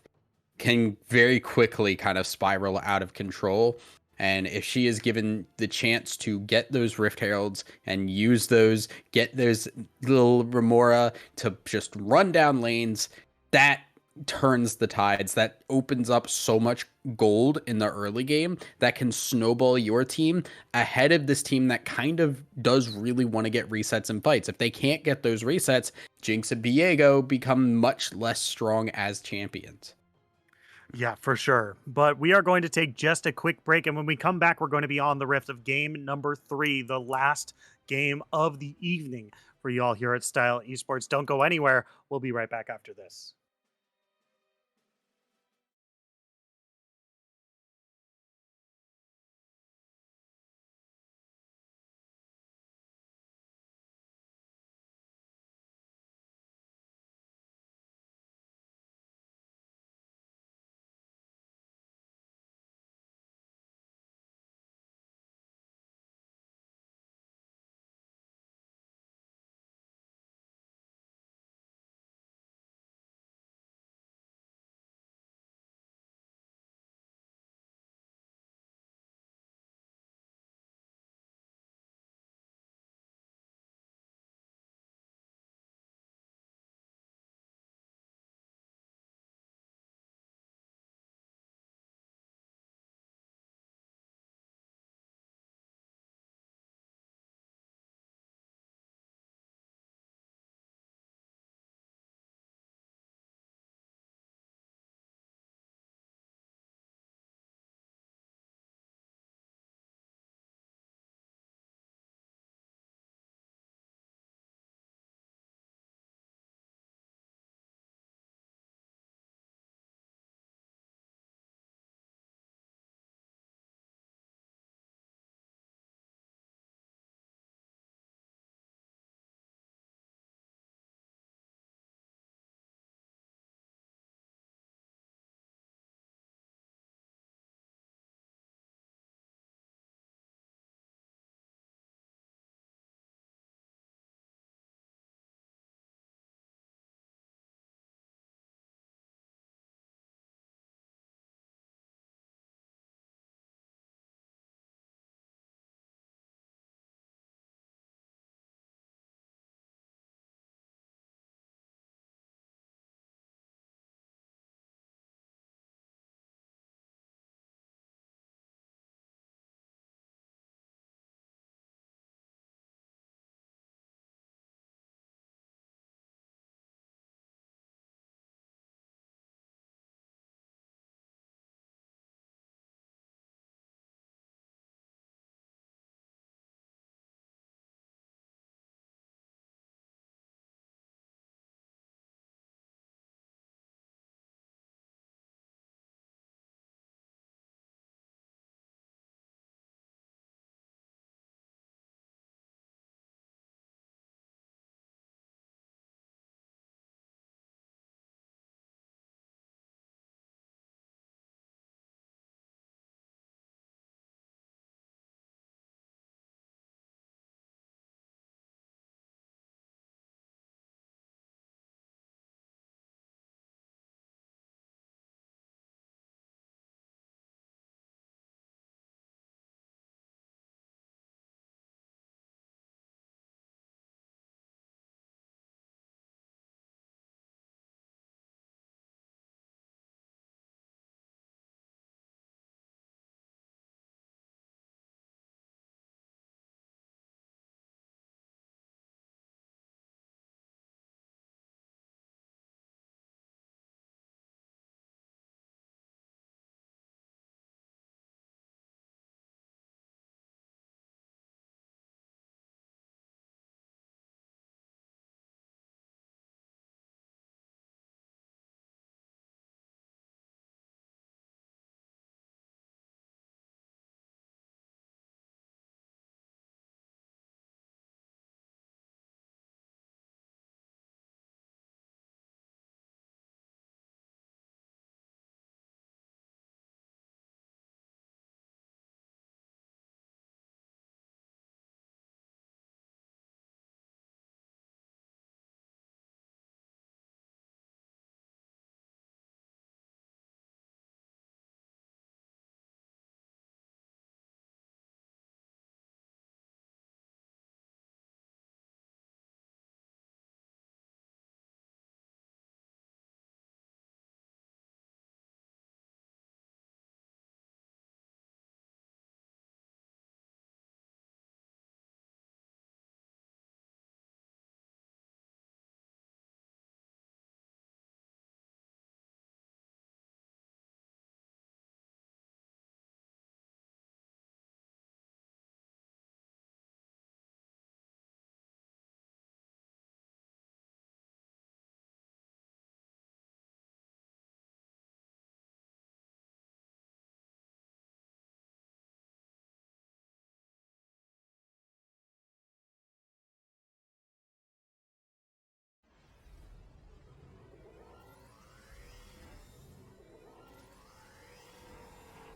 can very quickly kind of spiral out of control. And if she is given the chance to get those Rift Heralds and use those, get those little Remora to just run down lanes, that turns the tides. That opens up so much gold in the early game that can snowball your team ahead of this team that kind of does really want to get resets and fights. If they can't get those resets, Jinx and Viego become much less strong as champions. Yeah, for sure. But we are going to take just a quick break. And when we come back, we're going to be on the Rift of game number 3, the last game of the evening for y'all here at Style Esports. Don't go anywhere. We'll be right back after this.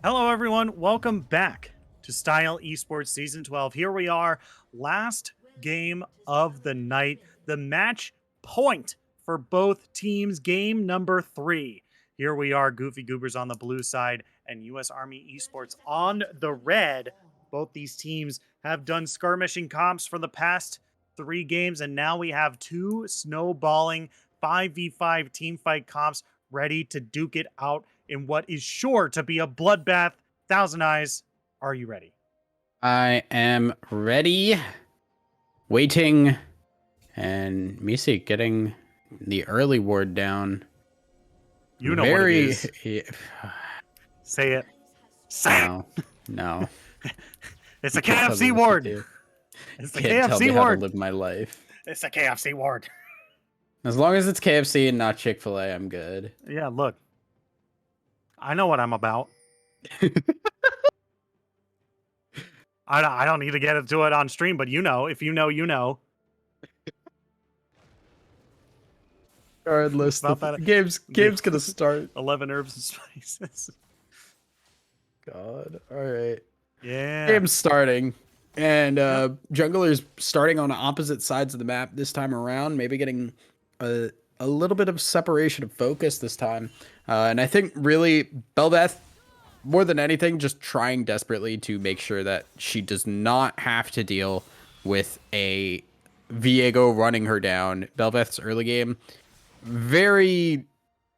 Hello, everyone. Welcome back to Style Esports Season 12. Here we are, last game of the night, the match point for both teams, game number 3. Here we are, Goofy Goobers on the blue side and U.S. Army Esports on the red. Both these teams have done skirmishing comps for the past 3 games, and now we have 2 snowballing 5v5 teamfight comps ready to duke it out in what is sure to be a bloodbath. Thousand Eyes, are you ready? I am ready. Waiting. And Misi getting the early ward down. You know what it is. Yeah. Say it. Say No. No. it. It's a Can't tell me KFC what to ward. do. It's the Can't tell me KFC how to ward. live my life. It's a KFC ward. As long as it's KFC and not Chick-fil-A, I'm good. Yeah, look. I know what I'm about. I don't need to get into it on stream, but you know. If you know, you know. Regardless, the game's gonna start. 11 herbs and spices. God. All right. Yeah. Game's starting. And Jungler's starting on opposite sides of the map this time around, maybe getting a little bit of separation of focus this time. And I think really Belveth, more than anything, just trying desperately to make sure that she does not have to deal with a Viego running her down. Belveth's early game, very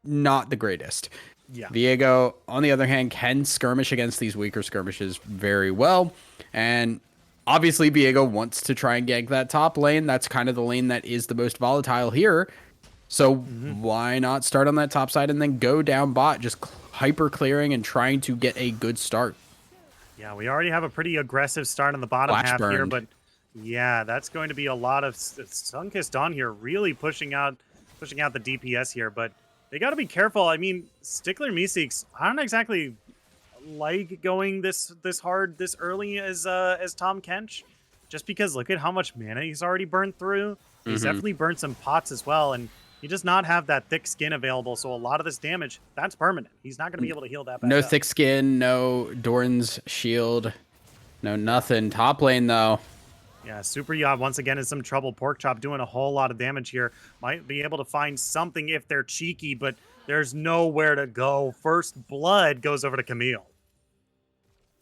not the greatest. Yeah. Viego, on the other hand, can skirmish against these weaker skirmishes very well. And obviously, Viego wants to try and gank that top lane. That's kind of the lane that is the most volatile here. So why not start on that top side and then go down bot, just hyper clearing and trying to get a good start. Yeah, we already have a pretty aggressive start on the bottom Flash half here, burned. but yeah, that's going to be a lot of Sunkissed Dawn here, really pushing out the DPS here, but they got to be careful. I mean, Stickler Meeseeks, I don't exactly like going this hard this early as Tom Kench, just because look at how much mana he's already burned through. He's definitely burned some pots as well, and he does not have that thick skin available, so a lot of this damage, that's permanent. He's not going to be able to heal that back No up. thick skin, no Dorn's shield, no nothing. Top lane, though. Yeah, Super Yacht once again in some trouble. Pork Chop doing a whole lot of damage here. Might be able to find something if they're cheeky, but there's nowhere to go. First blood goes over to Camille.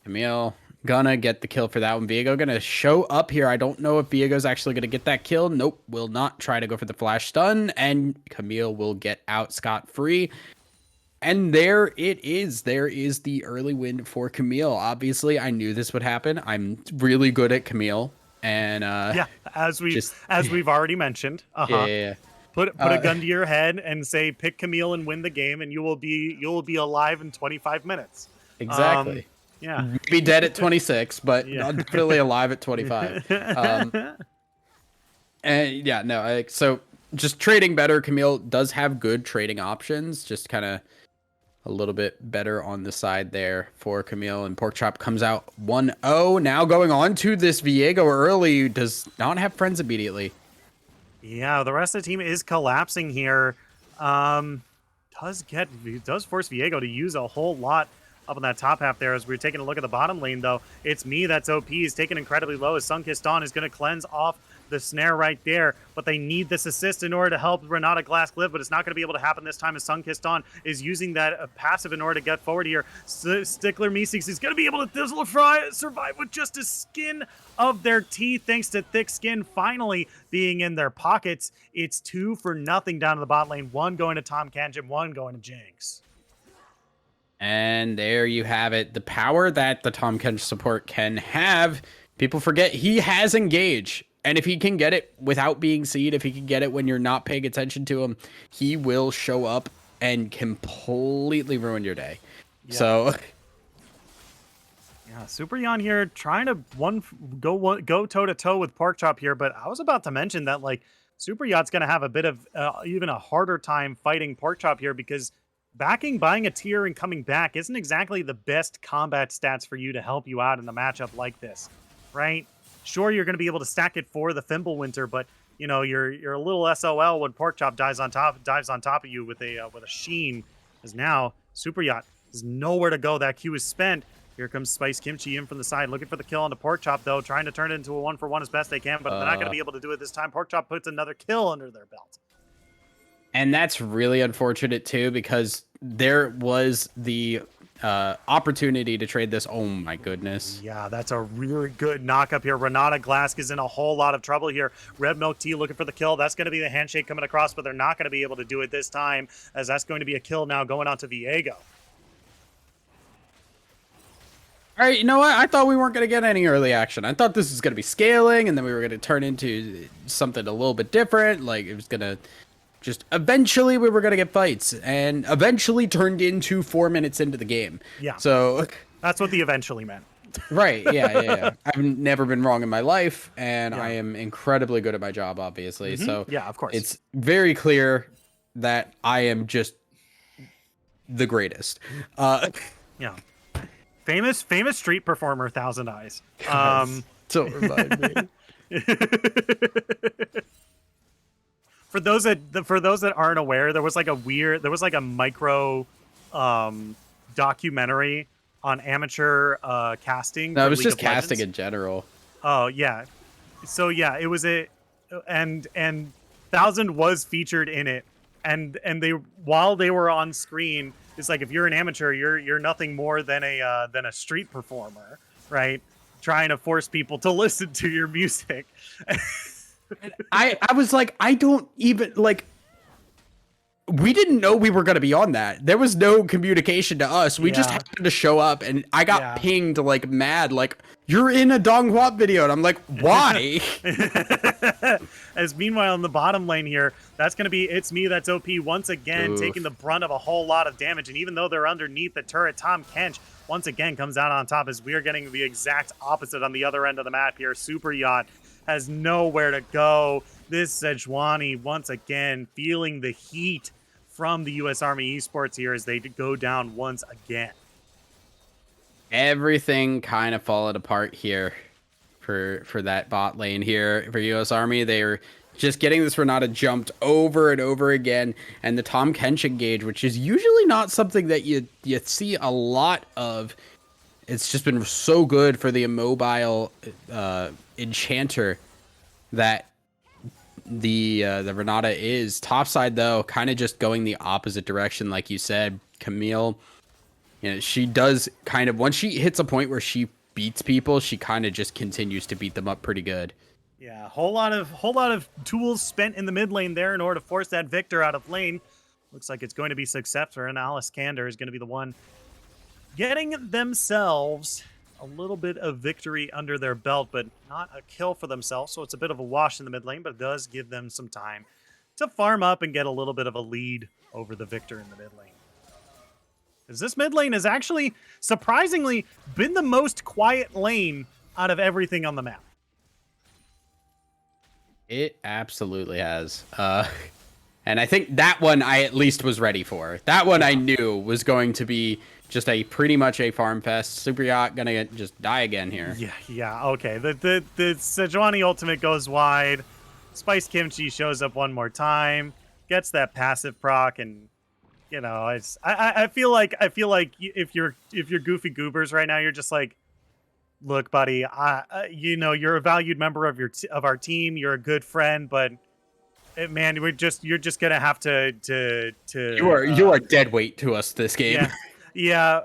Camille gonna get the kill for that one. Viego gonna show up here. I don't know if Viego's actually gonna get that kill. Nope, will not try to go for the flash stun, and Camille will get out scot-free. And there it is. There is the early win for Camille. Obviously, I knew this would happen. I'm really good at Camille. And Yeah, as we've already mentioned. yeah. Put a gun to your head and say pick Camille and win the game, and you will be alive in 25 minutes. Exactly. Yeah. Be dead at 26, but Yeah. definitely alive at 25. And yeah, no, so just trading better. Camille does have good trading options, just kind of a little bit better on the side there for Camille. And Pork Chop comes out 1-0. Now going on to this Viego early, who does not have friends immediately. Yeah, the rest of the team is collapsing here. Does force Viego to use a whole lot up on that top half there. As we're taking a look at the bottom lane, though, it's me that's OP. He's taken incredibly low as Sunkissed Dawn is going to cleanse off the snare right there, but they need this assist in order to help Renata Glass live, but it's not going to be able to happen this time as Sunkissed Dawn is using that passive in order to get forward here. Stickler Meeseeks is going to be able to survive with just a skin of their teeth thanks to thick skin finally being in their pockets. It's 2-0 down to the bot lane, 1 going to Tom Kanjin, 1 going to Jinx. And there you have it. The power that the Tom Kench support can have. People forget he has engage. And if he can get it without being seen, if he can get it when you're not paying attention to him, he will show up and completely ruin your day. Yeah. So yeah, Super Yan here trying to go toe-to-toe with Pork Chop here, but I was about to mention that like Super Yacht's going to have a bit of even a harder time fighting Pork Chop here because buying a tier and coming back isn't exactly the best combat stats for you to help you out in a matchup like this, right? Sure, you're going to be able to stack it for the Fimbulwinter, but you know you're a little SOL when Pork Chop dives on top of you with a sheen. As now Super Yacht There's nowhere to go. That Q is spent. Here comes Spice Kimchi in from the side, looking for the kill on the Pork Chop, though, trying to turn it into a 1-for-1 as best they can, but they're not going to be able to do it this time. Pork Chop puts another kill under their belt. And that's really unfortunate, too, because there was the opportunity to trade this. Oh, my goodness. Yeah, that's a really good knock up here. Renata Glask is in a whole lot of trouble here. Red Milk Tea looking for the kill. That's going to be the handshake coming across, but they're not going to be able to do it this time, as that's going to be a kill now going on to Viego. All right, you know what? I thought we weren't going to get any early action. I thought this was going to be scaling, and then we were going to turn into something a little bit different. Like, it was going to just eventually we were going to get fights, and eventually turned into 4 minutes into the game. Yeah. So that's what the eventually meant. Right. Yeah. I've never been wrong in my life, and I am incredibly good at my job, obviously. So yeah, of course. It's very clear that I am just the greatest. Yeah. Famous street performer, Thousand Eyes. Don't remind me. For those that aren't aware, there was like a micro documentary on amateur casting. No, it was League just of casting Legends. in general. Oh yeah. So yeah, it was and Thousand was featured in it, and they while they were on screen, it's like if you're an amateur, you're nothing more than a street performer, right? Trying to force people to listen to your music. I was like, I don't even like. We didn't know we were going to be on that. There was no communication to us. We just happened to show up, and I got pinged like mad, like, you're in a Donghua video. And I'm like, why? As meanwhile, in the bottom lane here, that's going to be It's Me, That's OP once again, taking the brunt of a whole lot of damage. And even though they're underneath the turret, Tom Kench once again comes out on top as we are getting the exact opposite on the other end of the map here. Super Yacht has nowhere to go. This Sejuani once again feeling the heat from the U.S. Army Esports here as they go down once again. Everything kind of falling apart here for that bot lane here for U.S. Army. They're just getting this Renata jumped over and over again, and the Tom Kench engage, which is usually not something that you see a lot of. It's just been so good for the immobile enchanter that the Renata is. Topside though, kind of just going the opposite direction, like you said, Camille. You know, she does kind of, once she hits a point where she beats people, she kind of just continues to beat them up pretty good. Yeah, whole lot of tools spent in the mid lane there in order to force that Victor out of lane. Looks like it's going to be successful, and Alice Kander is going to be the one getting themselves a little bit of victory under their belt, but not a kill for themselves. So it's a bit of a wash in the mid lane, but it does give them some time to farm up and get a little bit of a lead over the Victor in the mid lane. Because this mid lane has actually, surprisingly, been the most quiet lane out of everything on the map. It absolutely has. And I think that one I at least was ready for. That one I knew was going to be just pretty much a farm fest. Super Yacht gonna just die again here. Yeah, okay. The Sejuani ultimate goes wide. Spice Kimchi shows up one more time, gets that passive proc, and you know, I feel like if you're Goofy Goobers right now, you're just like, look, buddy, you know, you're a valued member of our team. You're a good friend, but man, you're just gonna have to you are dead weight to us this game. Yeah.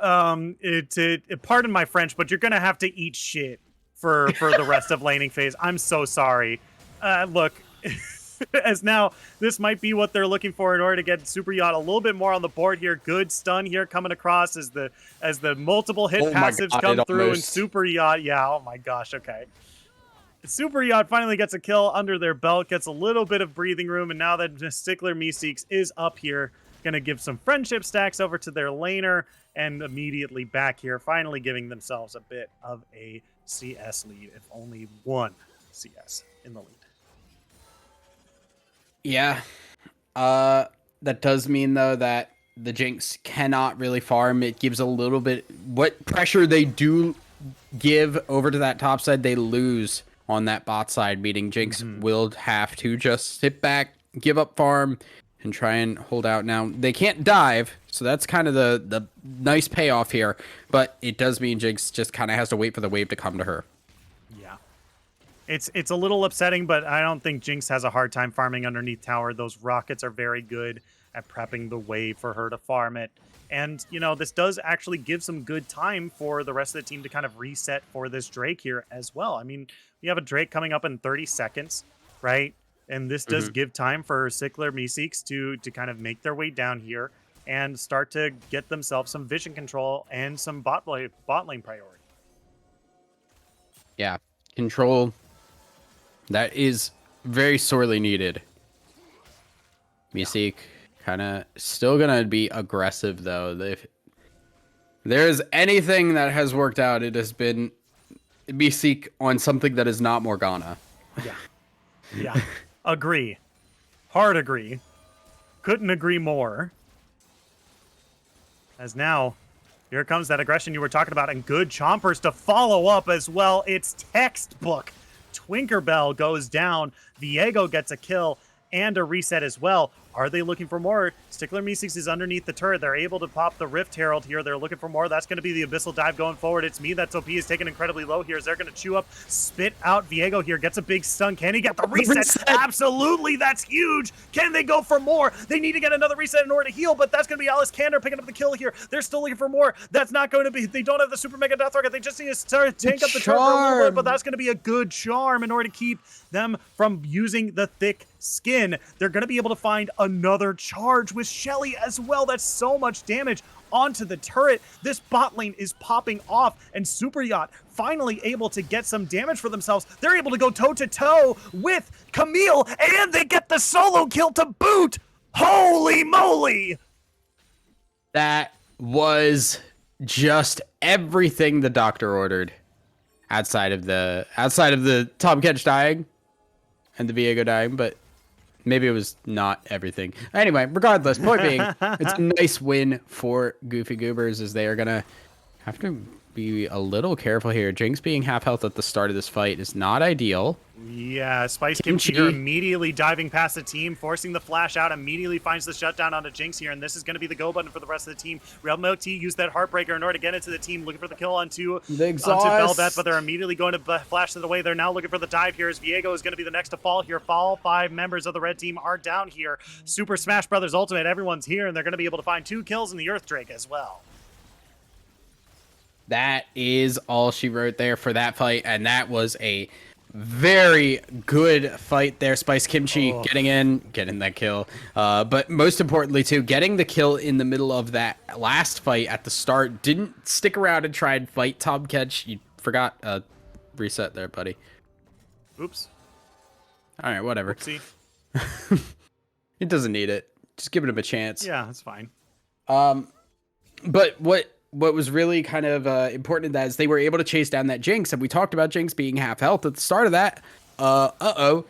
Pardon my French, but you're gonna have to eat shit for the rest of laning phase. I'm so sorry. Look. As now, this might be what they're looking for in order to get Super Yacht a little bit more on the board here. Good stun here coming across as the multiple hit passives come through, and Super Yacht, oh my gosh, okay. Super Yacht finally gets a kill under their belt, gets a little bit of breathing room, and now that Stickler Meeseeks is up here, gonna give some friendship stacks over to their laner, and immediately back here, finally giving themselves a bit of a CS lead, if only one CS in the lead. Yeah. That does mean, though, that the Jinx cannot really farm. It gives a little bit... What pressure they do give over to that top side, they lose on that bot side, meaning Jinx will have to just sit back, give up farm, and try and hold out. Now, they can't dive, So that's kind of the nice payoff here. But it does mean Jinx just kind of has to wait for the wave to come to her. Yeah. It's a little upsetting, but I don't think Jinx has a hard time farming underneath tower. Those rockets are very good at prepping the wave for her to farm it. And, you know, this does actually give some good time for the rest of the team to kind of reset for this Drake here as well. I mean, we have a Drake coming up in 30 seconds, right? And this does give time for Sickler Meeseeks to kind of make their way down here and start to get themselves some vision control and some bot lane priority. Yeah, control. That is very sorely needed. Meeseek kind of still going to be aggressive, though. If there's anything that has worked out, it has been Meeseek on something that is not Morgana. Yeah. Yeah. Agree. Hard agree. Couldn't agree more. As now, here comes that aggression you were talking about, and good chompers to follow up as well. It's textbook. Twinkerbell goes down. Viego gets a kill and a reset as well. Are they looking for more? Stickler Meeseeks is underneath the turret. They're able to pop the Rift Herald here. They're looking for more. That's going to be the Abyssal Dive going forward. It's me. That's OP is taken incredibly low here. Is they're going to chew up, spit out Viego here. Gets a big stun. Can he get the reset? Absolutely. That's huge. Can they go for more? They need to get another reset in order to heal, but that's going to be Alice Kander picking up the kill here. They're still looking for more. That's not going to be, they don't have the Super Mega Death Rocket. They just need to start tank up the turret for a little bit, but that's going to be a good charm in order to keep them from using the thick skin. They're going to be able to find another charge with Shelly as well. That's so much damage onto the turret. This bot lane is popping off, and Super Yacht finally able to get some damage for themselves. They're able to go toe-to-toe with Camille, and they get the solo kill to boot. Holy moly! That was just everything the doctor ordered. Outside of the Tom Kench dying and the Viego dying, but maybe it was not everything. Anyway, regardless, point being, it's a nice win for Goofy Goobers, as they are going to have to be a little careful here. Jinx being half health at the start of this fight is not ideal. Yeah, Spice Kimchi immediately diving past the team, forcing the flash out, immediately finds the shutdown onto Jinx here, and this is going to be the go button for the rest of the team. Real Milk Tea used that Heartbreaker in order to get into the team, looking for the kill onto Velvet, but they're immediately going to flash it away. They're now looking for the dive here, as Viego is going to be the next to fall here. All 5 members of the red team are down here. Super Smash Brothers Ultimate, everyone's here, and they're going to be able to find 2 kills in the Earth Drake as well. That is all she wrote there for that fight, and that was a very good fight there. Spice Kimchi getting that kill. But most importantly, too, getting the kill in the middle of that last fight at the start. Didn't stick around and try and fight Tom Kench. You forgot reset there, buddy. Oops. All right, whatever. Oopsie. It doesn't need it. Just giving him a chance. Yeah, that's fine. But what was really kind of important in that is they were able to chase down that Jinx, and we talked about Jinx being half health at the start of that.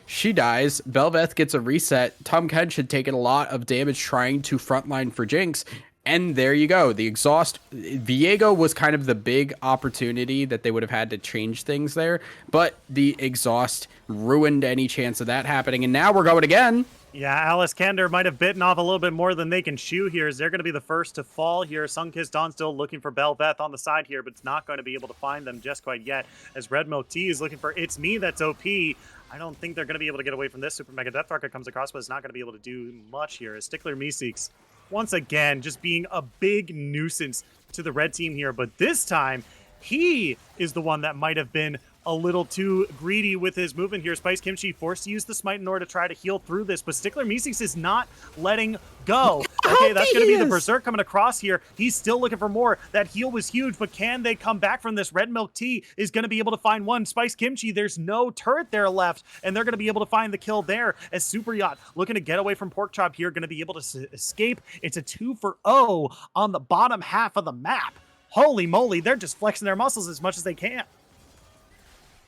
She dies. Belveth gets a reset. Tom Kench had taken a lot of damage trying to frontline for Jinx, and there you go. The exhaust. Viego was kind of the big opportunity that they would have had to change things there, but the exhaust ruined any chance of that happening, and now we're going again. Yeah, Alice Kander might have bitten off a little bit more than they can chew here, as they're going to be the first to fall here. Sunkissed Dawn still looking for Belveth on the side here, but it's not going to be able to find them just quite yet, as Red Milk Tea is looking for It's Me That's OP. I don't think they're going to be able to get away from this. Super Mega Death Rocket comes across, but it's not going to be able to do much here, as Stickler Meeseeks, once again, just being a big nuisance to the red team here, but this time, he is the one that might have been a little too greedy with his movement here. Spice Kimchi forced to use the smite in order to try to heal through this, but Stickler Meeseeks is not letting go. Okay, that's going to be the Berserk coming across here. He's still looking for more. That heal was huge, but can they come back from this? Red Milk Tea is going to be able to find one. Spice Kimchi, there's no turret there left, and they're going to be able to find the kill there, as Super Yacht looking to get away from Pork Chop here, going to be able to escape. It's a 2-for-0 on the bottom half of the map. Holy moly, they're just flexing their muscles as much as they can.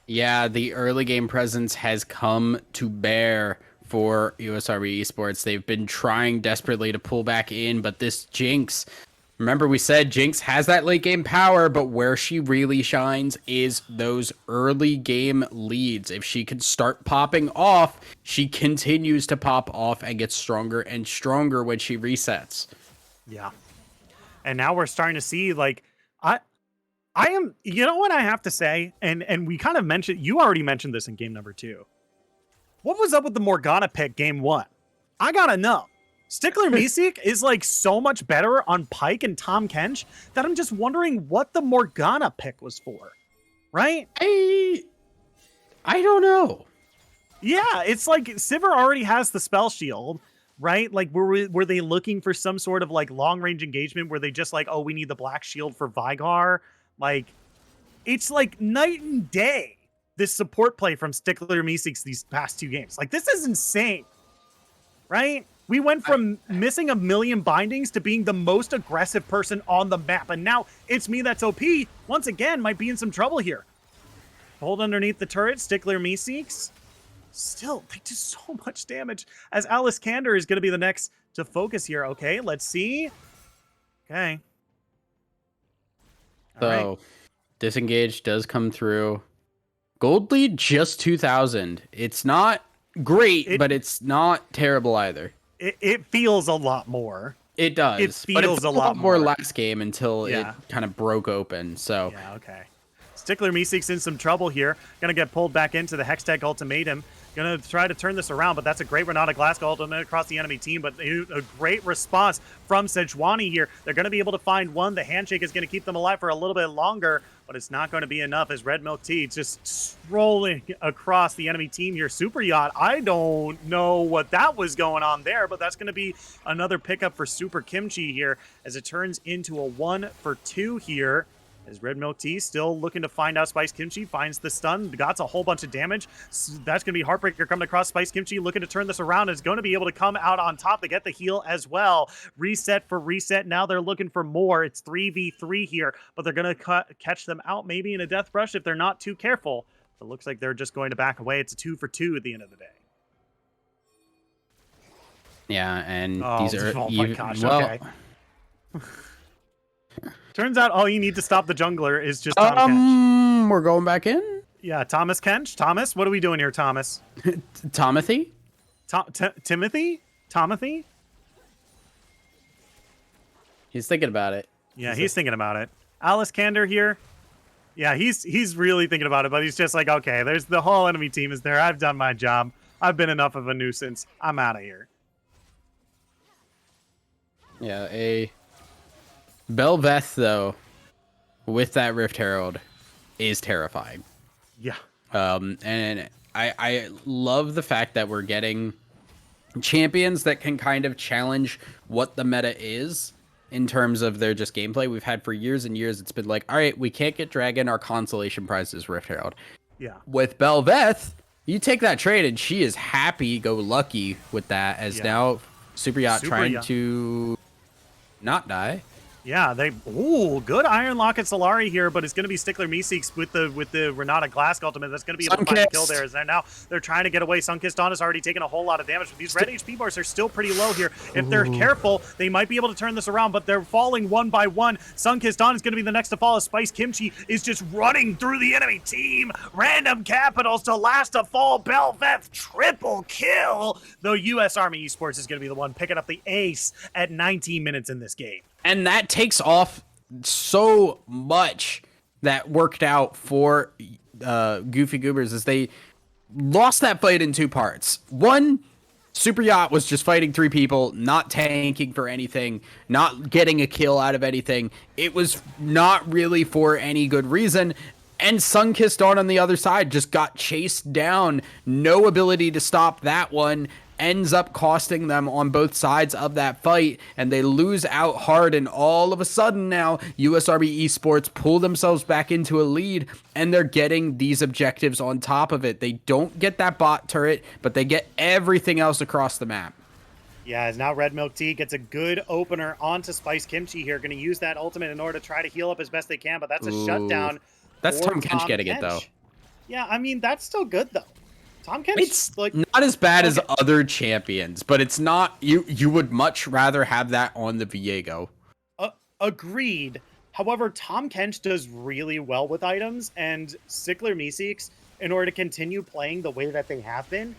Yeah, the early game presence has come to bear for USRB Esports. They've been trying desperately to pull back in, but this Jinx, remember we said Jinx has that late game power, but where she really shines is those early game leads. If she can start popping off, she continues to pop off and gets stronger and stronger when she resets. Yeah. And now we're starting to see like I I am, you know what I have to say, and we kind of mentioned, you already mentioned this in game number 2. What was up with the Morgana pick game 1? I gotta know. Stickler Meeseek is like so much better on Pike and Tom Kench that I'm just wondering what the Morgana pick was for, right? I don't know. Yeah, it's like Sivir already has the spell shield, right? Like, were they looking for some sort of like long range engagement where they just like, oh, we need the black shield for Vigar? Like, it's like night and day, this support play from Stickler Meeseeks these past 2 games. Like, this is insane, right? We went from missing 1 million bindings to being the most aggressive person on the map. And now it's me that's OP, once again, might be in some trouble here. Hold underneath the turret, Stickler Meeseeks. Still, they do so much damage. As Alice Kander is going to be the next to focus here. Okay, let's see. Okay. So, disengage does come through. Gold lead just 2,000. It's not great, but it's not terrible either. It feels a lot more. It does. It feels but it's a lot more last game until it Yeah. kind of broke open. So Yeah, okay. Stickler Meeseek's in some trouble here. Gonna get pulled back into the Hextech Ultimatum. Gonna try to turn this around, but that's a great Renata Glass ultimate across the enemy team, but a great response from Sejuani here. They're gonna be able to find one. The handshake is gonna keep them alive for a little bit longer, but it's not going to be enough as Red Milk Tea just strolling across the enemy team here. Super Yacht, I don't know what that was going on there, but that's going to be another pickup for Super Kimchi here as it turns into a 1-for-2 here. As Red Milk Tea still looking to find out Spice Kimchi, finds the stun, got a whole bunch of damage. So that's going to be Heartbreaker coming across. Spice Kimchi looking to turn this around, is going to be able to come out on top to get the heal as well. Reset for reset. Now they're looking for more. It's 3v3 here, but they're going to catch them out maybe in a death rush if they're not too careful. It looks like they're just going to back away. It's a 2-for-2 at the end of the day. yeah, and these are my gosh, okay. Turns out all you need to stop the jungler is just Tom Kench. We're going back in? Yeah, Thomas Kench. Thomas, what are we doing here, Thomas? Timothy? Timothy? Tomothy? He's thinking about it. Yeah, he's thinking about it. Alice Kander here. Yeah, he's really thinking about it, but he's just like, okay, there's the whole enemy team is there. I've done my job. I've been enough of a nuisance. I'm out of here. Yeah, a Belveth, though, with that Rift Herald, is terrifying. Yeah. And I love the fact that we're getting champions that can kind of challenge what the meta is in terms of their just gameplay. We've had for years and years, it's been like, all right, we can't get Dragon, our consolation prize is Rift Herald. Yeah. With Belveth, you take that trade and she is happy-go-lucky with that, as now Super Yacht trying to not die. Yeah, good Iron Locket Solari here, but it's going to be Stickler Meeseeks with the Renata Glass ultimate. That's going to be able to find a kill there. As now they're trying to get away. Sunkissed Dawn has already taken a whole lot of damage, but these red HP bars are still pretty low here. If they're careful, they might be able to turn this around, but they're falling one by one. Sunkissed Dawn is going to be the next to fall as Spice Kimchi is just running through the enemy team. Random Capitals to last to fall. Belveth triple kill. Though U.S. Army Esports is going to be the one picking up the ace at 19 minutes in this game. And that takes off so much that worked out for Goofy Goobers, as they lost that fight in 2 parts. One, Super Yacht was just fighting 3 people, not tanking for anything, not getting a kill out of anything. It was not really for any good reason. And Sunkissed Dawn on the other side just got chased down. No ability to stop that one. Ends up costing them on both sides of that fight, and they lose out hard, and all of a sudden now US Army Esports pull themselves back into a lead, and they're getting these objectives on top of it. They don't get that bot turret, but they get everything else across the map. Yeah, as now Red Milk Tea gets a good opener onto Spice Kimchi here. Going to use that ultimate in order to try to heal up as best they can, but that's a shutdown. That's Tom Kench getting it, though. Yeah, I mean, that's still good, though. Tom Kench, it's like not as bad as other champions, but it's not. You would much rather have that on the Viego. Agreed. However, Tom Kench does really well with items, and Stickler Meeseeks, in order to continue playing the way that they have been,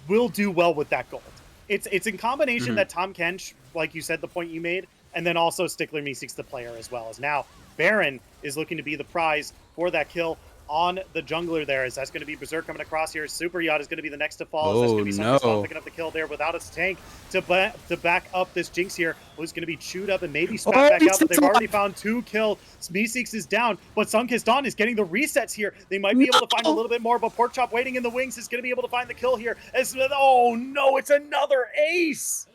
will do well with that gold. It's in combination that Tom Kench, like you said, the point you made, And then also Stickler Meeseeks the player as well. As now Baron is looking to be the prize for that kill on the jungler there. As that's going to be Berserk coming across here. Super Yacht is going to be the next to fall. As that's going to be Sunkist picking up the kill there without his tank to back up this Jinx here, who's going to be chewed up and maybe spat back out. But they've already found 2 kills. Meeseeks is down, but Sunkist Dawn is getting the resets here. They might be able to find a little bit more, but Pork Chop waiting in the wings is going to be able to find the kill here. As oh no, it's another ace.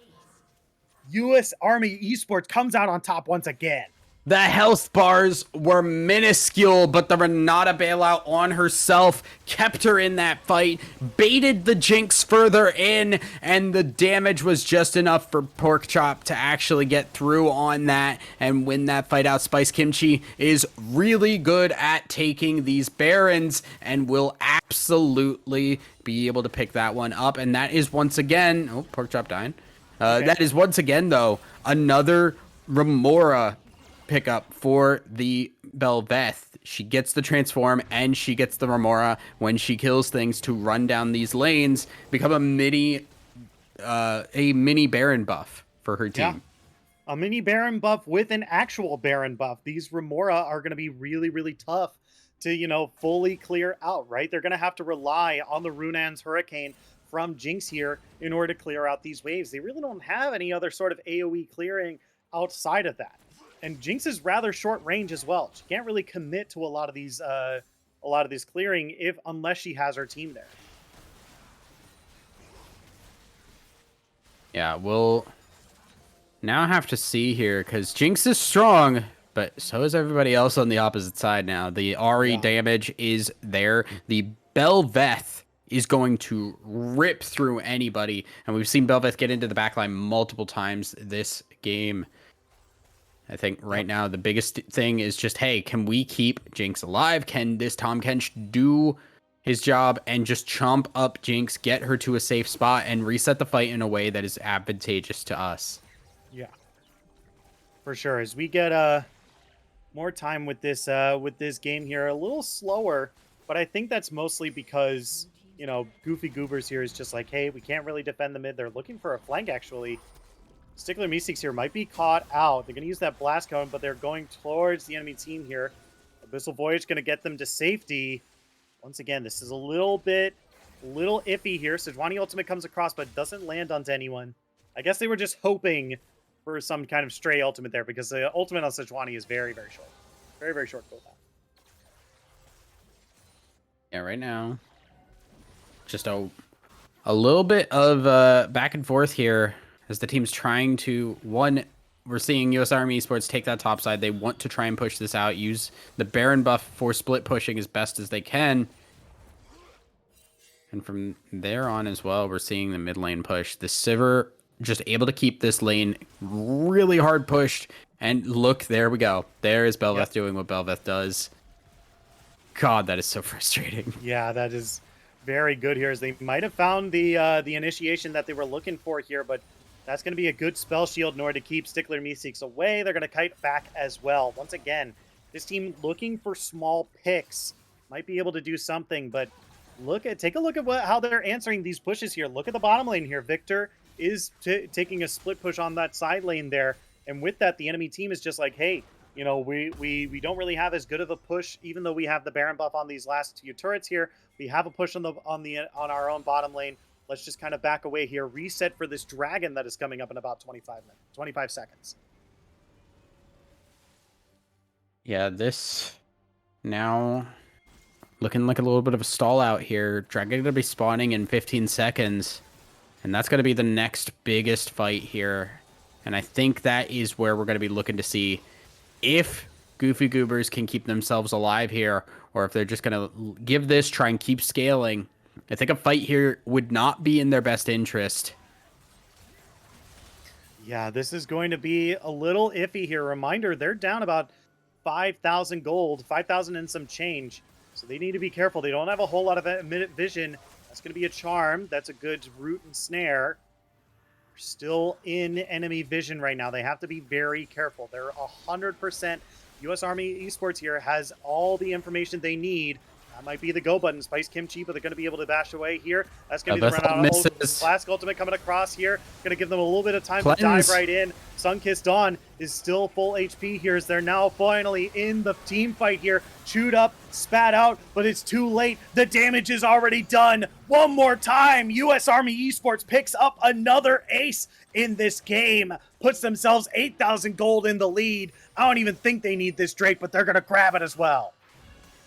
U.S. Army Esports comes out on top once again. The health bars were minuscule, but the Renata bailout on herself kept her in that fight, baited the Jinx further in, and the damage was just enough for Pork Chop to actually get through on that and win that fight out. Spice Kimchi is really good at taking these Barons and will absolutely be able to pick that one up. And that is once again... Oh, Pork Chop dying. Okay. That is once again, though, another Remora pickup for the Bel'Veth. She gets the transform and she gets the Remora when she kills things to run down these lanes, become a mini Baron buff for her team. Yeah. A mini Baron buff with an actual Baron buff. These Remora are going to be really, really tough to, you know, fully clear out, right? They're going to have to rely on the Runan's Hurricane from Jinx here in order to clear out these waves. They really don't have any other sort of AoE clearing outside of that. And Jinx is rather short range as well. She can't really commit to a lot of these clearing unless she has her team there. Yeah, we'll now have to see here because Jinx is strong, but so is everybody else on the opposite side now. The Ahri damage is there. The Bel'Veth is going to rip through anybody. And we've seen Bel'Veth get into the backline multiple times this game. I think right now the biggest thing is just, hey, can we keep Jinx alive? Can this Tahm Kench do his job and just chomp up Jinx, get her to a safe spot, and reset the fight in a way that is advantageous to us? Yeah, for sure. As we get more time with this game here, a little slower, but I think that's mostly because, you know, Goofy Goobers here is just like, hey, we can't really defend the mid. They're looking for a flank, actually. Stickler Meeseeks here might be caught out. They're going to use that blast cone, but they're going towards the enemy team here. Abyssal Voyage going to get them to safety. Once again, this is a little iffy here. Sejuani ultimate comes across, but doesn't land onto anyone. I guess they were just hoping for some kind of stray ultimate there, because the ultimate on Sejuani is very, very short. Very, very short cooldown. Yeah, right now, just a little bit of back and forth here. As the team's trying to, we're seeing U.S. Army Esports take that top side. They want to try and push this out, use the Baron buff for split pushing as best as they can. And from there on as well, we're seeing the mid lane push. The Sivir just able to keep this lane really hard pushed. And look, there we go. There is Bel'Veth doing what Bel'Veth does. God, that is so frustrating. Yeah, that is very good here, as they might have found the initiation that they were looking for here, but that's going to be a good spell shield in order to keep Stickler Meeseeks away. They're going to kite back as well. Once again, this team looking for small picks might be able to do something, but take a look at how they're answering these pushes here. Look at the bottom lane here. Victor is taking a split push on that side lane there, and with that, the enemy team is just like, hey, you know, we don't really have as good of a push, even though we have the Baron buff on these last 2 turrets here. We have a push on our own bottom lane. Let's just kind of back away here, reset for this dragon that is coming up in about 25 seconds. Yeah, this now looking like a little bit of a stall out here. Dragon going to be spawning in 15 seconds, and that's going to be the next biggest fight here. And I think that is where we're going to be looking to see if Goofy Goobers can keep themselves alive here, or if they're just going to give this, try and keep scaling. I think a fight here would not be in their best interest. Yeah, this is going to be a little iffy here. Reminder, they're down about 5,000 gold, 5,000 and some change. So they need to be careful. They don't have a whole lot of minute vision. That's going to be a charm. That's a good root and snare. They're still in enemy vision right now. They have to be very careful. They're 100%. U.S. Army Esports here has all the information they need That might be the go button. Spice Kimchi, but they're going to be able to bash away here. That's going to be the Bethel run out. Oh, misses. Classic Ultimate coming across here. Going to give them a little bit of time to dive Cleanse. right in. Sunkissed Dawn is still full HP here as they're now finally in the team fight here. Chewed up, spat out, but it's too late. The damage is already done. One more time, US Army Esports picks up another ace in this game. Puts themselves 8,000 gold in the lead. I don't even think they need this Drake, but they're going to grab it as well.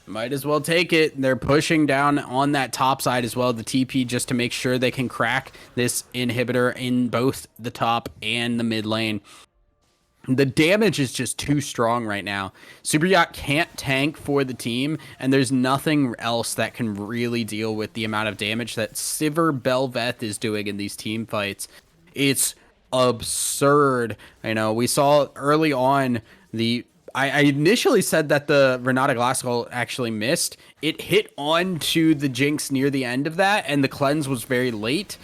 Might as well take it. They're pushing down on that top side as well, the TP, just to make sure they can crack this inhibitor in both the top and the mid lane. The damage is just too strong right now. Super Yacht can't tank for the team, and there's nothing else that can really deal with the amount of damage that Sivir Belveth is doing in these team fights. It's absurd. I know we saw early on I initially said that the Renata Glasskull actually missed. It hit onto the Jinx near the end of that, and the cleanse was very late.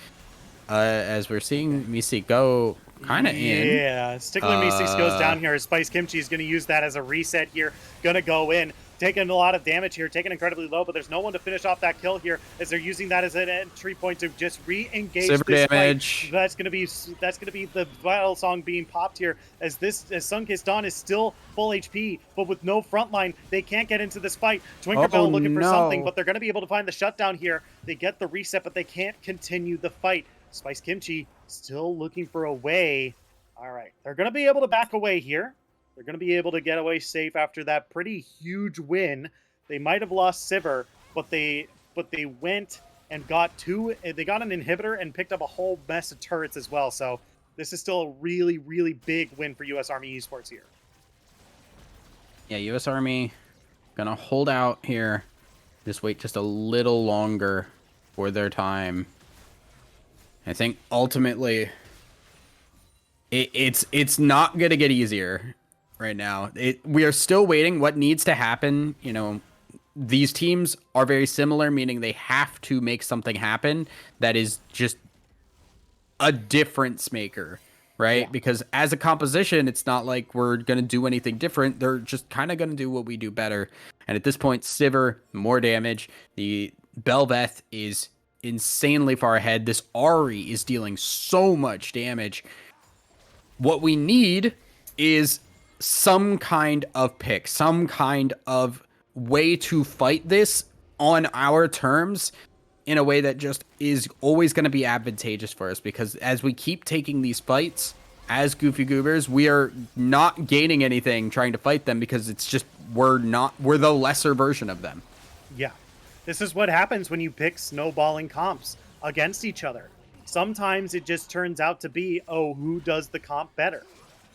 As we're seeing Misi go kind of in. Yeah, Stickler Meeseeks goes down here. Spice Kimchi is going to use that as a reset here. Going to go in. Taking a lot of damage here, taking incredibly low, but there's no one to finish off that kill here as they're using that as an entry point to just re-engage Super this damage. fight. That's gonna be the battle song being popped here as Sunkissed Dawn is still full HP, but with no frontline, they can't get into this fight. Twinkerbell looking for something, but they're gonna be able to find the shutdown here. They get the reset, but they can't continue the fight. Spice Kimchi still looking for a way. All right, they're gonna be able to back away here. They're going to be able to get away safe after that pretty huge win. They might have lost Sivir, but they went and got they got an inhibitor and picked up a whole mess of turrets as well. So this is still a really, really big win for US Army Esports here. Yeah, US Army gonna hold out here. Just wait just a little longer for their time. I think ultimately it's not gonna get easier right now. We are still waiting. What needs to happen, these teams are very similar, meaning they have to make something happen that is just a difference maker, right? Yeah. Because as a composition, it's not like we're going to do anything different. They're just kind of going to do what we do better. And at this point, Sivir, more damage. The Belveth is insanely far ahead. This Ahri is dealing so much damage. What we need is some kind of pick, some kind of way to fight this on our terms in a way that just is always going to be advantageous for us, because as we keep taking these fights as Goofy Goobers, we are not gaining anything trying to fight them, because it's just we're the lesser version of them. Yeah. This is what happens when you pick snowballing comps against each other. Sometimes it just turns out to be, oh, who does the comp better?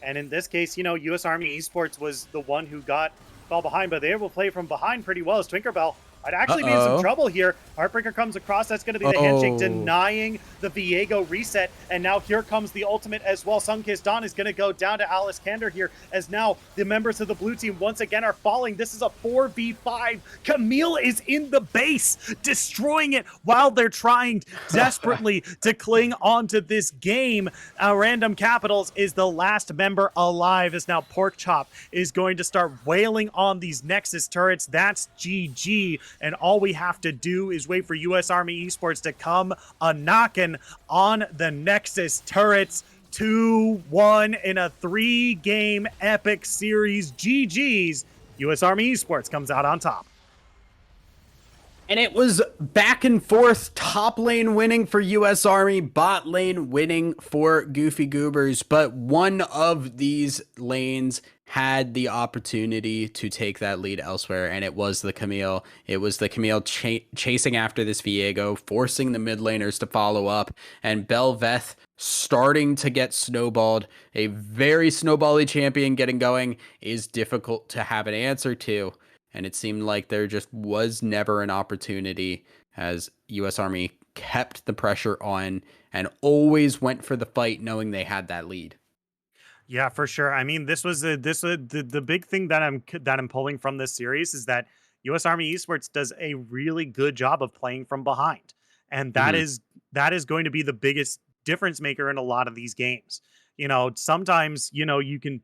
And in this case, US Army Esports was the one who fell behind, but they were able to play from behind pretty well as Twinkerbell might actually be in some trouble here. Heartbreaker comes across. That's going to be the handshake denying the Viego reset. And now here comes the ultimate as well. Sunkissed Dawn is going to go down to Alice Kander here as now the members of the blue team once again are falling. This is a 4v5. Camille is in the base, destroying it while they're trying desperately to cling onto this game. Random Capitals is the last member alive as now Porkchop is going to start wailing on these Nexus turrets. That's GG. And all we have to do is wait for US Army Esports to come a-knocking on the Nexus turrets. 2-1 in a 3-game epic series. GG's. US Army Esports comes out on top. And it was back and forth, top lane winning for US Army, bot lane winning for Goofy Goobers. But one of these lanes had the opportunity to take that lead elsewhere, and it was the Camille. It was the Camille chasing after this Viego, forcing the mid laners to follow up, and Belveth starting to get snowballed. A very snowbally champion getting going is difficult to have an answer to. And it seemed like there just was never an opportunity, as US Army kept the pressure on and always went for the fight knowing they had that lead. Yeah, for sure. I mean, the big thing that I'm pulling from this series is that US Army Esports does a really good job of playing from behind. And that is going to be the biggest difference maker in a lot of these games. Sometimes, you can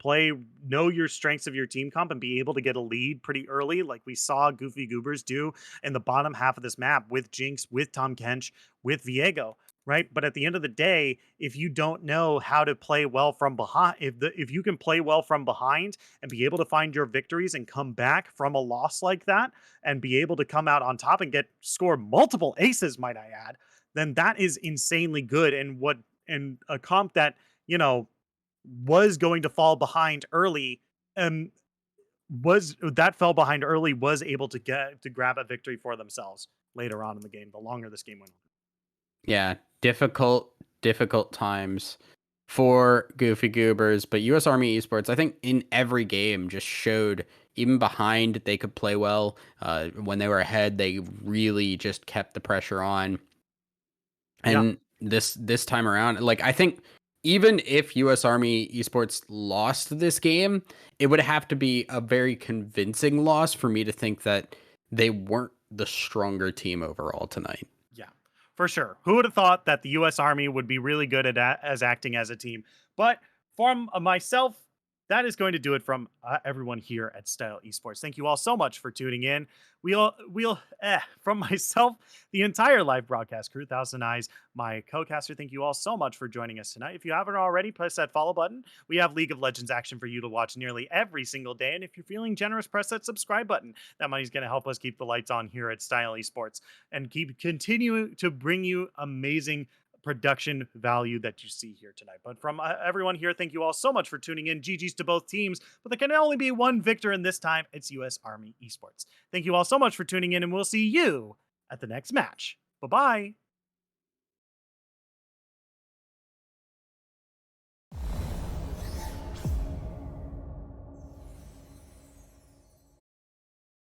know your strengths of your team comp and be able to get a lead pretty early, like we saw Goofy Goobers do in the bottom half of this map with Jinx, with Tom Kench, with Viego, right? But at the end of the day, if you don't know how to play well from behind, if you can play well from behind and be able to find your victories and come back from a loss like that and be able to come out on top and score multiple aces, might I add, then that is insanely good. And a comp that, you know, was going to fall behind early, um fell behind early, was able to grab a victory for themselves later on in the game, the longer this game went on. Yeah, difficult times for Goofy Goobers, but US Army Esports, I think in every game just showed even behind they could play well. When they were ahead, they really just kept the pressure on. Yeah. And this time around, like I think even if US Army Esports lost this game, it would have to be a very convincing loss for me to think that they weren't the stronger team overall tonight. Yeah, for sure. Who would have thought that the U.S. Army would be really good at as acting as a team? But from myself, that is going to do it from everyone here at Style Esports. Thank you all so much for tuning in. From myself, the entire live broadcast crew, Thousand Eyes, my co-caster. Thank you all so much for joining us tonight. If you haven't already, press that follow button. We have League of Legends action for you to watch nearly every single day. And if you're feeling generous, press that subscribe button. That money's going to help us keep the lights on here at Style Esports and keep continuing to bring you amazing production value that you see here tonight. But from everyone here, thank you all so much for tuning in. GG's to both teams, but there can only be one victor, and this time it's US Army Esports. Thank you all so much for tuning in, and we'll see you at the next match. Bye bye.